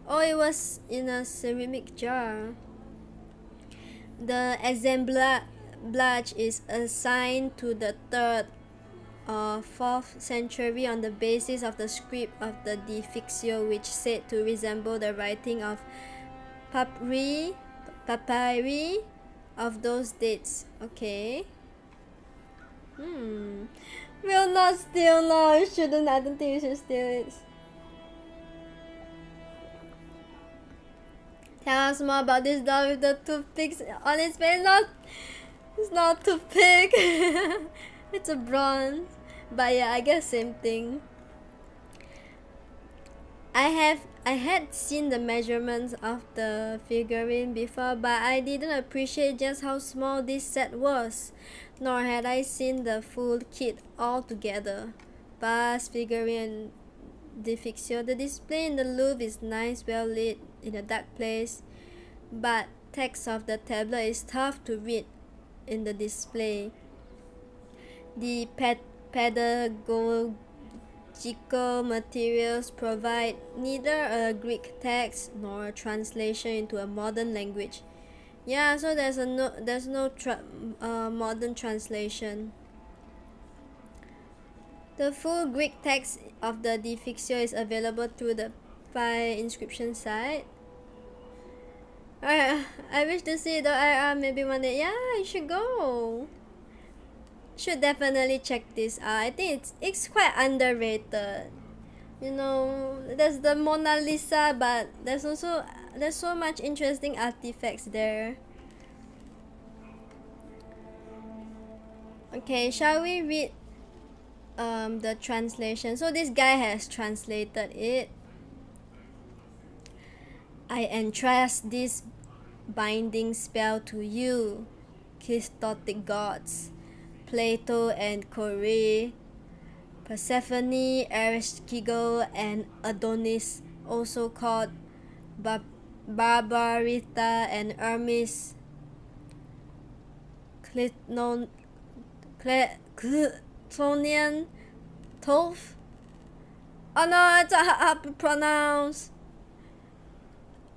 Speaker 1: Oh, it was in a ceramic jar. The assemblage is assigned to the 3rd or 4th century on the basis of the script of the defixio, which said to resemble the writing of papyri of those dates. Okay. We'll not steal. No, you shouldn't. I don't think you should steal it. Tell us more about this doll with the toothpicks on its face. It's not a toothpick. It's a bronze. But yeah, I guess same thing. I had seen the measurements of the figurine before, but I didn't appreciate just how small this set was, nor had I seen the full kit altogether. Bust, figurine, defixio. The display in the Louvre is nice, well lit, in a dark place, but text of the tablet is tough to read in the display. The pedagogical materials provide neither a Greek text nor a translation into a modern language. Yeah, so there's no modern translation. The full Greek text of the defixio is available through the Pi inscription site. I wish to see the IR maybe one day. Yeah, you should go. Should definitely check this out. I think it's quite underrated. You know, there's the Mona Lisa, but there's so much interesting artifacts there. Okay, shall we read the translation? So this guy has translated it. I entrust this binding spell to you, Christotic gods, Plato and Kore, Persephone, Ereshkigal, and Adonis, also called Barbarita and Hermes, Cletonian, Thoth, Oh no, it's hard to pronounce.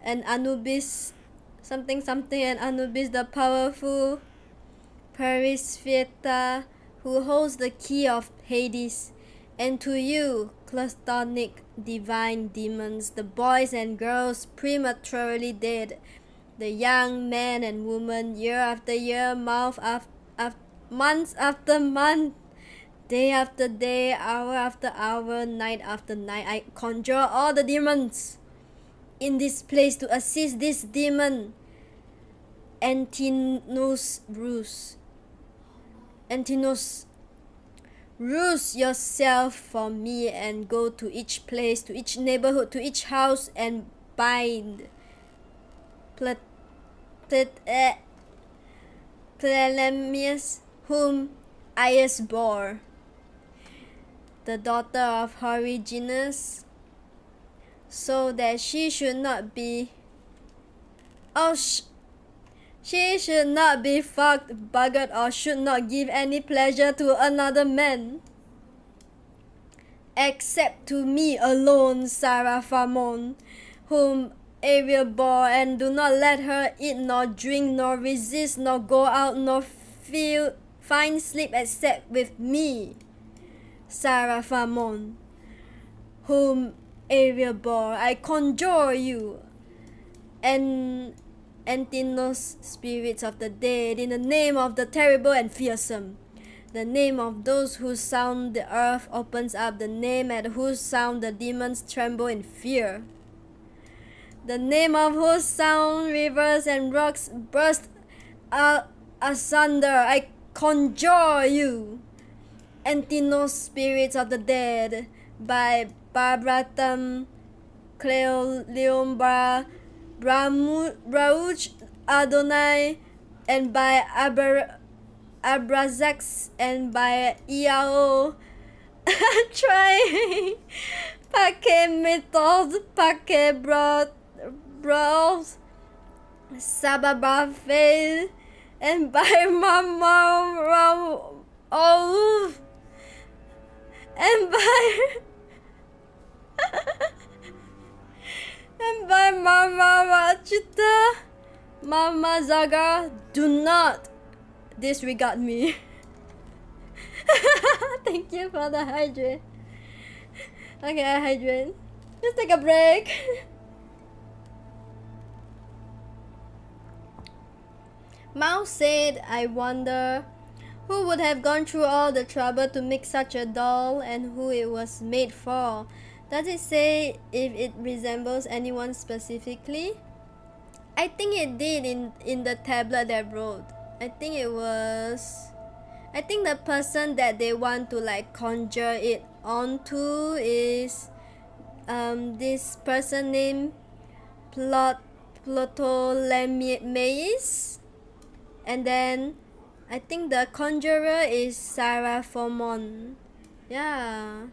Speaker 1: And Anubis, something something, and Anubis the powerful Perispheta, who holds the key of Hades. And to you, Clustonic divine demons, the boys and girls prematurely dead, the young men and women, year after year, month after month, day after day, hour after hour, night after night, I conjure all the demons in this place to assist this demon, Antinous Ruse. Antinous, ruse yourself for me and go to each place, to each neighborhood, to each house and bind Ptolemaeus, whom Aias bore, the daughter of Origenus, so that she should not be she should not be fucked, buggered, or should not give any pleasure to another man, except to me alone, Saraphamon, whom Ariel bore, and do not let her eat, nor drink, nor resist, nor go out, nor find sleep except with me, Saraphamon, whom Ariel bore. I conjure you, and Antinous spirits of the dead, in the name of the terrible and fearsome, the name of those whose sound the earth opens up, the name at whose sound the demons tremble in fear, the name of whose sound rivers and rocks burst asunder. I conjure you, Antinous spirits of the dead, by Barbratum, Cleoleombra, Rauch Adonai, and by Abrazax, and by Iao. I'm trying. Pake methods, Pake bros, Sababafail, and by Mama Olive, and by and by Mama Machita, Mama Zaga. Do not disregard me. Thank you for the hydrate. Okay, I hydrate. Let's take a break. Mao said, I wonder who would have gone through all the trouble to make such a doll and who it was made for. Does it say if it resembles anyone specifically? I think it did in the tablet that wrote. I think the person that they want to like conjure it onto is this person named Ptolemaeus, and then I think the conjurer is Saraphamon. Yeah.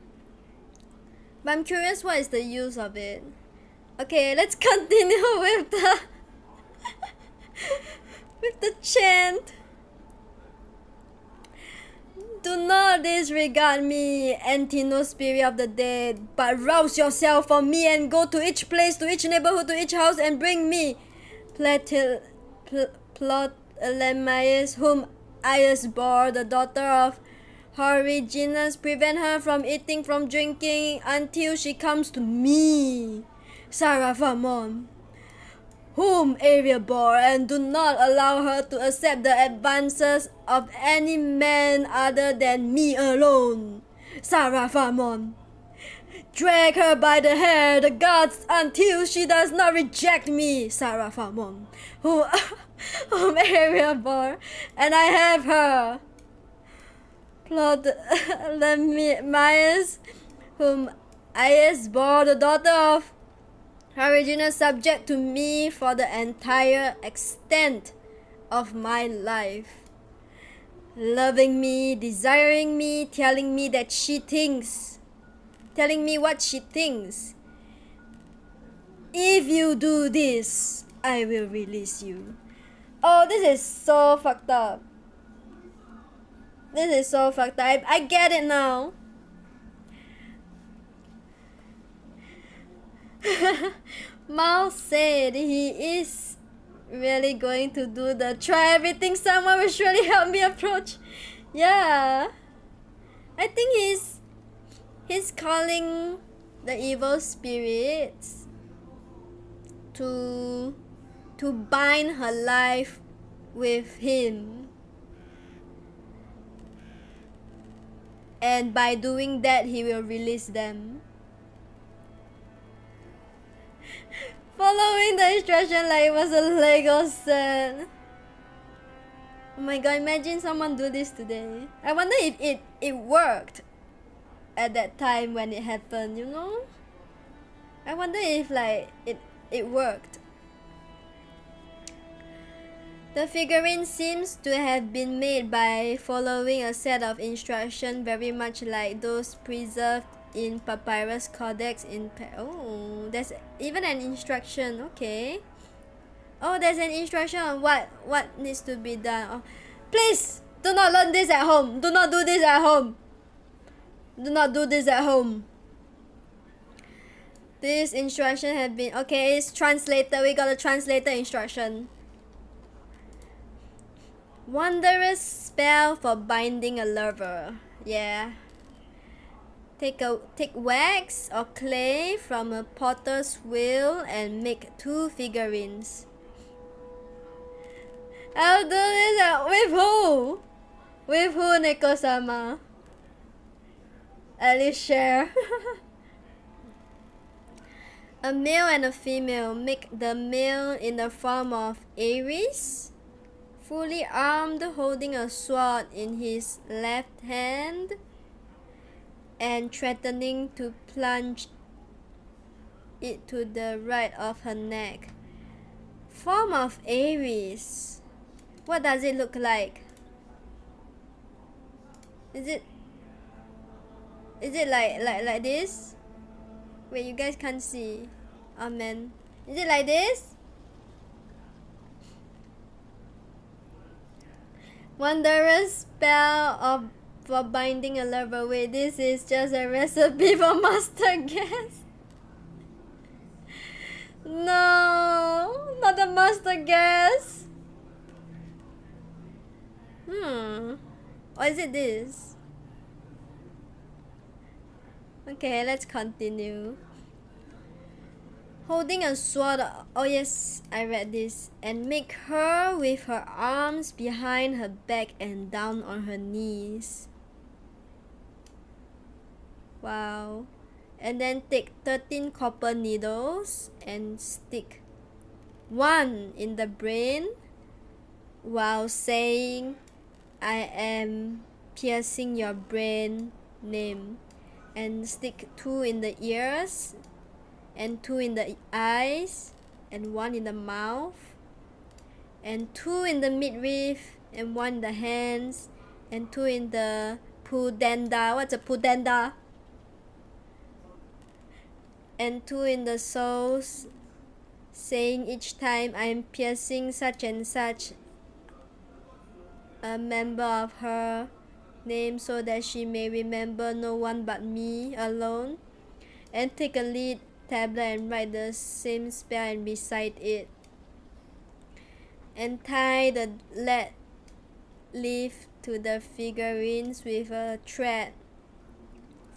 Speaker 1: But I'm curious what is the use of it. Okay, let's continue with the with the chant. Do not disregard me, Antinous spirit of the dead, but rouse yourself for me and go to each place, to each neighborhood, to each house, and bring me Ptolemaeus, whom Aias bore, the daughter of Origenus. Prevent her from eating, from drinking, until she comes to me, Saraphamon, whom Ariel bore, and do not allow her to accept the advances of any man other than me alone, Saraphamon. Drag her by the hair, the gods, until she does not reject me, Saraphamon, whom Ariel bore, and I have her. Ptolemaeus, whom Aias bore, the daughter of Original, subject to me for the entire extent of my life, loving me, desiring me, telling me what she thinks. If you do this, I will release you. Oh, this is so fucked up. I get it now. Mao said he is really going to do the try everything someone will surely help me approach. Yeah. I think he's calling the evil spirits to bind her life with him. And by doing that, he will release them. Following the instruction like it was a Lego set. Oh my god, imagine someone do this today. I wonder if it worked at that time when it happened, you know? I wonder if like it worked. The figurine seems to have been made by following a set of instructions very much like those preserved in Papyrus Codex in oh, there's even an instruction, okay. Oh, there's an instruction on what needs to be done. Oh, please do not learn this at home. Do not do this at home. Do not do this at home. This instruction have been okay. It's translated. We got a translated instruction. Wondrous spell for binding a lover. Yeah. Take wax or clay from a potter's wheel and make 2 figurines. I'll do this with who? With who, Neko-sama? At least share. A male and a female. Make the male in the form of Ares, fully armed, holding a sword in his left hand and threatening to plunge it to the right of her neck. Form of Ares. What does it look like? Is it like this? Wait, you guys can't see. Oh man. Is it like this? Wondrous spell for binding a lover. Wait, this is just a recipe for master guess. No, not the master guess. Or is it this? Okay, let's continue. Holding a sword, oh yes, I read this. And make her with her arms behind her back and down on her knees. Wow. And then take 13 copper needles and stick 1 in the brain while saying, I am piercing your brain name. And stick 2 in the ears and 2 in the eyes and 1 in the mouth and 2 in the midriff and 1 in the hands and 2 in the pudenda. What's a pudenda? And 2 in the soles, saying each time I am piercing such and such a member of her name so that she may remember no one but me alone. And take a lead tablet and write the same spell and recite it. And tie the lead leaf to the figurines with a thread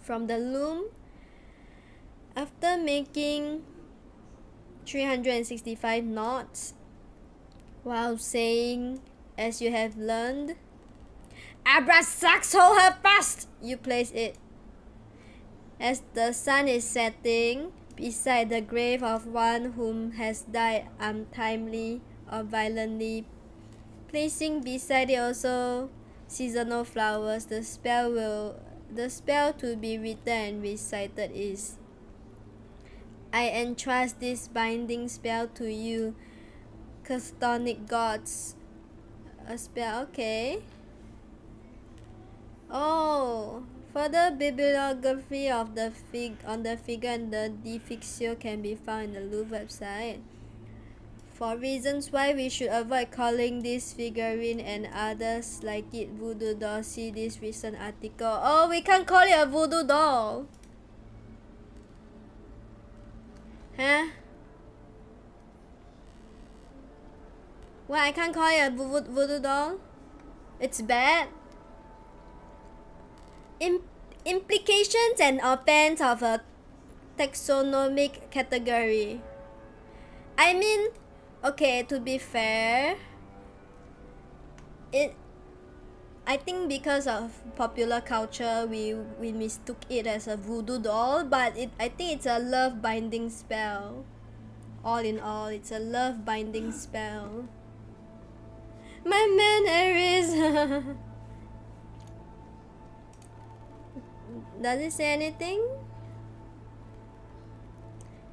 Speaker 1: from the loom. After making 365 knots while saying, as you have learned, Abra sucks, hold her fast! You place it. As the sun is setting, beside the grave of one whom has died untimely or violently, placing beside it also seasonal flowers, the spell to be written and recited is, I entrust this binding spell to you, chthonic gods. A spell, okay. Oh, further bibliography of the figure and the defixio can be found in the Louvre website. For reasons why we should avoid calling this figurine and others like it voodoo doll, see this recent article. Oh, we can't call it a voodoo doll. Huh? Well, I can't call it a voodoo doll? It's bad? Implications and offense of a taxonomic category. I mean, okay, to be fair, I think because of popular culture, we mistook it as a voodoo doll, but I think it's a love binding spell. All in all, it's a love binding spell. My man Aries. Does it say anything?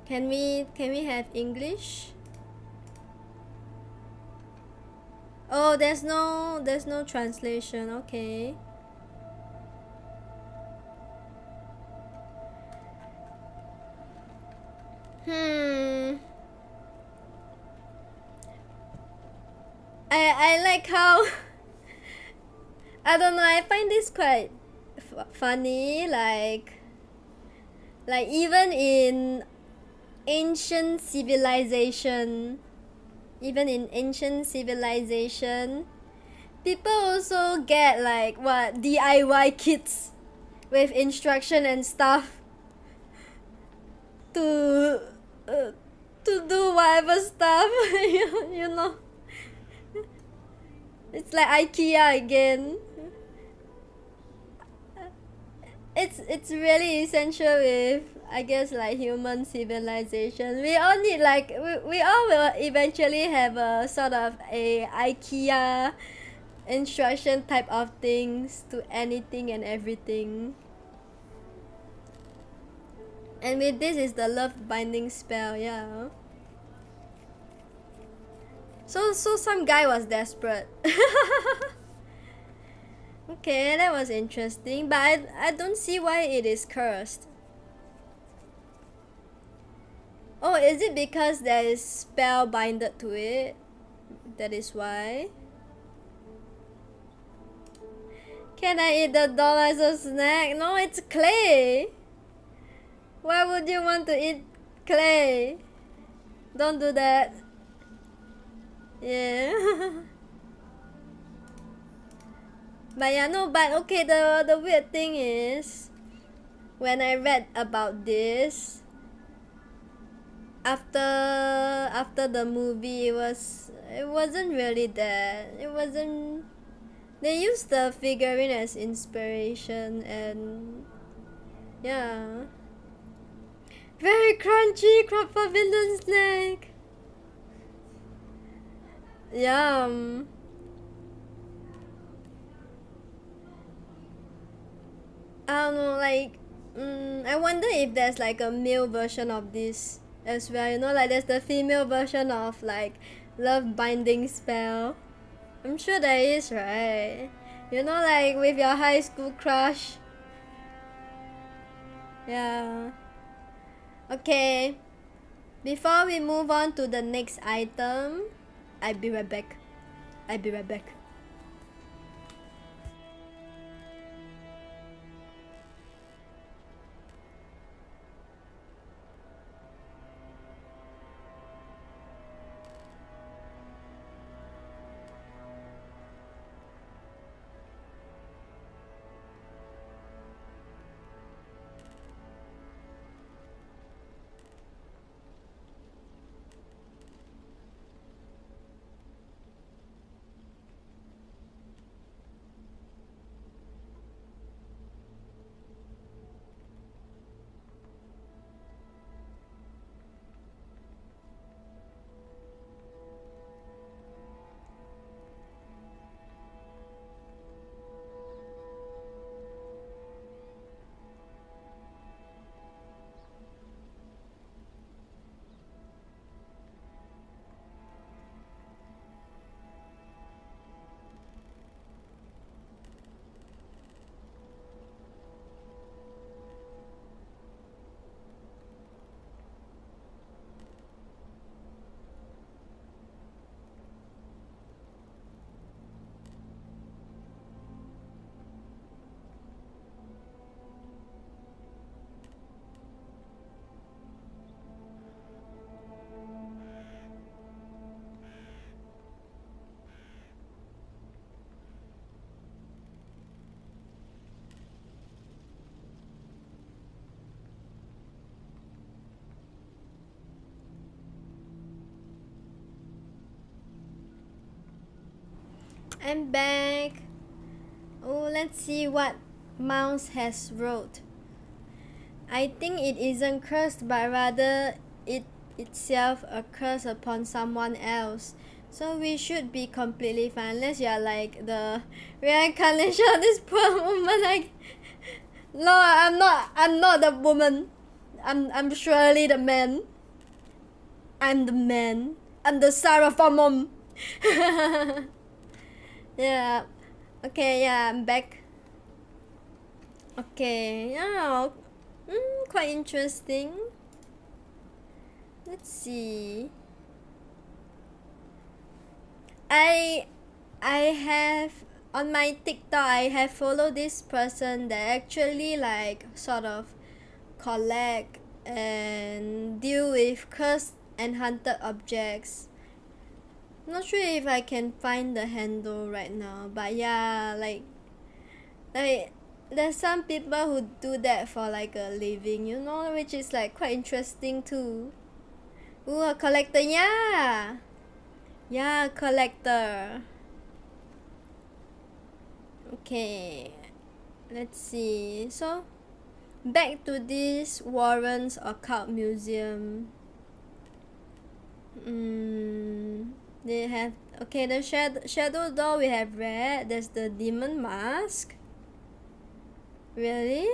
Speaker 1: Can we have English? Oh, there's no translation. Okay. I like how I don't know, I find this quite funny, like even in ancient civilization, people also get like what DIY kits with instruction and stuff to do whatever stuff. you know, it's like IKEA again. It's really essential with, I guess, like human civilization. We all need like we all will eventually have a sort of a IKEA instruction type of things to anything and everything. And with this is the love binding spell, yeah. So some guy was desperate. Okay, that was interesting, but I don't see why it is cursed. Oh, is it because there is spell binded to it? That is why. Can I eat the doll as a snack? No, it's clay. Why would you want to eat clay? Don't do that. Yeah. But yeah, no, but okay, the weird thing is, when I read about this, after the movie, it wasn't really that. It wasn't. They used the figurine as inspiration, and yeah, very crunchy crop forbidden snack. Yum. I don't know, like, I wonder if there's like a male version of this as well, you know, like there's the female version of like love binding spell. I'm sure there is, right? You know, like with your high school crush. Yeah. Okay. Before we move on to the next item, I'll be right back. I'm back. Oh, let's see what Mouse has wrote. I think it isn't cursed, but rather it itself a curse upon someone else. So we should be completely fine unless you're like the reincarnation of this poor woman. Like, no, I'm not the woman. I'm surely the man. I'm the man. I'm the Seraphimum. Yeah. Okay, yeah, I'm back. Okay, yeah. Quite interesting. Let's see. I have on my TikTok I have followed this person that actually like sort of collect and deal with cursed and haunted objects. Not sure if I can find the handle right now, but yeah, like there's some people who do that for like a living, you know, which is like quite interesting too. Ooh, a collector, yeah! Yeah, collector. Okay, let's see. So, back to this Warren's Occult Museum. They have, okay, the shadow door we have read. There's the demon mask. Really?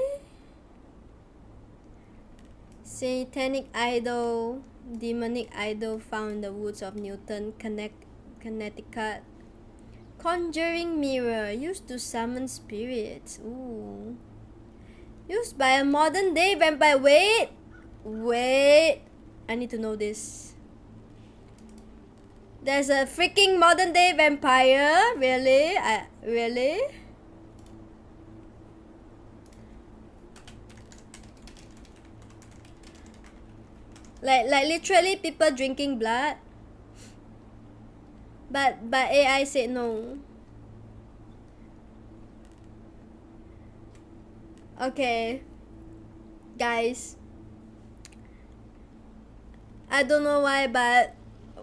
Speaker 1: Satanic idol, demonic idol found in the woods of Newton, Connecticut. Conjuring mirror, used to summon spirits. Ooh. Used by a modern day vampire. Wait. I need to know this. There's a freaking modern day vampire? Really? Really? Like literally people drinking blood? But AI said no. Okay. Guys. I don't know why, but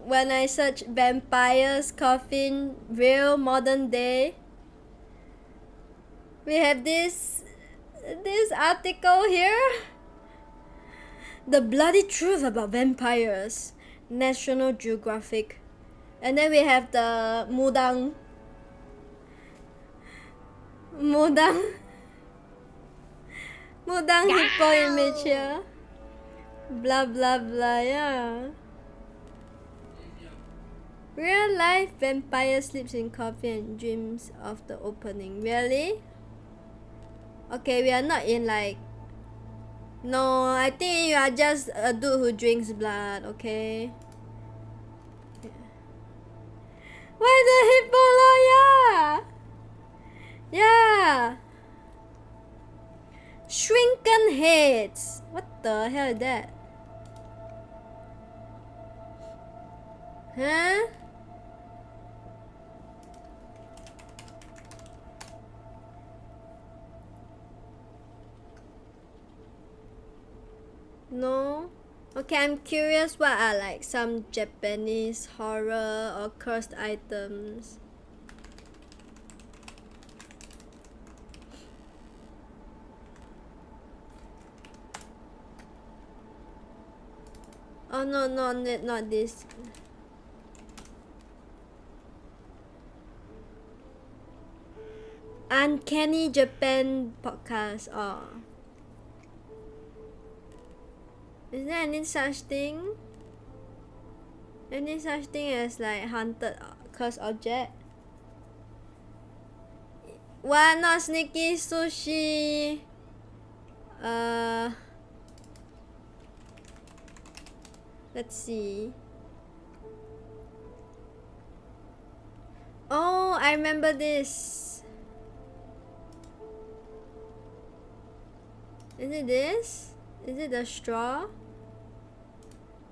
Speaker 1: when I search vampires, coffin, real modern day, we have this article here. The bloody truth about vampires, National Geographic. And then we have the Mudang hippo image here. Blah blah blah, yeah. Real life vampire sleeps in coffee and dreams of the opening. Really? Okay, we are not in like... No, I think you are just a dude who drinks blood, okay? Why the hippo lawyer? Yeah. Shrunken heads. What the hell is that? Huh? No? Okay, I'm curious what are like some Japanese horror or cursed items. Oh no, not this. Uncanny Japan podcast. Oh. Is there any such thing? Any such thing as like haunted cursed object? What? Not sneaky sushi. Let's see. Oh, I remember this. Is it this? Is it the straw?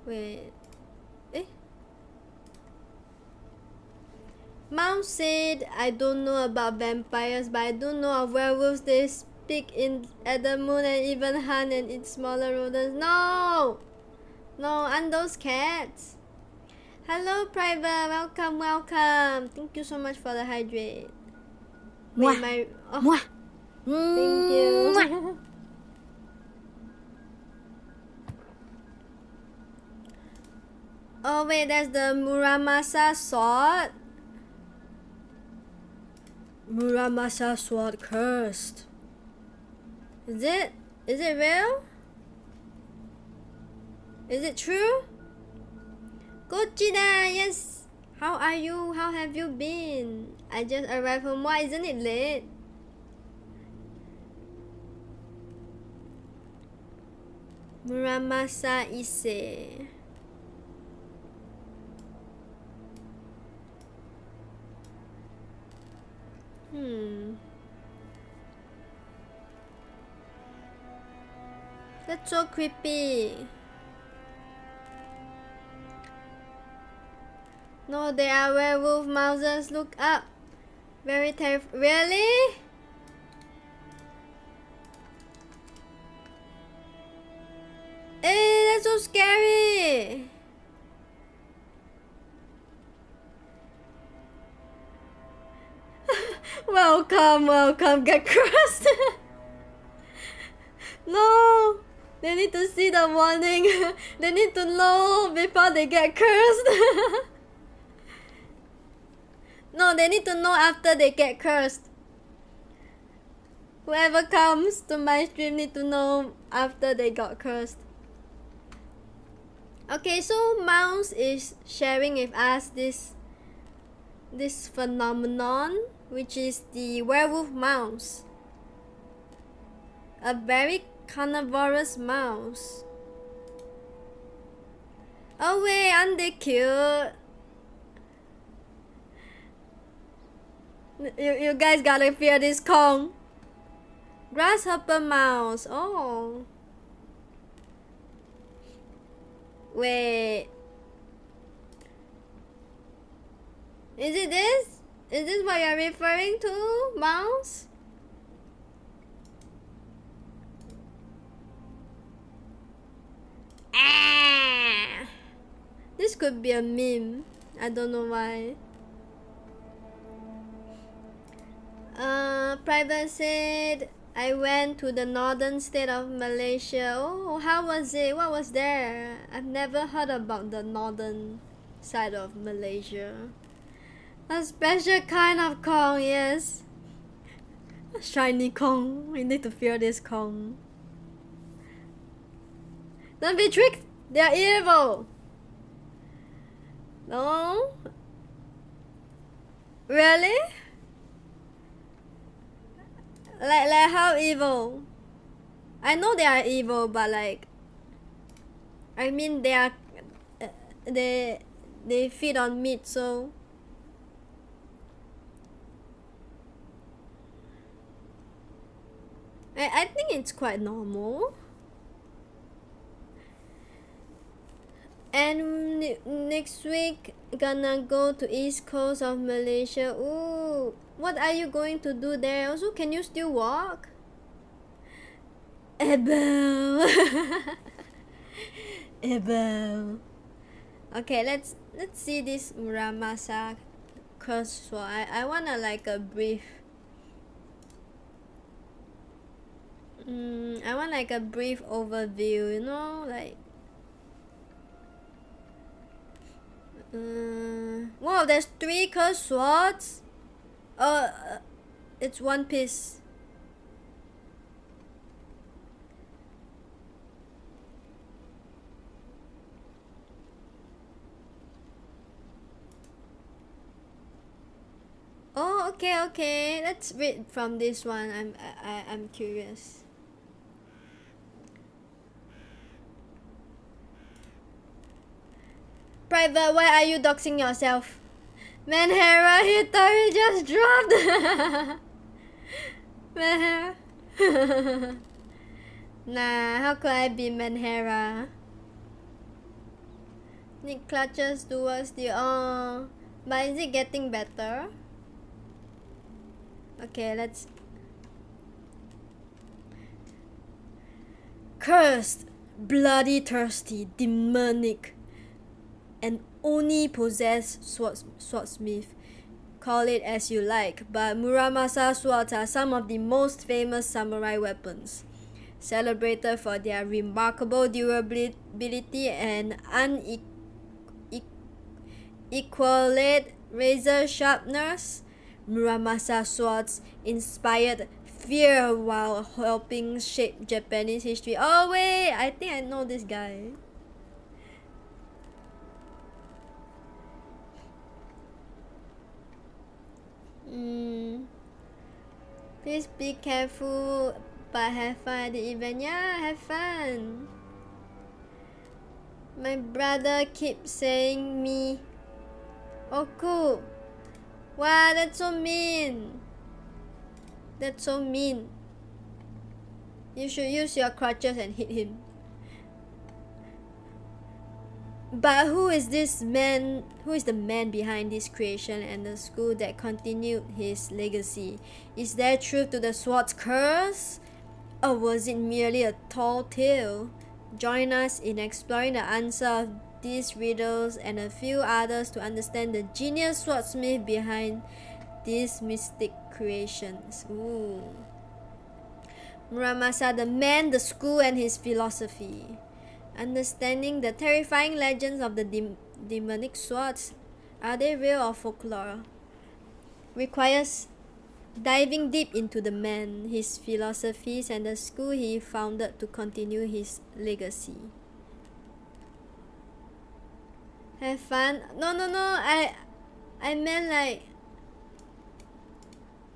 Speaker 1: Wait. Mom said I don't know about vampires, but I do know of werewolves. They speak at the moon and even hunt and eat smaller rodents. No! No, and those cats. Hello, Private. Welcome, welcome. Thank you so much for the hydrate.
Speaker 3: Mwah.
Speaker 1: Wait, my... Oh,
Speaker 3: Mwah.
Speaker 1: thank you. Oh, wait, there's the Muramasa sword. Muramasa sword cursed. Is it? Is it real? Is it true? Gochida, yes. How are you? How have you been? I just arrived home. Why isn't it late? Muramasa Ise. That's so creepy. No, they are werewolf mouses. Look up. Very terrifying. Really? Eh, that's so scary. Welcome, welcome. Get crushed. No. They need to see the warning. They need to know before they get cursed. No, they need to know after they get cursed. Whoever comes to my stream need to know after they got cursed. Okay, so Mouse is sharing with us this phenomenon, which is the werewolf mouse. A very carnivorous mouse. Oh wait, aren't they cute? You guys gotta fear this Kong. Grasshopper mouse. Oh. Wait. Is it this? Is this what you're referring to, mouse? Ah! This could be a meme. I don't know why. Private said, I went to the northern state of Malaysia. Oh, how was it? What was there? I've never heard about the northern side of Malaysia. A special kind of Kong, yes. A shiny Kong. We need to fear this Kong. Don't be tricked. They are evil. No? Really? Like how evil? I know they are evil, but like, I mean they are, they feed on meat, so. I think it's quite normal. And next week gonna go to east coast of Malaysia. Ooh, what are you going to do there? Also, can you still walk? Ebel. Ebel. Okay, let's see this Muramasa curse sword. I wanna like a brief. I want like a brief overview, you know, like. Wow, there's 3 cursed swords. It's one piece. Oh, okay. Let's read from this one. I'm curious. Private, why are you doxing yourself? Manhera, Hitari just dropped. Manhera. Nah, how could I be Manhera? Nick clutches towards the but is it getting better? Okay, let's. Cursed, bloody thirsty, demonic, and Oni-possessed swordsmith. Call it as you like, but Muramasa swords are some of the most famous samurai weapons, celebrated for their remarkable durability and unequaled razor sharpness. Muramasa swords inspired fear while helping shape Japanese history. Oh wait, I think I know this guy. Please be careful, but have fun at the event. Yeah, have fun. My brother keeps saying me. Oh cool. Wow, that's so mean. That's so mean. You should use your crutches and hit him. But who is this man? Who is the man behind this creation and the school that continued his legacy? Is there truth to the sword's curse? Or was it merely a tall tale? Join us in exploring the answer of these riddles and a few others to understand the genius swordsmith behind these mystic creations. Ooh. Muramasa, the man, the school, and his philosophy. Understanding the terrifying legends of the demonic swords, are they real or folklore? Requires diving deep into the man, his philosophies, and the school he founded to continue his legacy. Have fun? No. I meant like.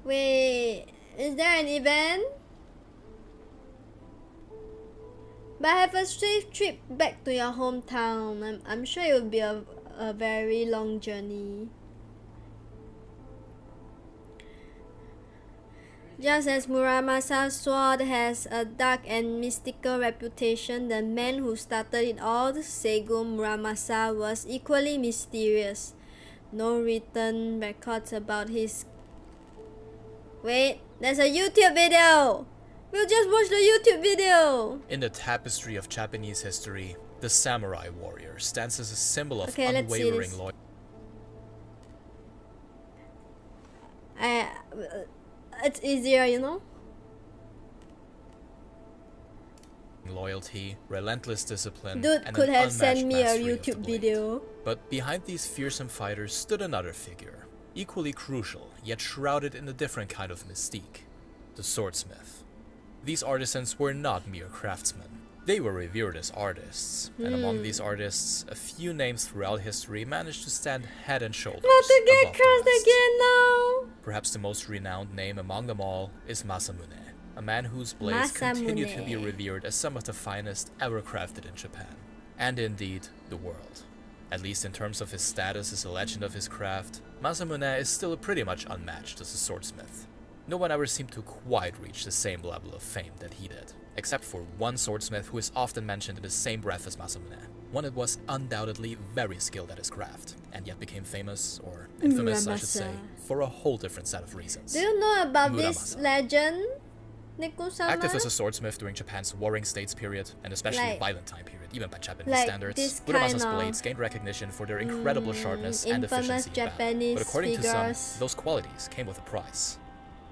Speaker 1: Wait, is there an event? But have a safe trip back to your hometown. I'm sure it will be a very long journey. Just as Muramasa's sword has a dark and mystical reputation, the man who started it all, Seigo Muramasa, was equally mysterious. No written records about his... Wait, there's a YouTube video! We'll just watch the YouTube video!
Speaker 6: In the tapestry of Japanese history, the samurai warrior stands as a symbol of unwavering loyalty.
Speaker 1: It's easier, you know?
Speaker 6: Loyalty, relentless discipline,
Speaker 1: Dude
Speaker 6: and
Speaker 1: could
Speaker 6: an
Speaker 1: have
Speaker 6: unmatched
Speaker 1: sent me a
Speaker 6: mastery of the
Speaker 1: YouTube
Speaker 6: blade.
Speaker 1: video.
Speaker 6: But behind these fearsome fighters stood another figure, equally crucial, yet shrouded in a different kind of mystique: the swordsmith. These artisans were not mere craftsmen. They were revered as artists, and among these artists, a few names throughout history managed to stand head and shoulders
Speaker 1: Not to get
Speaker 6: above the
Speaker 1: cursed
Speaker 6: rest.
Speaker 1: again now!
Speaker 6: Perhaps the most renowned name among them all is Masamune, a man whose blades continue to be
Speaker 1: Masamune.
Speaker 6: revered as some of the finest ever crafted in Japan, and indeed the world. At least in terms of his status as a legend of his craft, Masamune is still pretty much unmatched as a swordsmith. No one ever seemed to quite reach the same level of fame that he did, except for one swordsmith who is often mentioned in the same breath as Masamune, one that was undoubtedly very skilled at his craft, and yet became famous, or infamous I should say,
Speaker 1: Muramasa.
Speaker 6: for a whole different set of reasons.
Speaker 1: Do you know about this
Speaker 6: Muramasa.
Speaker 1: legend, Neko-sama?
Speaker 6: Active as a swordsmith during Japan's Warring States period, and especially
Speaker 1: Like-
Speaker 6: violent time period, even by Japanese
Speaker 1: like
Speaker 6: standards,
Speaker 1: this
Speaker 6: Muramasa's
Speaker 1: kind of,
Speaker 6: blades gained recognition for their incredible sharpness and
Speaker 1: infamous
Speaker 6: efficiency in battle.
Speaker 1: Japanese
Speaker 6: But according to
Speaker 1: figures.
Speaker 6: some, those qualities came with a price.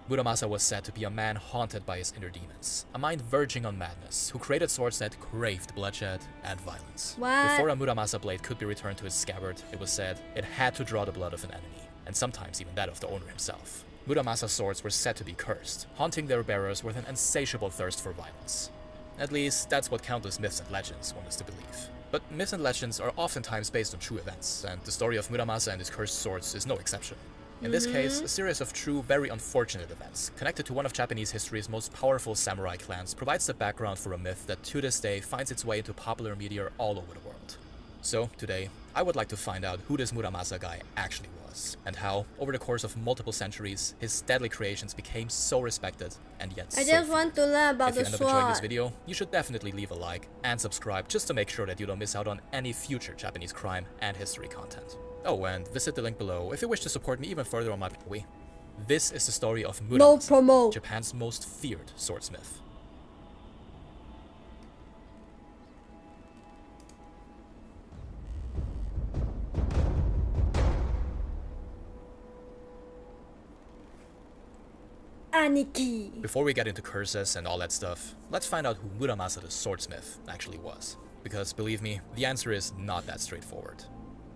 Speaker 6: Muramasa was said to be a man haunted by his inner demons, a mind verging on madness, who created swords that craved bloodshed and violence.
Speaker 1: What?
Speaker 6: Before a Muramasa blade could be returned to its scabbard, it was said it had to draw the blood of an enemy, and sometimes even that of the owner himself. Muramasa swords were said to be cursed, haunting their bearers with an insatiable thirst for violence. At least, that's what countless myths and legends want us to believe. But myths and legends are oftentimes based on true events, and the story of Muramasa and his cursed swords is no exception. In this case, a series of true, very unfortunate events, connected to one of Japanese history's most powerful samurai clans, provides the background for a myth that to this day finds its way into popular media all over the world. So, today, I would like to find out who this Muramasa guy actually was, and how, over the course of multiple centuries, his deadly creations became so respected, and yet
Speaker 1: I
Speaker 6: so
Speaker 1: just
Speaker 6: feared.
Speaker 1: want to learn about
Speaker 6: If you
Speaker 1: the
Speaker 6: end up enjoying this
Speaker 1: sword.
Speaker 6: video, you should definitely leave a like and subscribe just to make sure that you don't miss out on any future Japanese crime and history content. Oh, and visit the link below if you wish to support me even further on my way. This is the story of
Speaker 1: No
Speaker 6: Muramasa,
Speaker 1: promo.
Speaker 6: Japan's most feared swordsmith.
Speaker 1: Aniki.
Speaker 6: Before we get into curses and all that stuff, let's find out who Muramasa the swordsmith actually was. Because believe me, the answer is not that straightforward.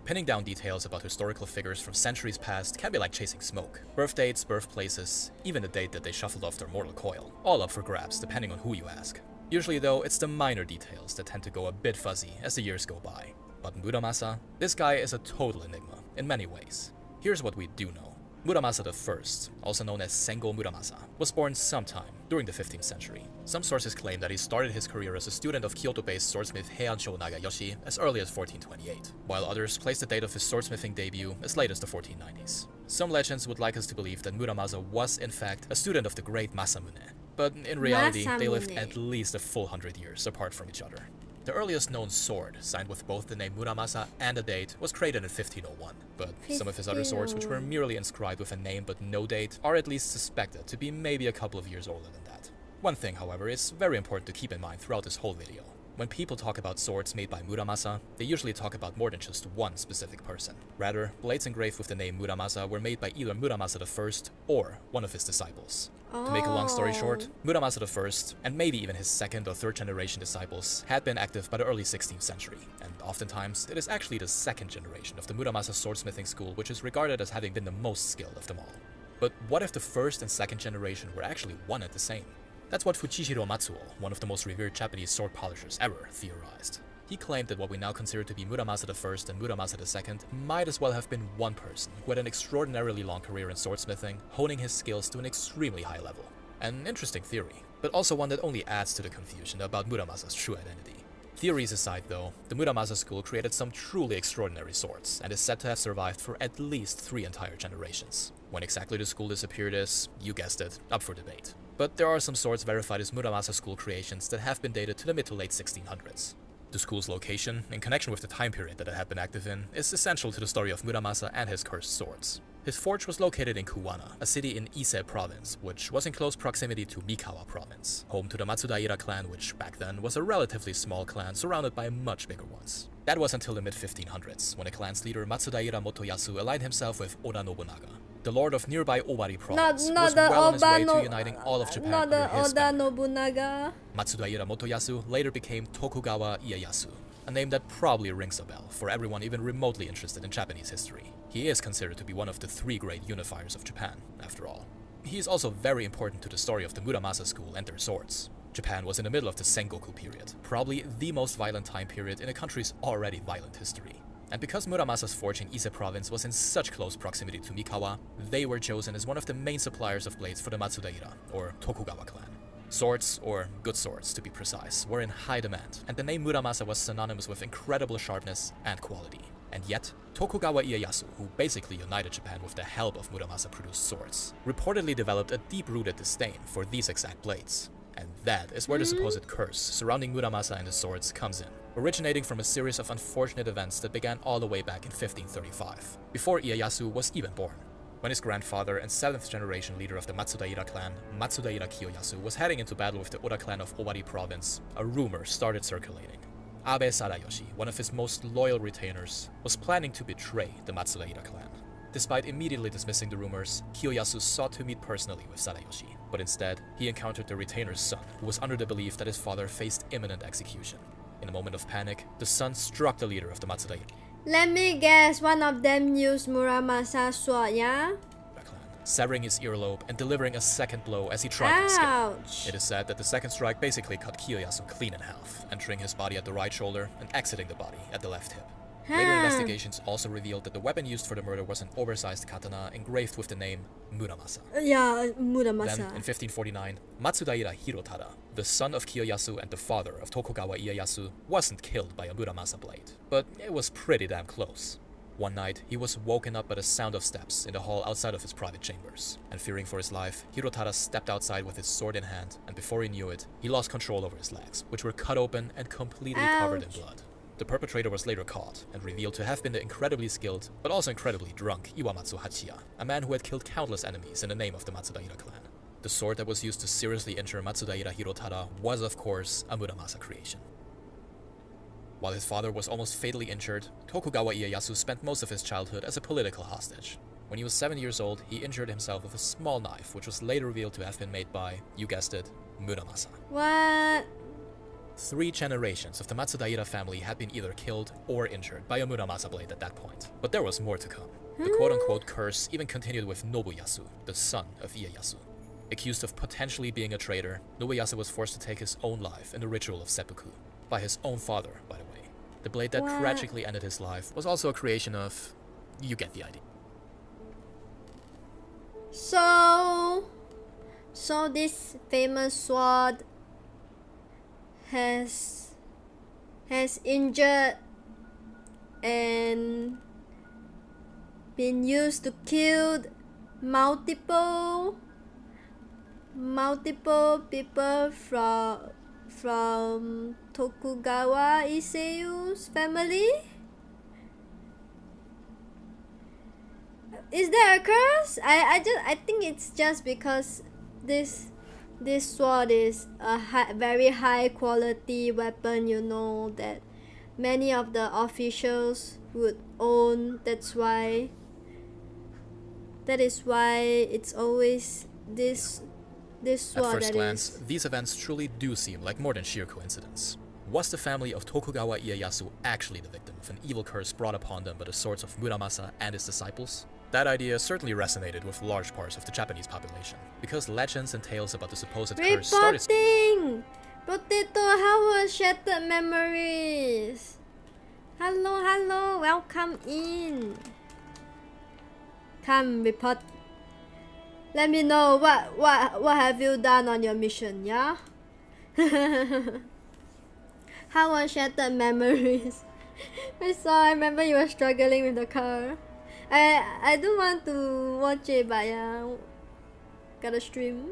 Speaker 6: Pinning down details about historical figures from centuries past can be like chasing smoke. Birth dates, birthplaces, even the date that they shuffled off their mortal coil. All up for grabs depending on who you ask. Usually though, it's the minor details that tend to go a bit fuzzy as the years go by. But Muramasa? This guy is a total enigma, in many ways. Here's what we do know. Muramasa I, also known as Sengo Muramasa, was born sometime during the 15th century. Some sources claim that he started his career as a student of Kyoto-based swordsmith Heiansho Nagayoshi as early as 1428, while others place the date of his swordsmithing debut as late as the 1490s. Some legends would like us to believe that Muramasa was, in fact, a student of the great Masamune, but in reality, they lived at least a full 100 years apart from each other. The earliest known sword, signed with both the name Muramasa and a date, was created in 1501, but some of his other swords, which were merely inscribed with a name but no date, are at least suspected to be maybe a couple of years older than that. One thing, however, is very important to keep in mind throughout this whole video. When people talk about swords made by Muramasa, they usually talk about more than just one specific person. Rather, blades engraved with the name Muramasa were made by either Muramasa I or one of his disciples. To make a long story short, Muramasa I, and maybe even his second or third generation disciples, had been active by the early 16th century, and oftentimes it is actually the second generation of the Muramasa swordsmithing school which is regarded as having been the most skilled of them all. But what if the first and second generation were actually one and the same? That's what Fujishiro Matsuo, one of the most revered Japanese sword polishers ever, theorized. He claimed that what we now consider to be Muramasa I and Muramasa II might as well have been one person who had an extraordinarily long career in swordsmithing, honing his skills to an extremely high level. An interesting theory, but also one that only adds to the confusion about Muramasa's true identity. Theories aside though, the Muramasa school created some truly extraordinary swords, and is said to have survived for at least 3 entire generations. When exactly the school disappeared is, you guessed it, up for debate. But there are some swords verified as Muramasa school creations that have been dated to the mid to late 1600s. The school's location, in connection with the time period that it had been active in, is essential to the story of Muramasa and his cursed swords. His forge was located in Kuwana, a city in Ise province, which was in close proximity to Mikawa province, home to the Matsudaira clan, which back then was a relatively small clan surrounded by much bigger ones. That was until the mid-1500s, when the clan's leader Matsudaira Motoyasu aligned himself with Oda Nobunaga. The lord of nearby Owari province was well on his way to uniting all of Japan under his banner.
Speaker 1: Nobunaga.
Speaker 6: Matsudaira Motoyasu later became Tokugawa Ieyasu, a name that probably rings a bell for everyone even remotely interested in Japanese history. He is considered to be one of the 3 great unifiers of Japan, after all. He is also very important to the story of the Muramasa school and their swords. Japan was in the middle of the Sengoku period, probably the most violent time period in a country's already violent history. And because Muramasa's forge in Ise province was in such close proximity to Mikawa, they were chosen as one of the main suppliers of blades for the Matsudaira, or Tokugawa clan. Swords, or good swords to be precise, were in high demand, and the name Muramasa was synonymous with incredible sharpness and quality. And yet, Tokugawa Ieyasu, who basically united Japan with the help of Muramasa-produced swords, reportedly developed a deep-rooted disdain for these exact blades. And that is where the supposed curse surrounding Muramasa and his swords comes in, originating from a series of unfortunate events that began all the way back in 1535, before Ieyasu was even born. When his grandfather and 7th generation leader of the Matsudaira clan, Matsudaira Kiyoyasu, was heading into battle with the Oda clan of Owari province, a rumor started circulating. Abe Sadayoshi, one of his most loyal retainers, was planning to betray the Matsudaira clan. Despite immediately dismissing the rumors, Kiyoyasu sought to meet personally with Sadayoshi, but instead, he encountered the retainer's son, who was under the belief that his father faced imminent execution. In a moment of panic, the son struck the leader of the Matsudaira
Speaker 1: Let me guess, one of them used Muramasa's sword, yeah?
Speaker 6: clan, severing his earlobe and delivering a second blow as he tried to escape.
Speaker 1: Ouch!
Speaker 6: It is said that the second strike basically cut Kiyoyasu clean in half, entering his body at the right shoulder and exiting the body at the left hip. Later investigations also revealed that the weapon used for the murder was an oversized katana engraved with the name Muramasa.
Speaker 1: Yeah,
Speaker 6: Then,
Speaker 1: Muramasa.
Speaker 6: in 1549, Matsudaira Hirotada, the son of Kiyoyasu and the father of Tokugawa Ieyasu, wasn't killed by a Muramasa blade, but it was pretty damn close. One night, he was woken up by the sound of steps in the hall outside of his private chambers, and fearing for his life, Hirotada stepped outside with his sword in hand, and before he knew it, he lost control over his legs, which were cut open and completely covered in blood. The perpetrator was later caught and revealed to have been the incredibly skilled, but also incredibly drunk Iwamatsu Hachiya, a man who had killed countless enemies in the name of the Matsudaira clan. The sword that was used to seriously injure Matsudaira Hirotada was, of course, a Muramasa creation. While his father was almost fatally injured, Tokugawa Ieyasu spent most of his childhood as a political hostage. When he was 7 years old, he injured himself with a small knife, which was later revealed to have been made by, you guessed it, Muramasa.
Speaker 1: What?
Speaker 6: 3 generations of the Matsudaira family had been either killed or injured by a Muramasa blade at that point. But there was more to come. The quote-unquote curse even continued with Nobuyasu, the son of Ieyasu. Accused of potentially being a traitor, Nobuyasu was forced to take his own life in the ritual of seppuku. By his own father, by the way. The blade that
Speaker 1: What?
Speaker 6: tragically ended his life was also a creation of... you get the idea.
Speaker 1: So this famous sword has injured and been used to kill multiple people from Tokugawa Iseiyu's family. Is there a curse? I think it's just because this sword is a very high quality weapon, you know, that many of the officials would own. That is why it's always this sword.
Speaker 6: At first
Speaker 1: that
Speaker 6: glance,
Speaker 1: is.
Speaker 6: these events truly do seem like more than sheer coincidence. Was the family of Tokugawa Ieyasu actually the victim of an evil curse brought upon them by the swords of Muramasa and his disciples? That idea certainly resonated with large parts of the Japanese population, because legends and tales about the supposed curse started...
Speaker 1: Reporting! Potato, how was Shattered Memories? Hello, welcome in. Come, report. Let me know what have you done on your mission, yeah? How was Shattered Memories? I remember you were struggling with the car. I do want to watch it, but yeah, gotta stream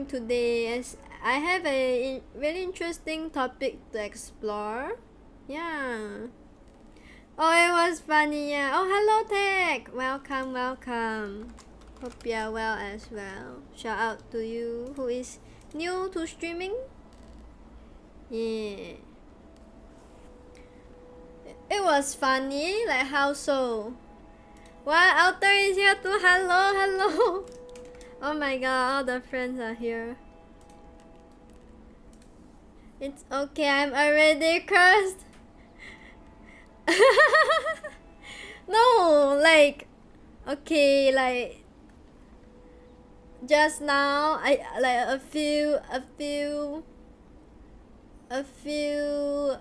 Speaker 1: today, as I have a really interesting topic to explore. Yeah. Oh, it was funny, yeah. Oh, hello Tech, welcome. Hope you are well as well. Shout out to you who is new to streaming. Yeah. It was funny, like how so? What? Outer is here too. Hello. Oh my god, all the friends are here. It's okay, I'm already cursed. No, like, okay, like, just now, I like a few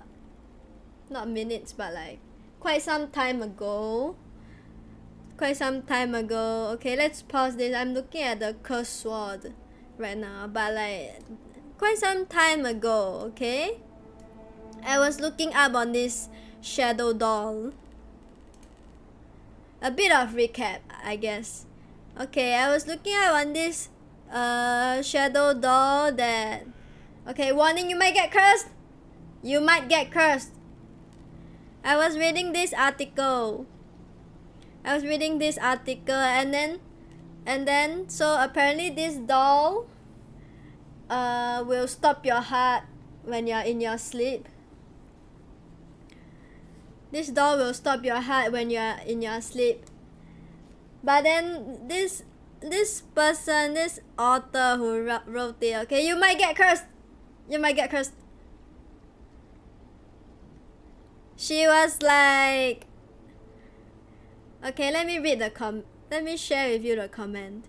Speaker 1: not minutes, but like quite some time ago. Okay, let's pause this. I'm looking at the cursed sword right now, but like quite some time ago, okay? I was looking up on this shadow doll. A bit of recap, I guess. Okay, I was looking up on this shadow doll that... Okay, warning, you might get cursed! I was reading this article and then so apparently this doll will stop your heart when you're in your sleep. This doll will stop your heart when you're in your sleep. But then this person, this author who wrote it, okay, you might get cursed. She was like, okay, let me share with you the comment.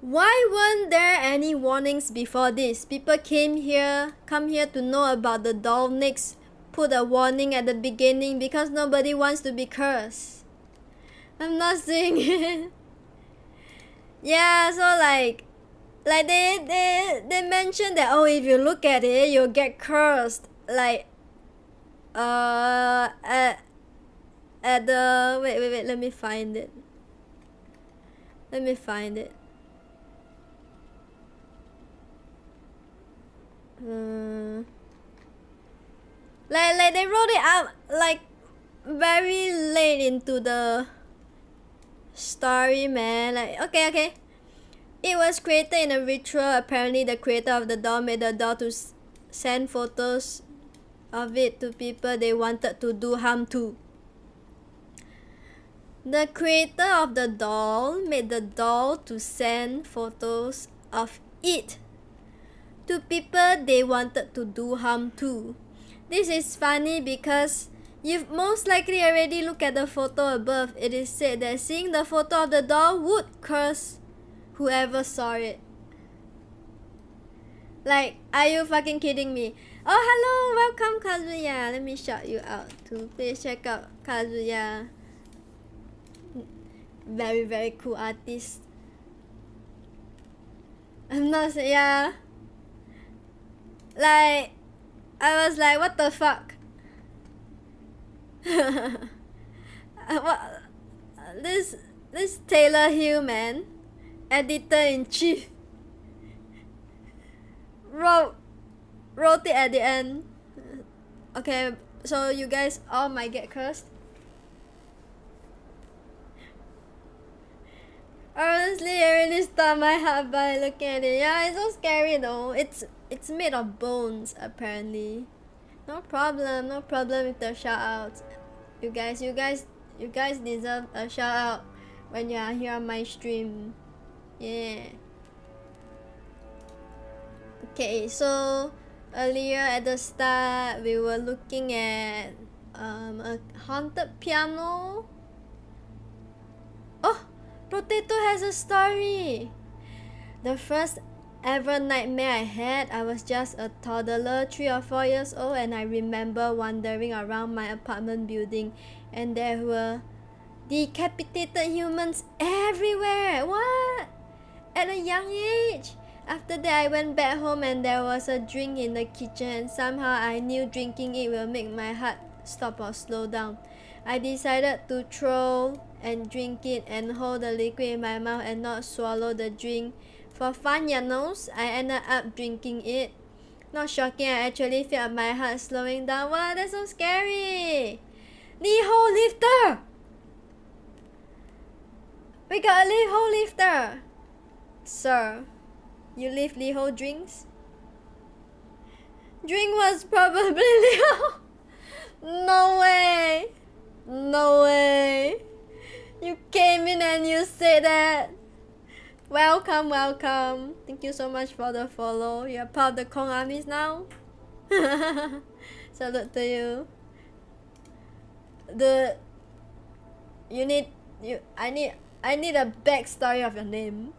Speaker 1: Why weren't there any warnings before this? People come here to know about the doll. Next, put a warning at the beginning because nobody wants to be cursed. I'm not saying it. Yeah, so like they mentioned that, oh, if you look at it, you'll get cursed. Like at the wait, let me find it. Like they wrote it out like very late into the story, man. Like, okay. It was created in a ritual. Apparently, the creator of the doll made the doll to send photos of it to people they wanted to do harm to. The creator of the doll made the doll to send photos of it to people they wanted to do harm to. This is funny because you've most likely already looked at the photo above. It is said that seeing the photo of the doll would curse whoever saw it. Like, are you fucking kidding me? Oh, hello, welcome Kazuya. Let me shout you out too. Please check out Kazuya. Very, very cool artist. I'm not saying, yeah. Like, I was like, what the fuck? What? This Taylor Hill, man, editor-in-chief, wrote it at the end. Okay, so you guys all might get cursed. Honestly, it really stopped my heart by looking at it. Yeah, it's so scary though. It's made of bones apparently. No problem with the shout outs. You guys deserve a shout out when you are here on my stream. Yeah. Okay, so earlier at the start we were looking at a haunted piano. Oh, Potato has a story. The first ever nightmare I had, I was just a toddler, 3 or 4 years old, and I remember wandering around my apartment building and there were decapitated humans everywhere. What? At a young age. After that, I went back home and there was a drink in the kitchen, and somehow I knew drinking it will make my heart stop or slow down. I decided to throw and drink it and hold the liquid in my mouth and not swallow the drink. For fun, you know, I ended up drinking it. Not shocking, I actually felt my heart slowing down. Wow, that's so scary! Liho lifter! We got a Liho lifter! Sir, you lift Liho drinks? Drink was probably Liho! No way! No way! You came in and you said that! Welcome, welcome. Thank you so much for the follow. You're part of the Kong armies now. Salute to you. I need a backstory of your name.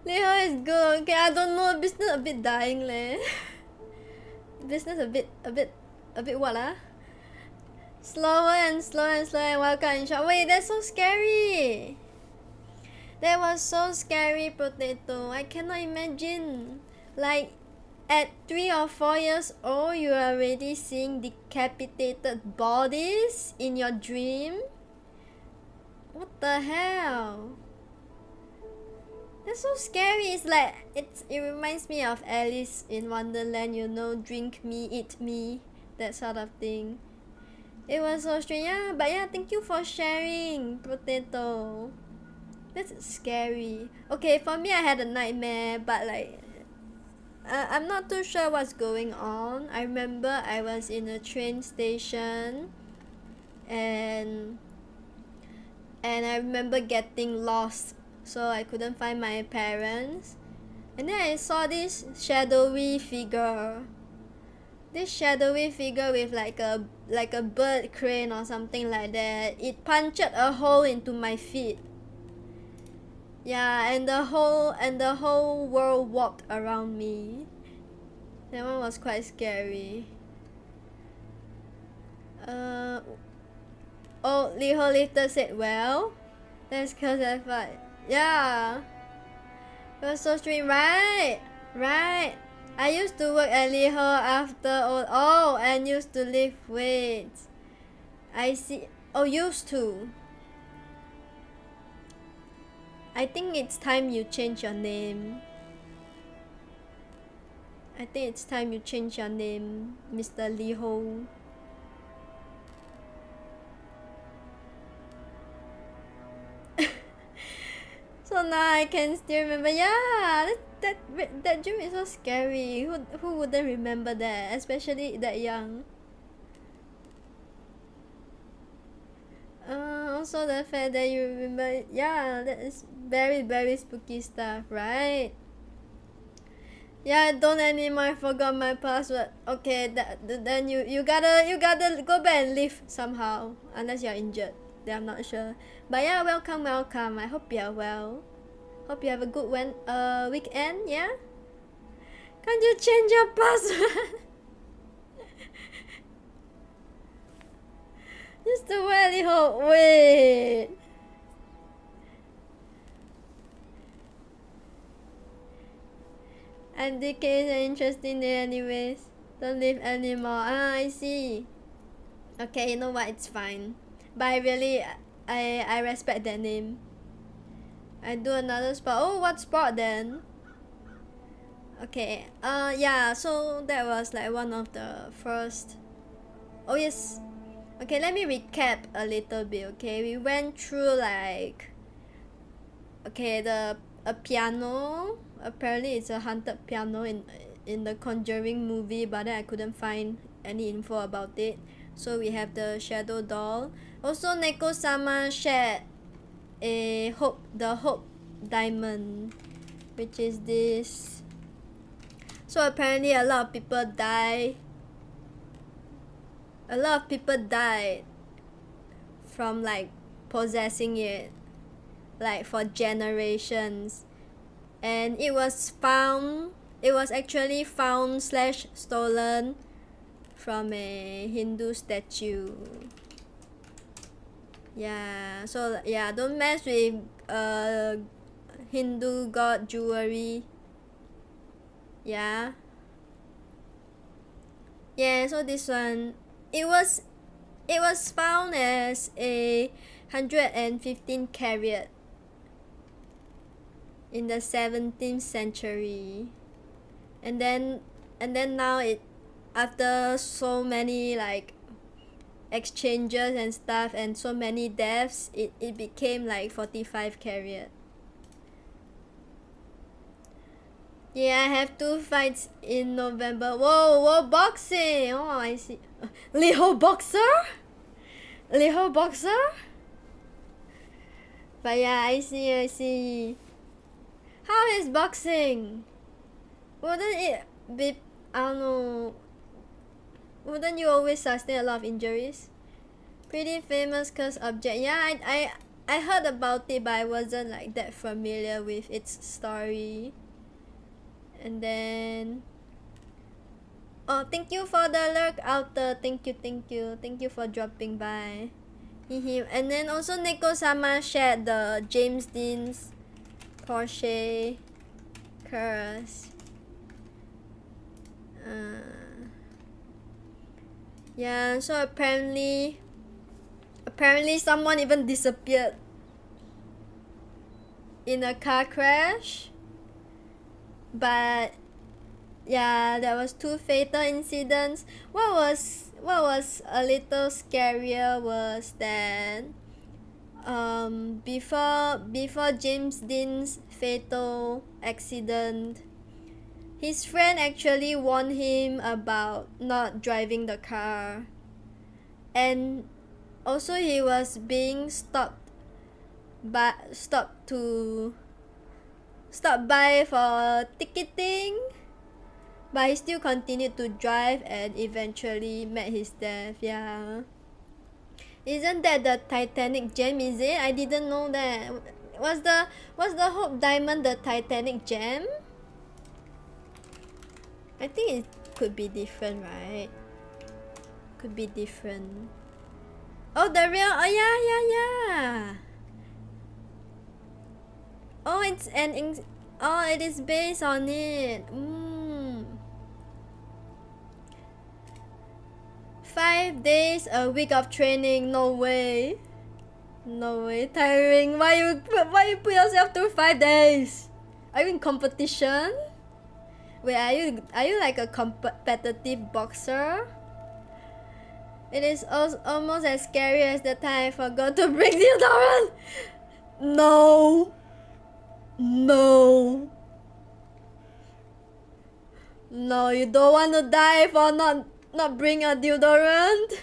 Speaker 1: Leo is good. Okay, I don't know. Business a bit dying leh. Business a bit what ah? Slower and slower and slower and welcome in shop. Wait, that's so scary. That was so scary, Potato. I cannot imagine. Like, at 3 or 4 years old, you are already seeing decapitated bodies in your dream? What the hell? That's so scary. It's like, it reminds me of Alice in Wonderland, you know, drink me, eat me, that sort of thing. It was so strange. Yeah, but yeah, thank you for sharing, Potato. That's scary. Okay, for me, I had a nightmare, but like, I'm not too sure what's going on. I remember I was in a train station, and I remember getting lost, so I couldn't find my parents. And then I saw this shadowy figure. This shadowy figure with like a bird crane or something like that. It punctured a hole into my feet. Yeah, and the whole world walked around me. That one was quite scary. Oh, Liho Lifter said, well, that's cause I thought, yeah. It was so strange, right? Right. I used to work at Liho after all, and used to lift weights. I see. Oh, used to. I think it's time you change your name. I think it's time you change your name, Mr. Liho. So now I can still remember. Yeah, that dream is so scary. Who wouldn't remember that, especially that young? Also the fact that you remember, yeah, that is very very spooky stuff, right? Yeah, don't anymore. I forgot my password. Okay, then you gotta go back and live somehow, unless you're injured. Then I'm not sure. But yeah, welcome. I hope you're well. Hope you have a good weekend. Yeah. Can't you change your password? Just a really hope. Wait. And DK is an interesting day anyways. Don't live anymore. Ah, I see. Okay, you know what? It's fine. But I respect that name. I do another spot. Oh, what spot then? Okay. Yeah. So that was like one of the first. Oh yes. Okay, let me recap a little bit. Okay, we went through like. Okay, a piano. Apparently, it's a haunted piano in the Conjuring movie, but then I couldn't find any info about it. So we have the shadow doll. Also, Neko-sama shared the hope diamond, which is this. So apparently, a lot of people died. A lot of people died from like possessing it, like for generations. And it was actually found / stolen from a Hindu statue. Yeah, so yeah, don't mess with Hindu god jewelry. Yeah. Yeah, so this one, it was found as a 115 carat in the 17th century, and then now after so many like exchanges and stuff and so many deaths, it became like 45 carat. Yeah, I have 2 fights in November. Whoa, boxing! Oh, I see. Liho boxer? But yeah, I see. How is boxing? Wouldn't it be, I don't know, wouldn't you always sustain a lot of injuries? Pretty famous cursed object. Yeah, I heard about it, but I wasn't like that familiar with its story. And then, oh, thank you for the lurk outer. Thank you for dropping by. And then also Neko-sama shared the James Dean's Porsche curse. Yeah, so apparently someone even disappeared in a car crash. But yeah, there was 2 fatal incidents. What was a little scarier was that before James Dean's fatal accident, his friend actually warned him about not driving the car, and also he was being stopped by for ticketing, but he still continued to drive and eventually met his death. Yeah. Isn't that the Titanic gem, is it? I didn't know that. Was the Hope Diamond the Titanic gem? I think it could be different, right? Could be different. Oh, the real, oh yeah. Oh, it is based on it. 5 days a week of training. No way. Tiring. Why you put yourself through 5 days? Are you in competition? Wait, are you like a competitive boxer? It is almost as scary as the time I forgot to bring deodorant. No, you don't want to die for not bring a deodorant.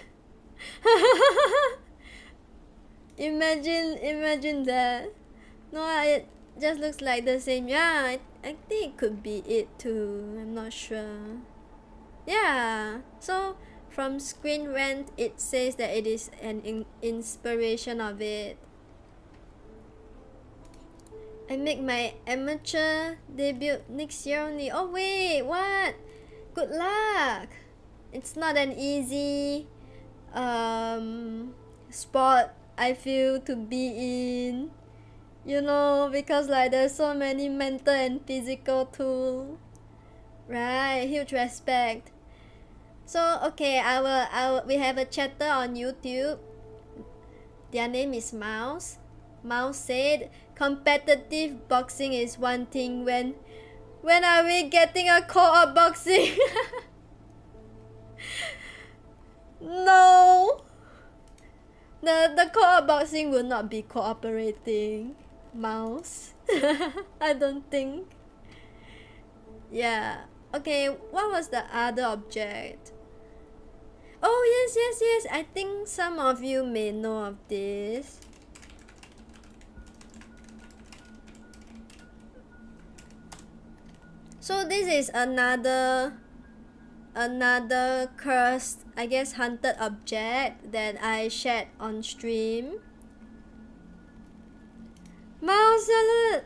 Speaker 1: Imagine that. No, it just looks like the same. Yeah, I think it could be it too. I'm not sure. Yeah. So from Screen Rant, it says that it is an inspiration of it. I make my amateur debut next year only. Oh wait, what? Good luck. It's not an easy sport I feel to be in, you know, because like there's so many mental and physical too, right? Huge respect. So okay, we have a chatter on YouTube. Their name is Mouse. Mouse said competitive boxing is one thing. When are we getting a co-op boxing? No, the co-op boxing will not be cooperating, Mouse. I don't think. Yeah. Okay, what was the other object? Oh yes. I think some of you may know of this. So this is another cursed, I guess, hunted object that I shared on stream. Mouse salad!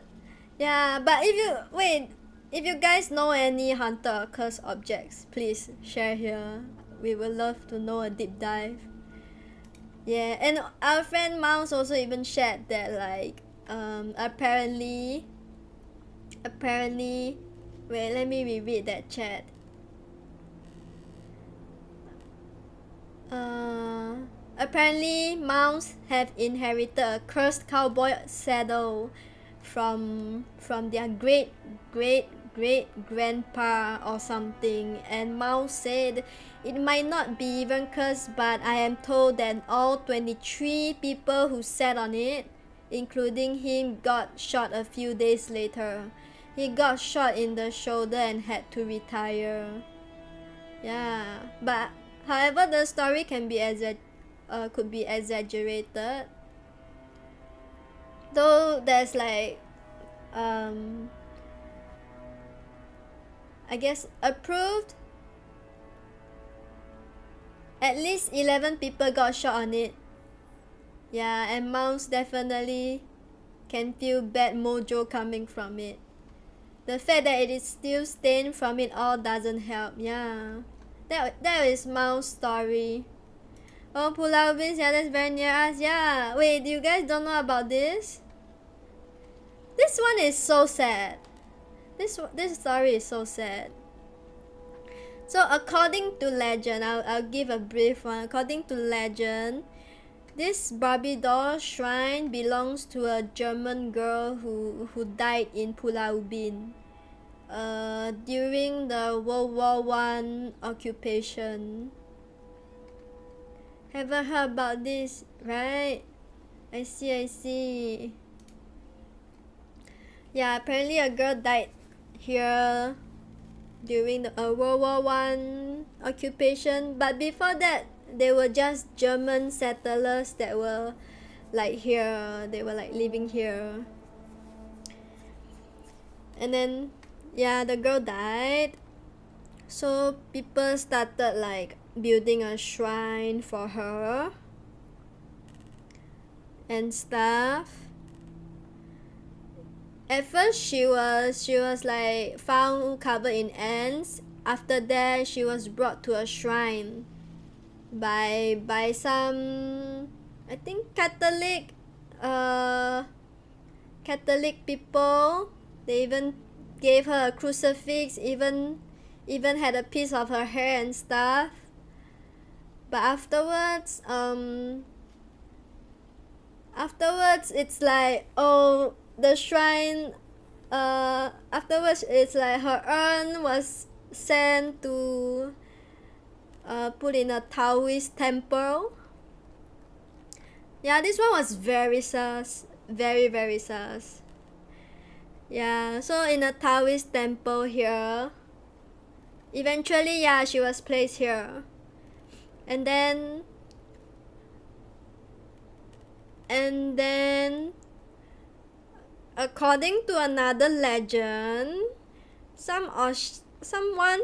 Speaker 1: Yeah, but if you guys know any hunted or cursed objects, please share here. We would love to know a deep dive. Yeah, and our friend Mouse also even shared that like apparently wait, let me reread that chat. Apparently Mouse have inherited a cursed cowboy saddle from their great grandpa or something, and Mouse said it might not be even cursed, but I am told that all 23 people who sat on it, including him, got shot a few days later. He got shot in the shoulder and had to retire. Yeah, but however, the story can be could be exaggerated. Though there's like I guess approved. At least 11 people got shot on it. Yeah, and Mouse definitely can feel bad mojo coming from it. The fact that it is still stained from it all doesn't help. Yeah, that is Mouse story. Oh, Pulau Ubin, yeah, that's very near us. Yeah, wait, you guys don't know about this? This one is so sad. This story is so sad. So according to legend, I'll give a brief one. According to legend, this Barbie doll shrine belongs to a German girl who died in Pulau Ubin during the World War I occupation. Haven't heard about this, right? I see. Yeah, apparently a girl died here during the World War I occupation, but before that they were just German settlers that were like here. They were like living here. And then yeah, the girl died, so people started like building a shrine for her and stuff. At first she was like found covered in ants. After that she was brought to a shrine by some, I think, Catholic people. They even gave her a crucifix, even had a piece of her hair and stuff. But afterwards it's like, oh, the shrine, afterwards it's like her urn was sent to put in a Taoist temple. Yeah, this one was very sus. Very sus. Yeah, so in a Taoist temple here, eventually, yeah, she was placed here. And then And then, according to another legend, someone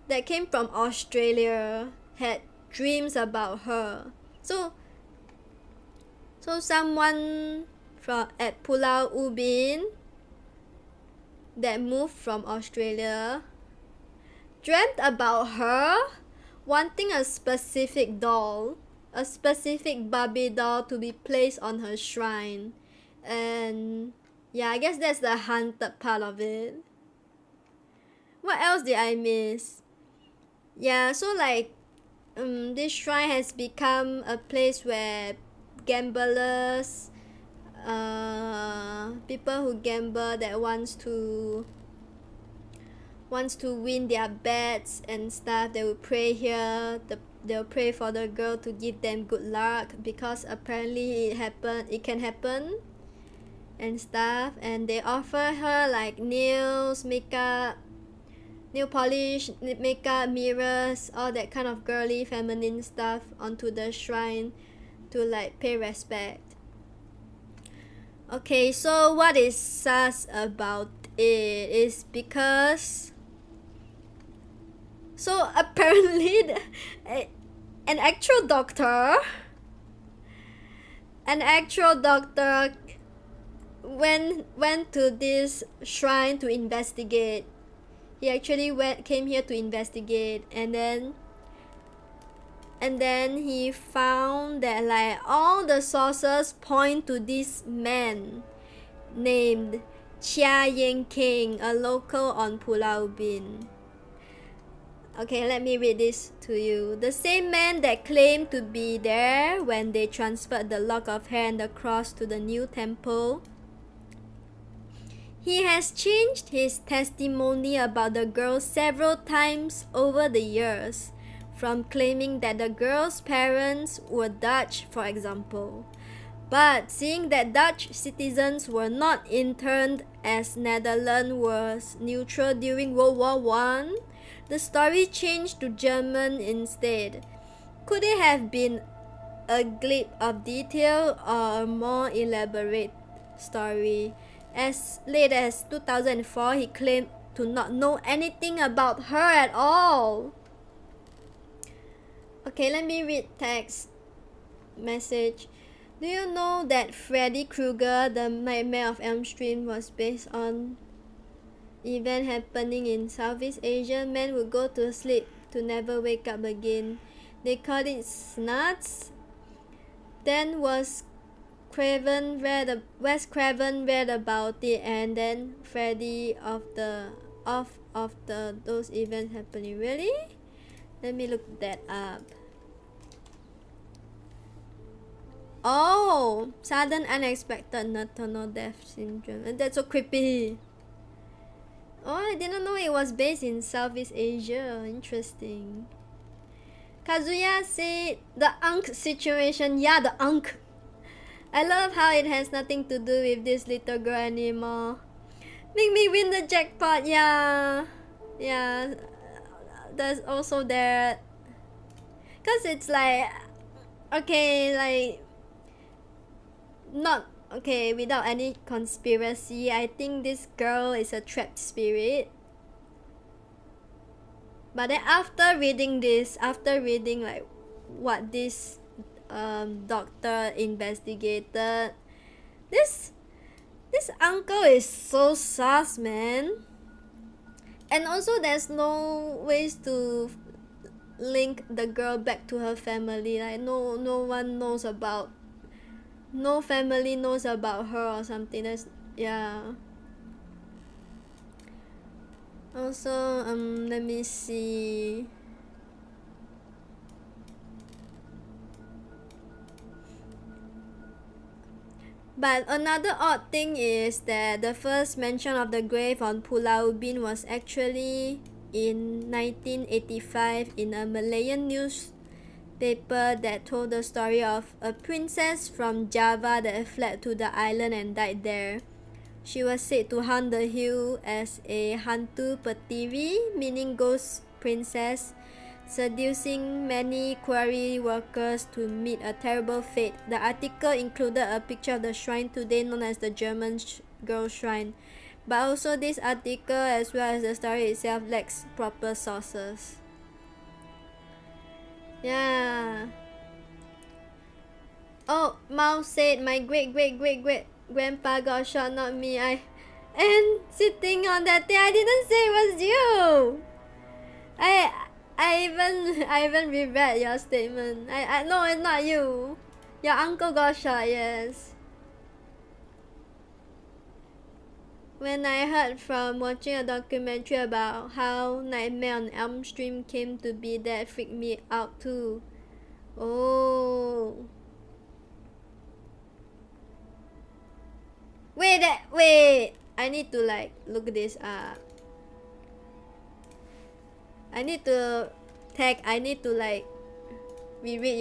Speaker 1: that came from Australia had dreams about her. So someone at Pulau Ubin that moved from Australia dreamt about her wanting a specific doll, a specific Barbie doll to be placed on her shrine. And yeah, I guess that's the haunted part of it. What else did I miss? Yeah, so like this shrine has become a place where gamblers, people who gamble that wants to win their bets and stuff, they will pray here. They'll pray for the girl to give them good luck, because apparently it can happen and stuff. And they offer her like nails, makeup, nail polish, makeup, mirrors, all that kind of girly feminine stuff onto the shrine to like pay respect. Okay, so what is sus about it is because so apparently an actual doctor went to this shrine to investigate. He actually came here to investigate, and then he found that like all the sources point to this man named Chia Yen King, a local on Pulau Ubin. Okay, let me read this to you. The same man that claimed to be there when they transferred the lock of hair and the cross to the new temple. He has changed his testimony about the girl several times over the years, from claiming that the girl's parents were Dutch, for example. But seeing that Dutch citizens were not interned as Netherlands was neutral during World War I, the story changed to German instead. Could it have been a glip of detail or a more elaborate story? As late as 2004, he claimed to not know anything about her at all. Okay, let me read text message. Do you know that Freddy Krueger, the Nightmare of Elm Street, was based on event happening in Southeast Asia? Men would go to sleep to never wake up again. They called it snuts. Then Wes Craven read about it, and then Freddy of those events happening. Really? Let me look that up. Oh, sudden unexpected nocturnal death syndrome. That's so creepy. Oh, I didn't know it was based in Southeast Asia. Interesting. Kazuya said the Ankh situation. Yeah, the Ankh. I love how it has nothing to do with this little girl anymore. Make me win the jackpot. Yeah. Yeah. There's also that. Cause it's like, okay, like, not okay, without any conspiracy, I think this girl is a trapped spirit. But then after reading like what this doctor investigated, this uncle is so sus, man. And also there's no ways to link the girl back to her family. Like no family knows about her or something. That's, yeah. Also, let me see. But another odd thing is that the first mention of the grave on Pulau Ubin was actually in 1985 in a Malayan newspaper that told the story of a princess from Java that fled to the island and died there. She was said to haunt the hill as a hantu petiri, meaning ghost princess. seducing many quarry workers to meet a terrible fate. The article included a picture of the shrine today known as the German Girl Shrine, but also this article as well as the story itself lacks proper sources. Yeah. Oh, Mao said my great grandpa got shot, not me. And sitting on that thing, I didn't say it was you. I even reread your statement. I no, it's not you. Your uncle got shot, yes. When I heard from watching a documentary about how Nightmare on Elm Street came to be, that freaked me out too. Oh. Wait. I need to like look this up. I need to like reread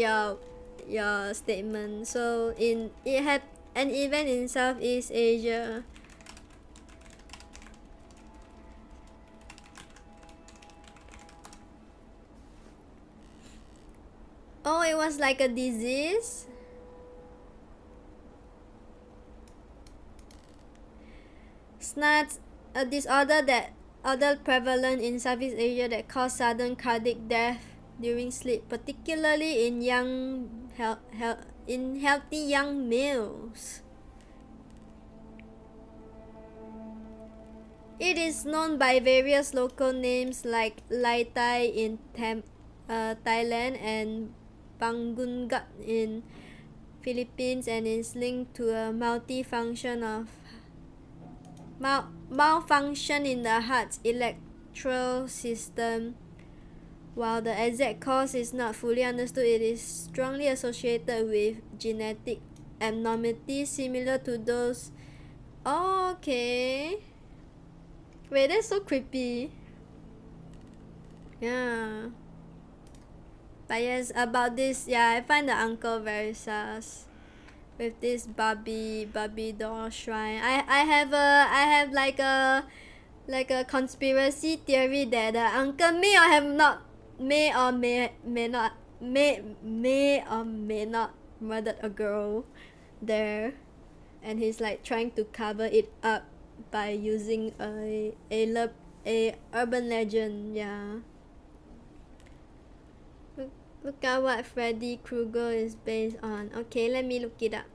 Speaker 1: your statement. So it had an event in Southeast Asia. Oh, it was like a disease? SNATs, a disorder prevalent in Southeast Asia that causes sudden cardiac death during sleep, particularly in healthy young males. It is known by various local names like Lai Tai in Thailand and Bangungat in Philippines, and is linked to a malfunction in the heart's electoral system. While the exact cause is not fully understood, it is strongly associated with genetic abnormalities similar to those. Oh, okay. Wait, that's so creepy. Yeah. But yes, about this, yeah, I find the uncle very sus. With this Barbie doll shrine. I have like a conspiracy theory that the uncle may or may not murdered a girl there, and he's like trying to cover it up by using a urban legend. Yeah. Look at what Freddy Krueger is based on. Okay, let me look it up.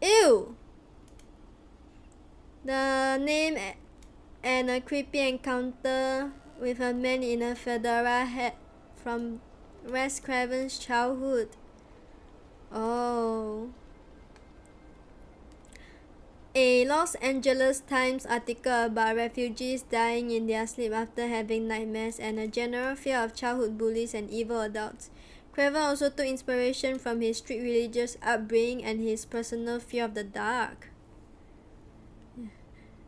Speaker 1: Ew! The name and a creepy encounter with a man in a fedora hat from Wes Craven's childhood. Oh. A Los Angeles Times article about refugees dying in their sleep after having nightmares, and a general fear of childhood bullies and evil adults. Craven also took inspiration from his strict religious upbringing and his personal fear of the dark.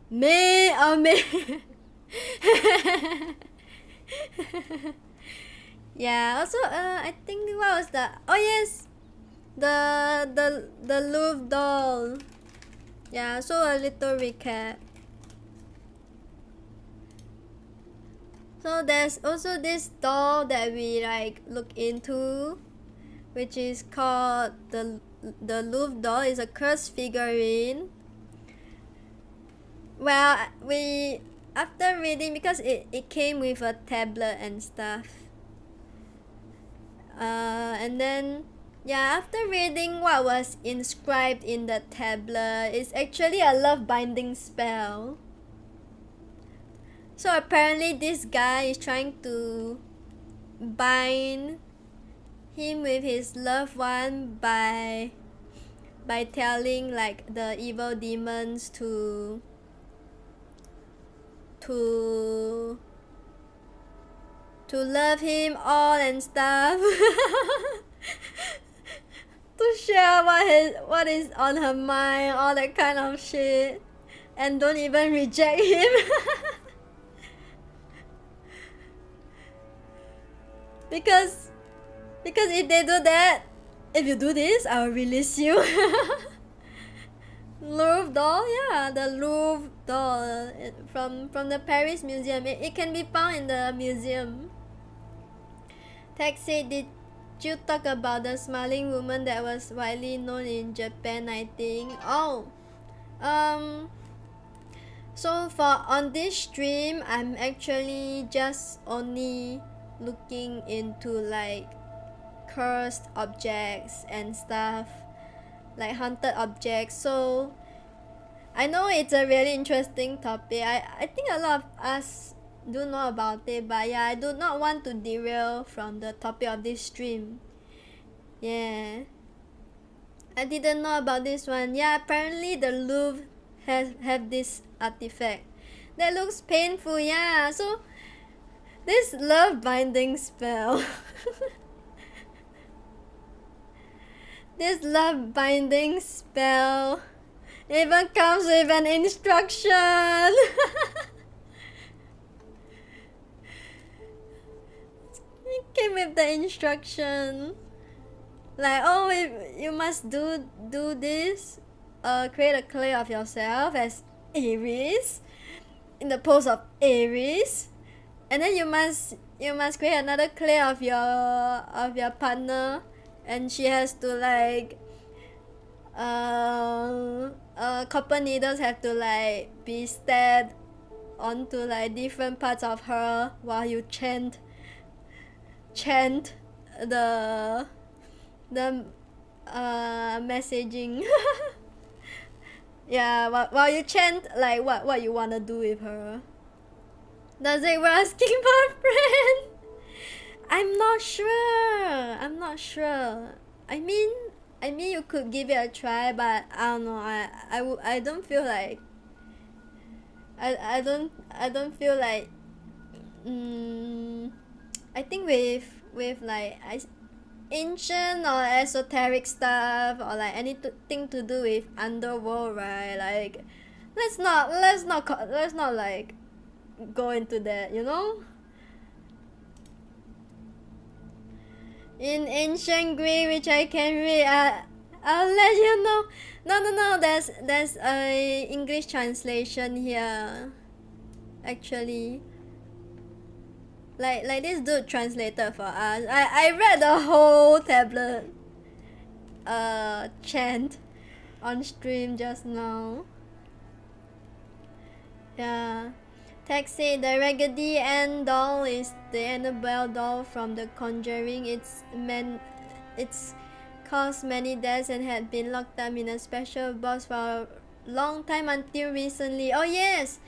Speaker 1: May or may yeah, also I think what was the the Louvre doll. Yeah, so a little recap. So there's also this doll that we like look into, which is called the Louvre doll. It's a cursed figurine. Well, after reading, because it came with a tablet and stuff. And then after reading what was inscribed in the tablet, it's actually a love binding spell. So apparently this guy is trying to bind him with his loved one by telling like the evil demons to love him all and stuff. To share what is on her mind, all that kind of shit, and don't even reject him. because if they do that, if you do this, I'll release you. Louvre doll, yeah, the Louvre doll from the Paris museum. It can be found in the museum. Taxi, did you talk about the smiling woman that was widely known in Japan, I think? Oh, so for on this stream, I'm actually just only looking into like cursed objects and stuff, like haunted objects. So I know it's a really interesting topic. I think a lot of us do know about it, but yeah, I do not want to derail from the topic of this stream. Yeah, I didn't know about this one. Yeah, apparently the Louvre have this artifact that looks painful. Yeah, so this love binding spell this love binding spell even comes with an instruction. It came with the instruction like, oh, you must do this, create a clay of yourself as Aries in the pose of Aries, and then you must create another clay of your partner, and she has to like copper needles have to like be stabbed onto like different parts of her while you chant the messaging. Yeah, while you chant like what you wanna do with her. Does it worth asking for a friend? I'm not sure. I mean you could give it a try, but I don't know. I don't feel like I don't feel like I think with like ancient or esoteric stuff or like anything to do with underworld, right? Like let's not like go into that, you know? In ancient Greek, which I can read, I'll let you know. No, there's a English translation here actually. Like this dude translated for us. I read the whole tablet chant on stream just now. Yeah. Taxi, the Raggedy Ann doll is the Annabelle doll from The Conjuring. It's caused many deaths and had been locked up in a special box for a long time until recently. Oh yes.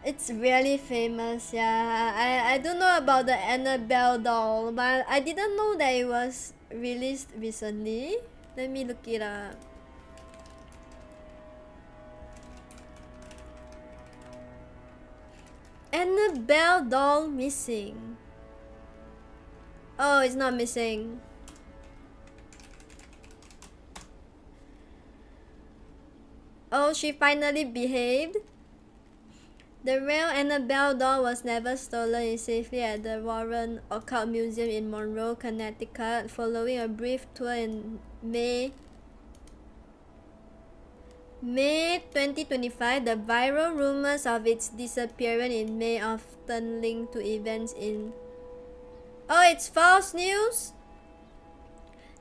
Speaker 1: It's really famous, yeah. I don't know about the Annabelle doll, but I didn't know that it was released recently. Let me look it up. Annabelle doll missing. Oh, it's not missing. Oh, she finally behaved. The real Annabelle doll was never stolen. It's safely at the Warren Occult Museum in Monroe, Connecticut. Following a brief tour in May 2025, the viral rumors of its disappearance in May often linked to events in... Oh, it's false news?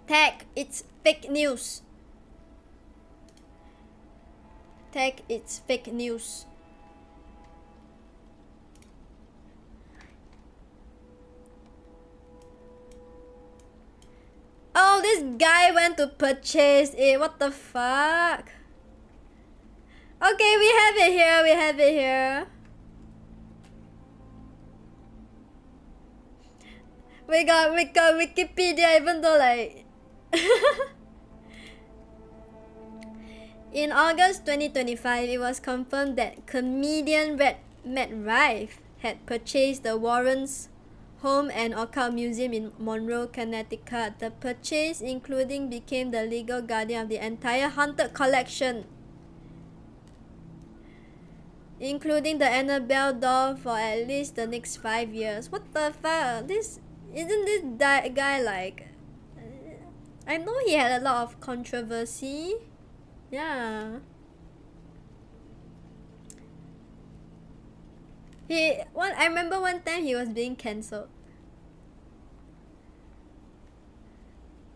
Speaker 1: Tag, it's fake news. Tag, it's fake news. Oh, this guy went to purchase it. What the fuck? Okay, we have it here. We got Wikipedia, even though like... In August 2025, it was confirmed that comedian Matt Rife had purchased the Warrens' home and occult museum in Monroe, Connecticut. The purchase, including, became the legal guardian of the entire haunted collection, including the Annabelle doll, for at least the next 5 years. What the fuck? Isn't this guy like... I know he had a lot of controversy Yeah. I remember one time he was being cancelled.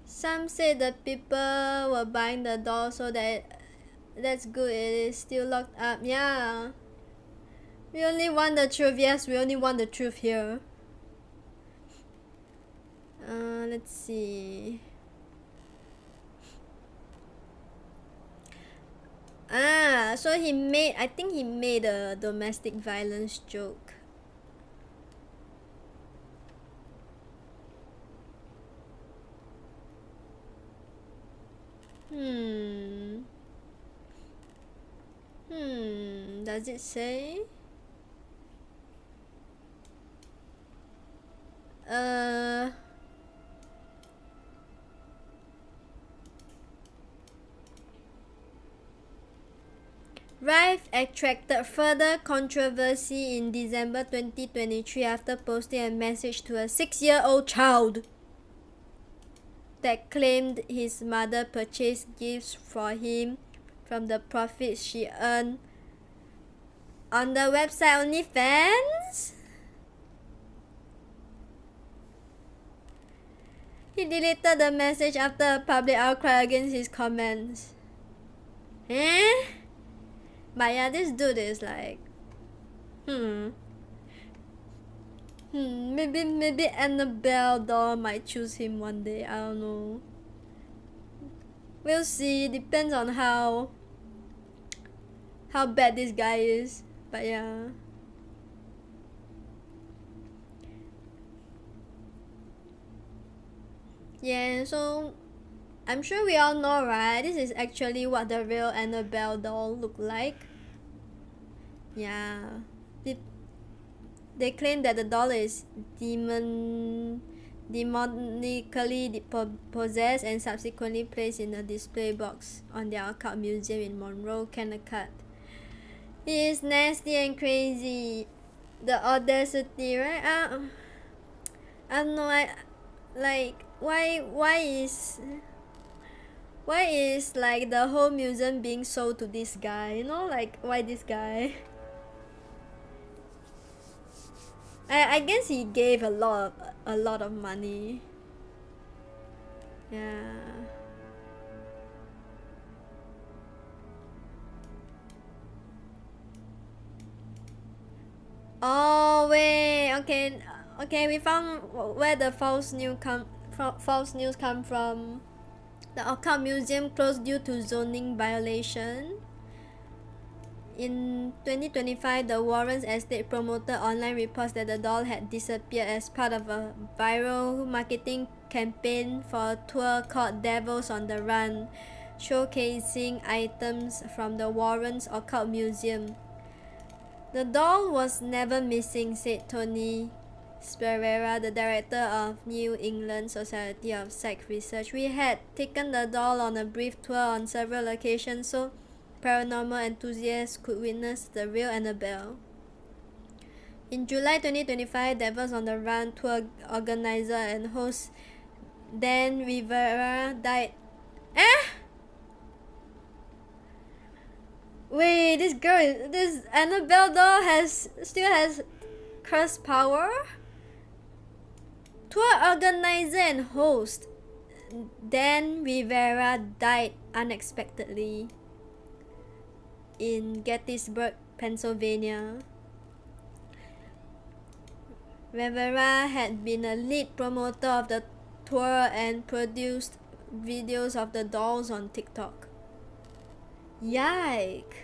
Speaker 1: Some say the people were buying the doll, so that's good. It is still locked up. Yeah. We only want the truth. Yes, we only want the truth here. Let's see. So I think he made a domestic violence joke. Does it say? Rife attracted further controversy in December 2023 after posting a message to a 6-year-old child that claimed his mother purchased gifts for him from the profits she earned on the website OnlyFans. He deleted the message after a public outcry against his comments. But yeah, this dude is like, maybe Annabelle doll might choose him one day. I don't know. We'll see. Depends on how bad this guy is. But yeah. Yeah, so I'm sure we all know, right? This is actually what the real Annabelle doll looked like. Yeah. They claim that the doll is demonically possessed and subsequently placed in a display box on their occult museum in Monroe, Connecticut. He is nasty and crazy. The audacity, right? I don't know. Why is like the whole museum being sold to this guy? You know, like why this guy? I guess he gave a lot of money. Yeah. Oh wait, okay, we found where the false news come from. The occult museum closed due to zoning violation. In 2025, the Warrens estate promoted online reports that the doll had disappeared as part of a viral marketing campaign for a tour called Devils on the Run, showcasing items from the Warrens Occult Museum. The doll was never missing, said Tony Sperera, the director of New England Society of Psych Research. We had taken the doll on a brief tour on several occasions so paranormal enthusiasts could witness the real Annabelle. In July 2025, Devils on the Run tour organizer and host Dan Rivera died. Wait, this Annabelle doll still has curse power? Tour organizer and host Dan Rivera died unexpectedly in Gettysburg, Pennsylvania. Rivera had been a lead promoter of the tour and produced videos of the dolls on TikTok. Yike!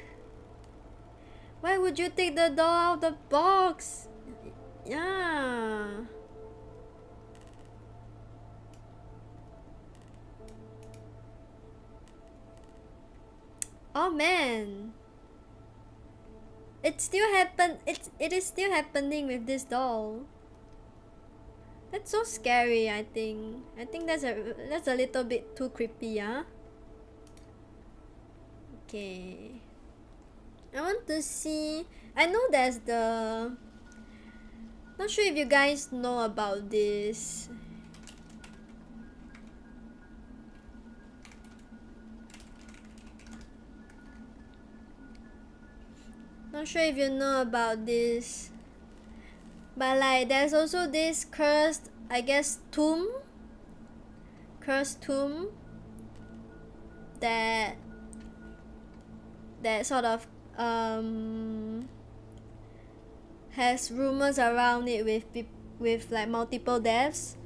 Speaker 1: Why would you take the doll out of the box? Yeah. Oh man. It is still happening with this doll. That's so scary, I think. I think that's a little bit too creepy, huh? Okay. I want to see. I know there's the. Not sure if you guys know about this. Not sure if you know about this, but like there's also this cursed, I guess, cursed tomb that sort of has rumors around it with like multiple deaths.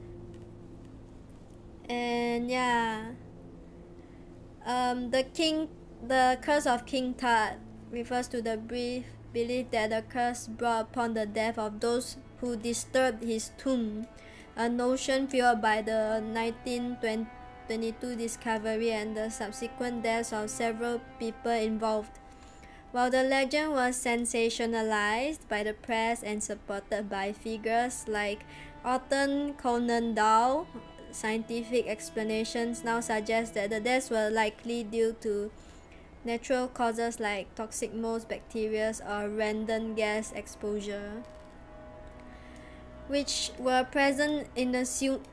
Speaker 1: And yeah, the curse of King Tut refers to the belief that the curse brought upon the death of those who disturbed his tomb, a notion fueled by the 1922 discovery and the subsequent deaths of several people involved. While the legend was sensationalized by the press and supported by figures like Arthur Conan Doyle, scientific explanations now suggest that the deaths were likely due to natural causes like toxic mold, bacteria, or random gas exposure, which were present in the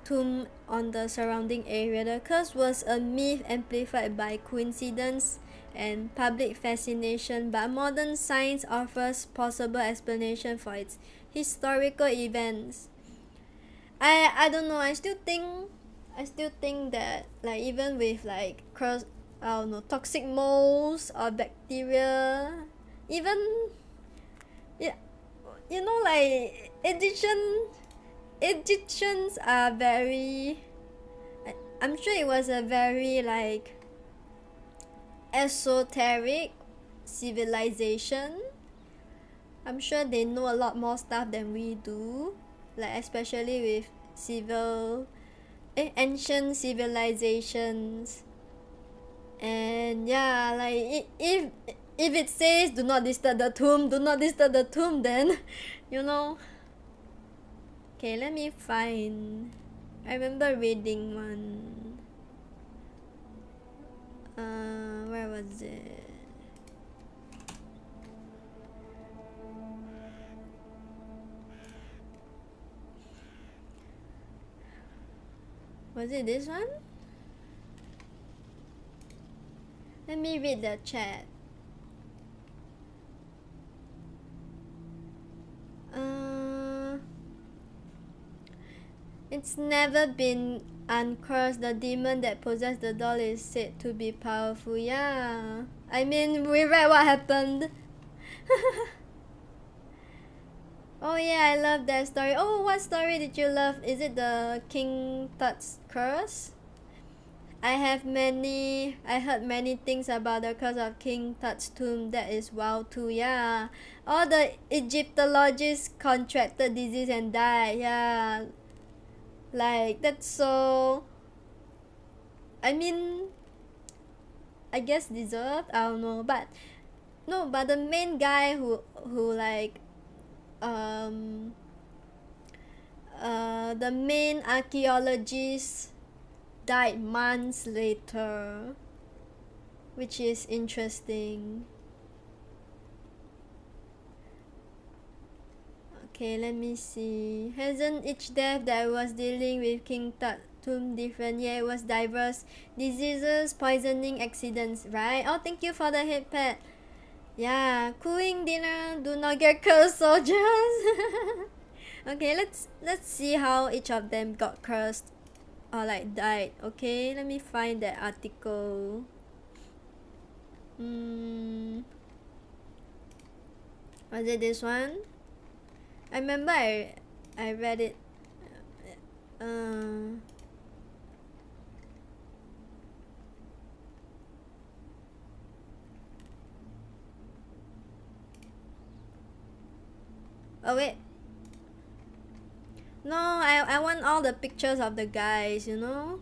Speaker 1: tomb on the surrounding area. The curse was a myth amplified by coincidence and public fascination, but modern science offers possible explanation for its historical events. I don't know, I still think that like even with like I don't know, toxic molds or bacteria, even you know, like Egyptians are very, I'm sure it was a very like exoteric civilization. I'm sure they know a lot more stuff than we do, like especially with ancient civilizations. And yeah, like if it says do not disturb the tomb, then you know. Okay, let me find. I remember reading one. Where was it? Was it this one? Let me read the chat. It's never been uncursed. The demon that possessed the doll is said to be powerful. Yeah, I mean, we read what happened. Oh yeah, I love that story. Oh, what story did you love? Is it the King Tut's curse? I heard many things about the curse of King Tut's tomb. That is wild too. Yeah, all the Egyptologists contracted disease and died. Yeah, like that's so, I mean, I guess deserved, I don't know, but no, but the main guy who like the main archaeologist died months later, which is interesting. Okay, let me see. Hasn't each death that was dealing with King Tut tomb different? Yeah, it was diverse diseases, poisoning, accidents, right? Oh, thank you for the head pad. Yeah, cooling dinner, do not get cursed, soldiers. Okay, let's see how each of them got cursed or like died. Okay, let me find that article. Was it this one? I remember I read it. Oh wait. No, I want all the pictures of the guys, you know?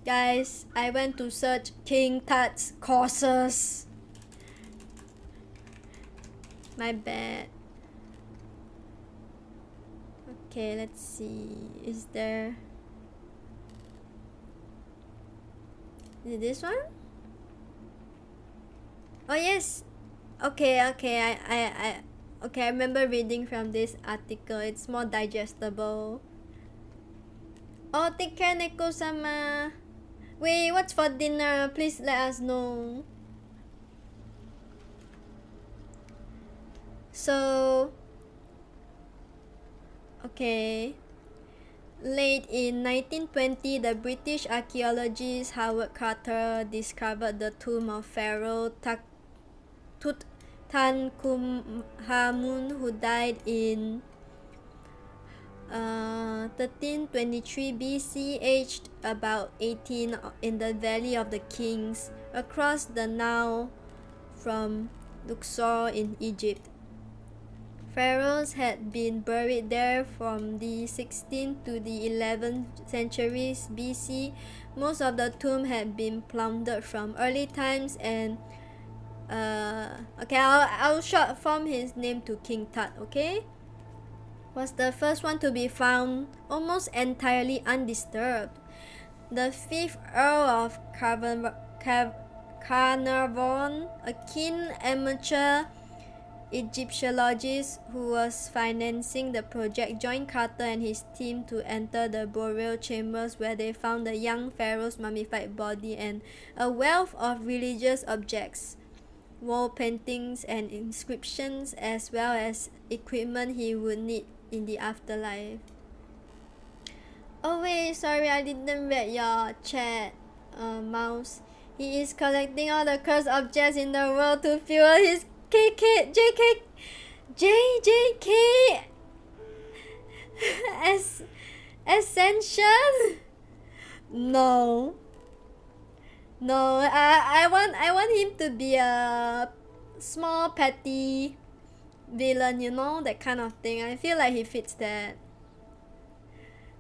Speaker 1: Guys, I went to search King Tut's courses. My bad. Okay, let's see. Is it this one? Oh yes. Okay, I remember reading from this article. It's more digestible. Oh, take care, Neko-sama. Wait, what's for dinner? Please let us know. So, okay. Late in 1920, the British archaeologist Howard Carter discovered the tomb of Pharaoh Tutankhamun, who died in 1323 BC, aged about 18, in the Valley of the Kings, across the Nile from Luxor in Egypt. Pharaohs had been buried there from the 16th to the 11th centuries BC. Most of the tomb had been plundered from early times, and okay, I'll short form his name to King Tut, okay? Was the first one to be found almost entirely undisturbed. The 5th Earl of Carnarvon, a keen amateur Egyptologist who was financing the project, joined Carter and his team to enter the burial chambers, where they found the young pharaoh's mummified body and a wealth of religious objects, wall paintings and inscriptions, as well as equipment he would need in the afterlife. Oh wait, sorry, I didn't read your chat, Mouse. He is collecting all the cursed objects in the world to fuel his JJK Ascension. No, I want him to be a small petty villain, you know, that kind of thing. I feel like he fits that.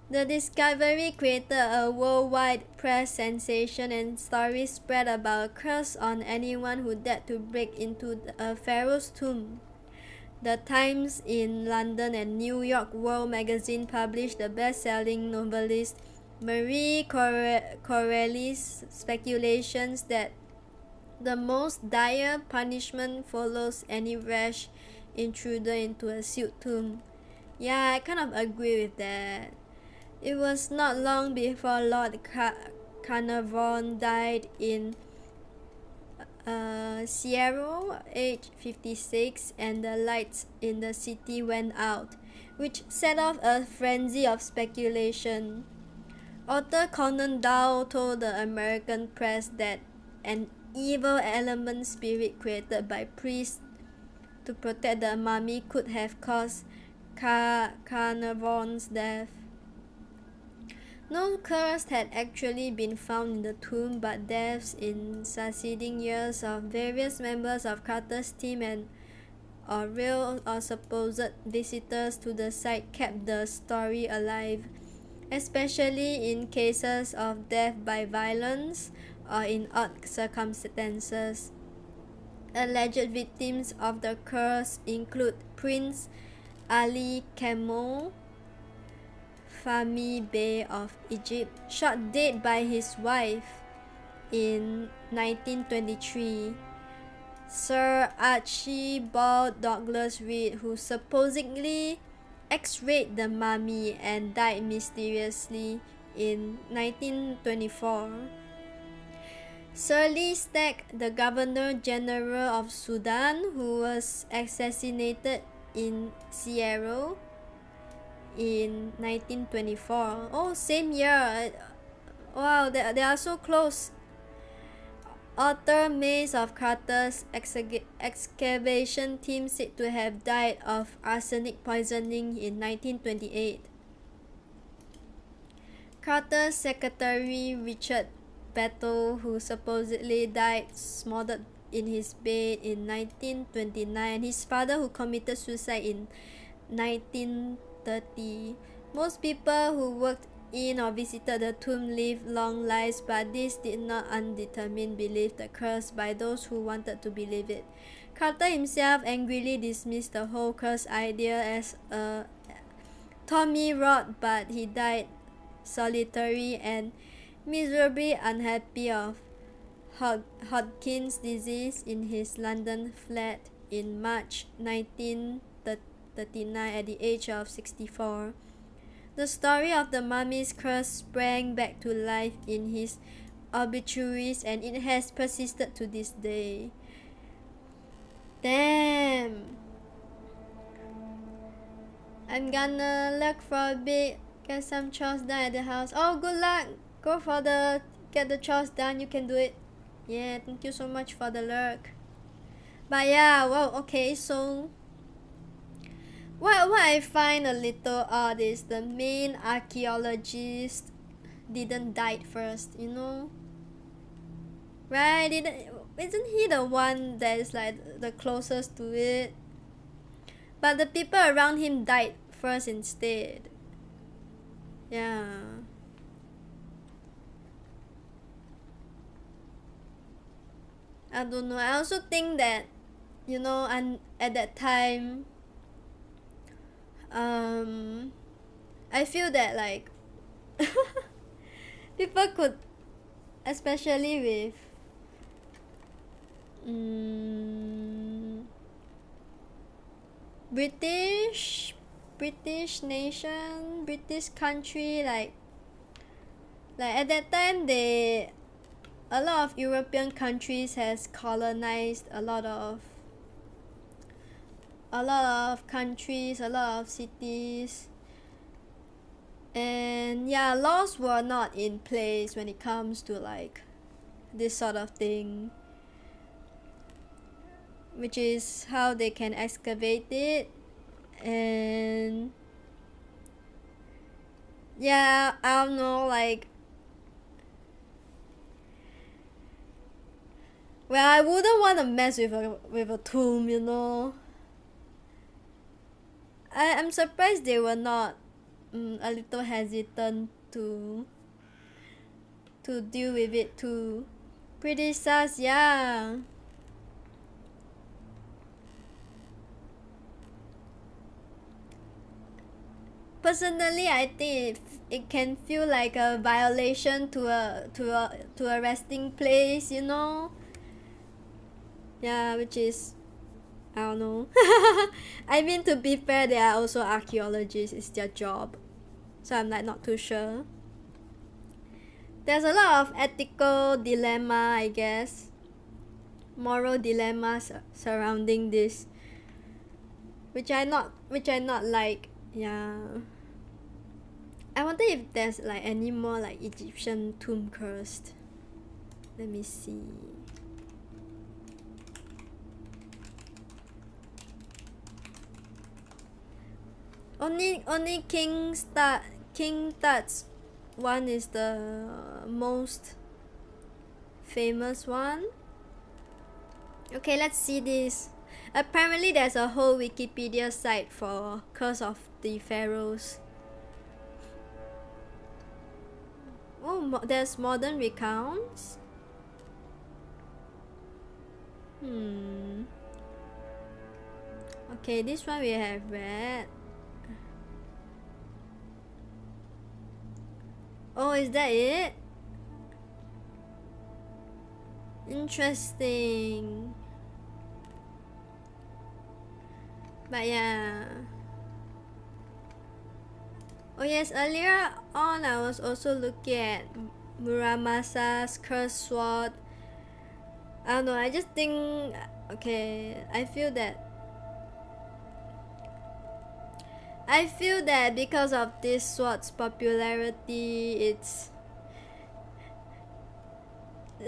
Speaker 1: The discovery created a worldwide press sensation, and stories spread about a curse on anyone who dared to break into a pharaoh's tomb. The Times in London and New York World magazine published the best-selling novelist Marie Corelli's speculations that the most dire punishment follows any rash intruder into a sealed tomb. Yeah, I kind of agree with that. It was not long before Lord Carnarvon died in Sierra, aged 56, and the lights in the city went out, which set off a frenzy of speculation. Author Conan Doyle told the American press that an evil element spirit created by priests to protect the mummy could have caused Carnarvon's death. No curse had actually been found in the tomb, but deaths in succeeding years of various members of Carter's team and real or supposed visitors to the site kept the story alive, especially in cases of death by violence or in odd circumstances. Alleged victims of the curse include Prince Ali Camel, Fahmy Bey of Egypt, shot dead by his wife in 1923. Sir Archibald Douglas Reed, who supposedly x-rayed the mummy and died mysteriously in 1924. Sir Lee Stagg, the Governor General of Sudan, who was assassinated in Sierra in 1924. Oh, same year. Wow, they are so close. Arthur Mays of Carter's excavation team said to have died of arsenic poisoning in 1928. Carter's secretary Richard Battle, who supposedly died smothered in his bed in 1929, and his father, who committed suicide in 1930. Most people who worked in or visited the tomb lived long lives, but this did not undetermine belief the curse by those who wanted to believe it. Carter himself angrily dismissed the whole curse idea as a Tommy rot, but he died solitary and miserably unhappy of Hodgkin's disease in his London flat in March 1939 at the age of 64. The story of the mummy's curse sprang back to life in his obituaries, and it has persisted to this day. Damn. I'm gonna look for a bit, get some chores done at the house. Oh, good luck. Go for get the chores done. You can do it. Yeah, thank you so much for the lurk. But yeah, well, okay, so what I find a little odd is the main archaeologist didn't die first, you know? Right? Isn't he the one that is like the closest to it? But the people around him died first instead. Yeah. I don't know. I also think that, you know, and at that time, I feel that like people could, especially with British nation, British country, like at that time a lot of European countries has colonized a lot of countries, a lot of cities, and yeah, laws were not in place when it comes to like this sort of thing, which is how they can excavate it. And yeah, I don't know, like, well, I wouldn't want to mess with a tomb, you know. I'm surprised they were not a little hesitant to deal with it too. Pretty sus, yeah. Personally, I think it can feel like a violation to a resting place, you know. Yeah, which is, I don't know. I mean, to be fair, they are also archaeologists. It's their job, so I'm like not too sure. There's a lot of ethical dilemma, I guess, moral dilemmas surrounding this, which I not like. Yeah, I wonder if there's like any more like Egyptian tomb cursed. Let me see. Only King Tut's one is the most famous one. Okay, let's see this. Apparently there's a whole Wikipedia site for Curse of the Pharaohs. Oh, there's modern recounts. Okay, this one we have read. Oh, is that it? Interesting. But yeah. Oh yes, earlier on I was also looking at Muramasa's cursed sword. I don't know, I just think, okay, I feel that because of this sword's popularity,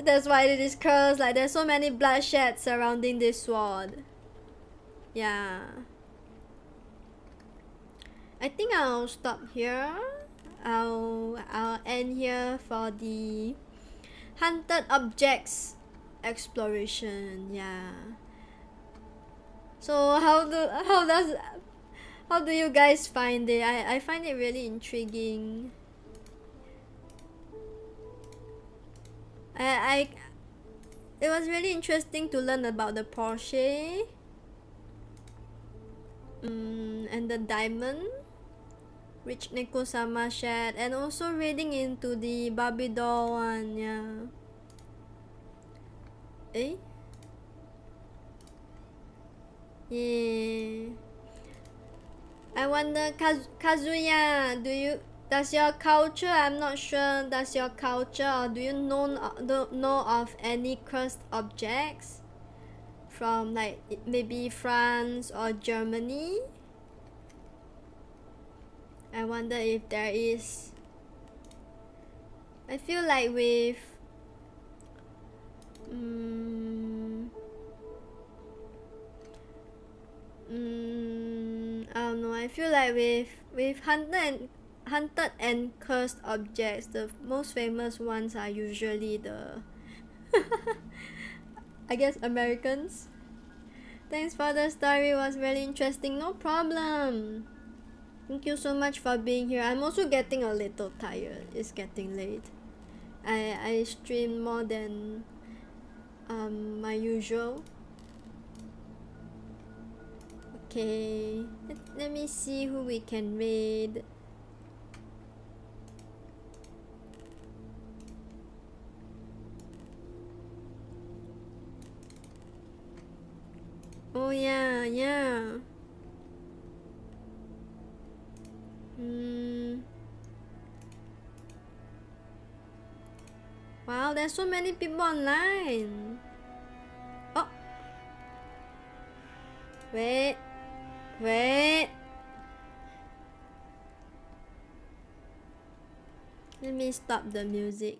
Speaker 1: that's why it is cursed. Like, there's so many bloodshed surrounding this sword. Yeah. I think I'll stop here. I'll end here for the hunted objects exploration. Yeah. So how do you guys find it? I find it really intriguing. It was really interesting to learn about the Porsche and the diamond which Neko-sama shared, and also reading into the Barbie doll one. Yeah. Eh? Yeah. I wonder, Kazuya, does your culture, I'm not sure, does your culture or do you know of any cursed objects from like maybe France or Germany? I wonder if there is. I feel like with I don't know. I feel like with hunted and cursed objects, the most famous ones are usually the I guess Americans. Thanks for the story, it was really interesting. No problem. Thank you so much for being here. I'm also getting a little tired. It's getting late. I stream more than my usual. Okay, let me see who we can raid. Oh yeah, yeah. Wow, there's so many people online. Oh. Wait. Let me stop the music.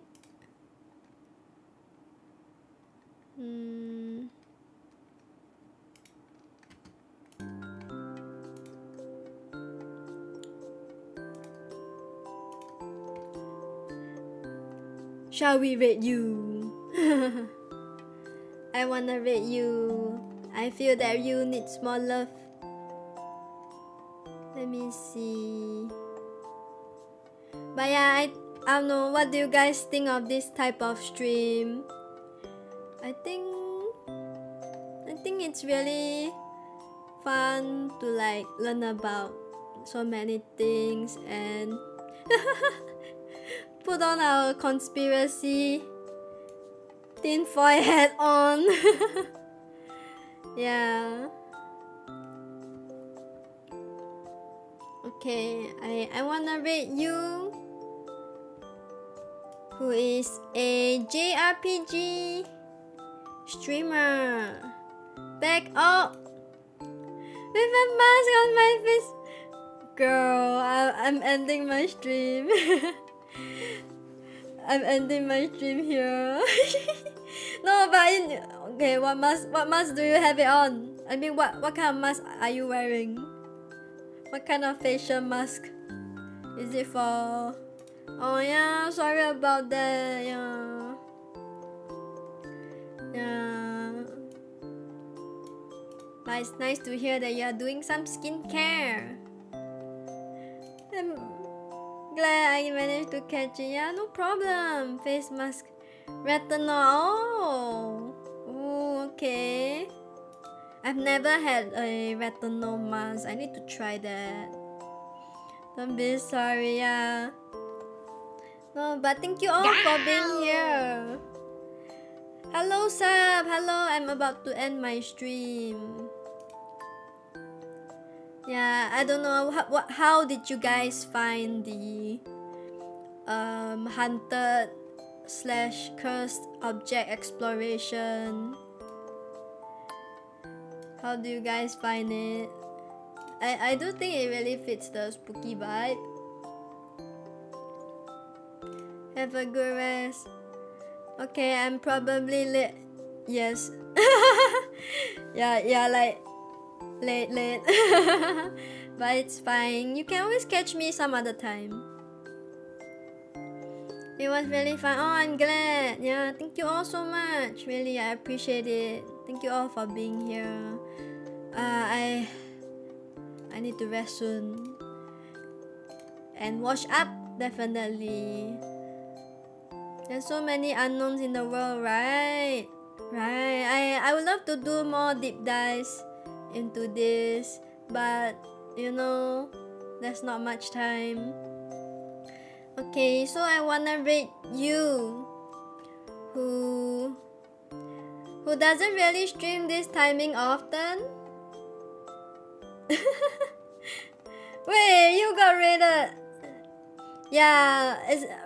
Speaker 1: Shall we rate you? I wanna rate you. I feel that you need more love. Let me see. But yeah, I don't know. What do you guys think of this type of stream? I think it's really fun to like learn about so many things and put on our conspiracy tinfoil hat on. Yeah. Okay, I wanna rate you, who is a JRPG streamer. Back up with a mask on my face. Girl, I'm ending my stream. I'm ending my stream here. No, but okay, what mask do you have it on? I mean, what kind of mask are you wearing? What kind of facial mask? Is it for? Oh yeah, sorry about that. Yeah. But it's nice to hear that you are doing some skincare. I'm glad I managed to catch it. Yeah, no problem. Face mask. Retinol. Oh, okay. I've never had a retinol mask. I need to try that. Don't be sorry, yeah. No, but thank you all for being here. Hello, Sab. Hello, I'm about to end my stream. Yeah, I don't know how did you guys find the hunted / cursed object exploration? How do you guys find it? I do think it really fits the spooky vibe. Have a good rest. Okay, I'm probably late. Yes. yeah, like late. But it's fine. You can always catch me some other time. It was really fun. Oh, I'm glad. Yeah, thank you all so much. Really, I appreciate it. Thank you all for being here. I need to rest soon. And wash up, definitely. There's so many unknowns in the world, right? Right. I would love to do more deep dives into this, but you know, there's not much time. Okay, so I wanna rate you, who doesn't really stream this timing often. Wait, you got rated. Yeah,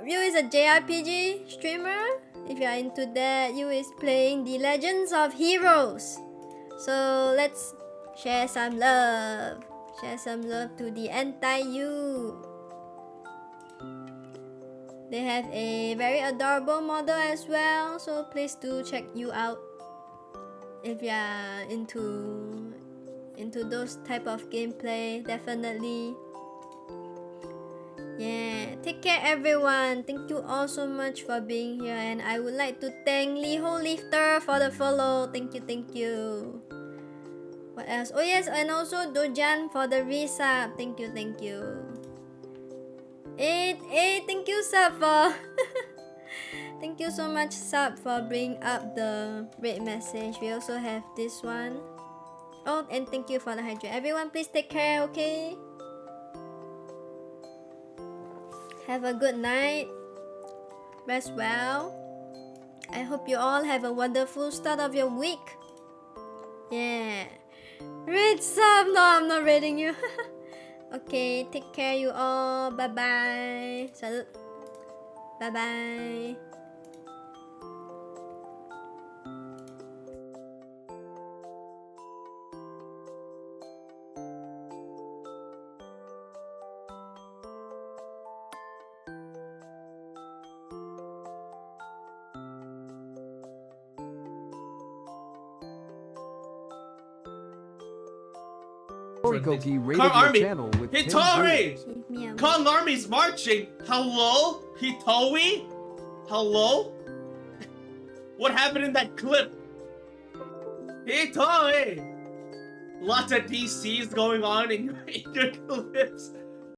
Speaker 1: you is a JRPG streamer. If you are into that, you is playing the Legends of Heroes. So let's share some love. Share some love to the anti-you. They have a very adorable model as well, so please do check you out if you are into those type of gameplay. Definitely. Yeah, take care everyone. Thank you all so much for being here, and I would like to thank Liho Lifter for the follow. Thank you. What else? Oh yes, and also Dojan for the resub. Thank you. Thank you sub for thank you so much sub for bringing up the red message. We also have this one. Oh, and thank you for the hydrate. Everyone please take care, okay? Have a good night. Rest well. I hope you all have a wonderful start of your week. Yeah. Read sub. No, I'm not reading you. Okay, take care you all. Bye bye. Salute. Bye bye.
Speaker 7: Goki rated
Speaker 8: Kong
Speaker 7: your
Speaker 8: Army.
Speaker 7: channel with 10
Speaker 8: Hitori!
Speaker 7: views.
Speaker 1: Meow.
Speaker 8: Kong Army's marching! Hello? Hitoi? Hello? What happened in that clip? Hitoi! Lots of DCs going on in your clips.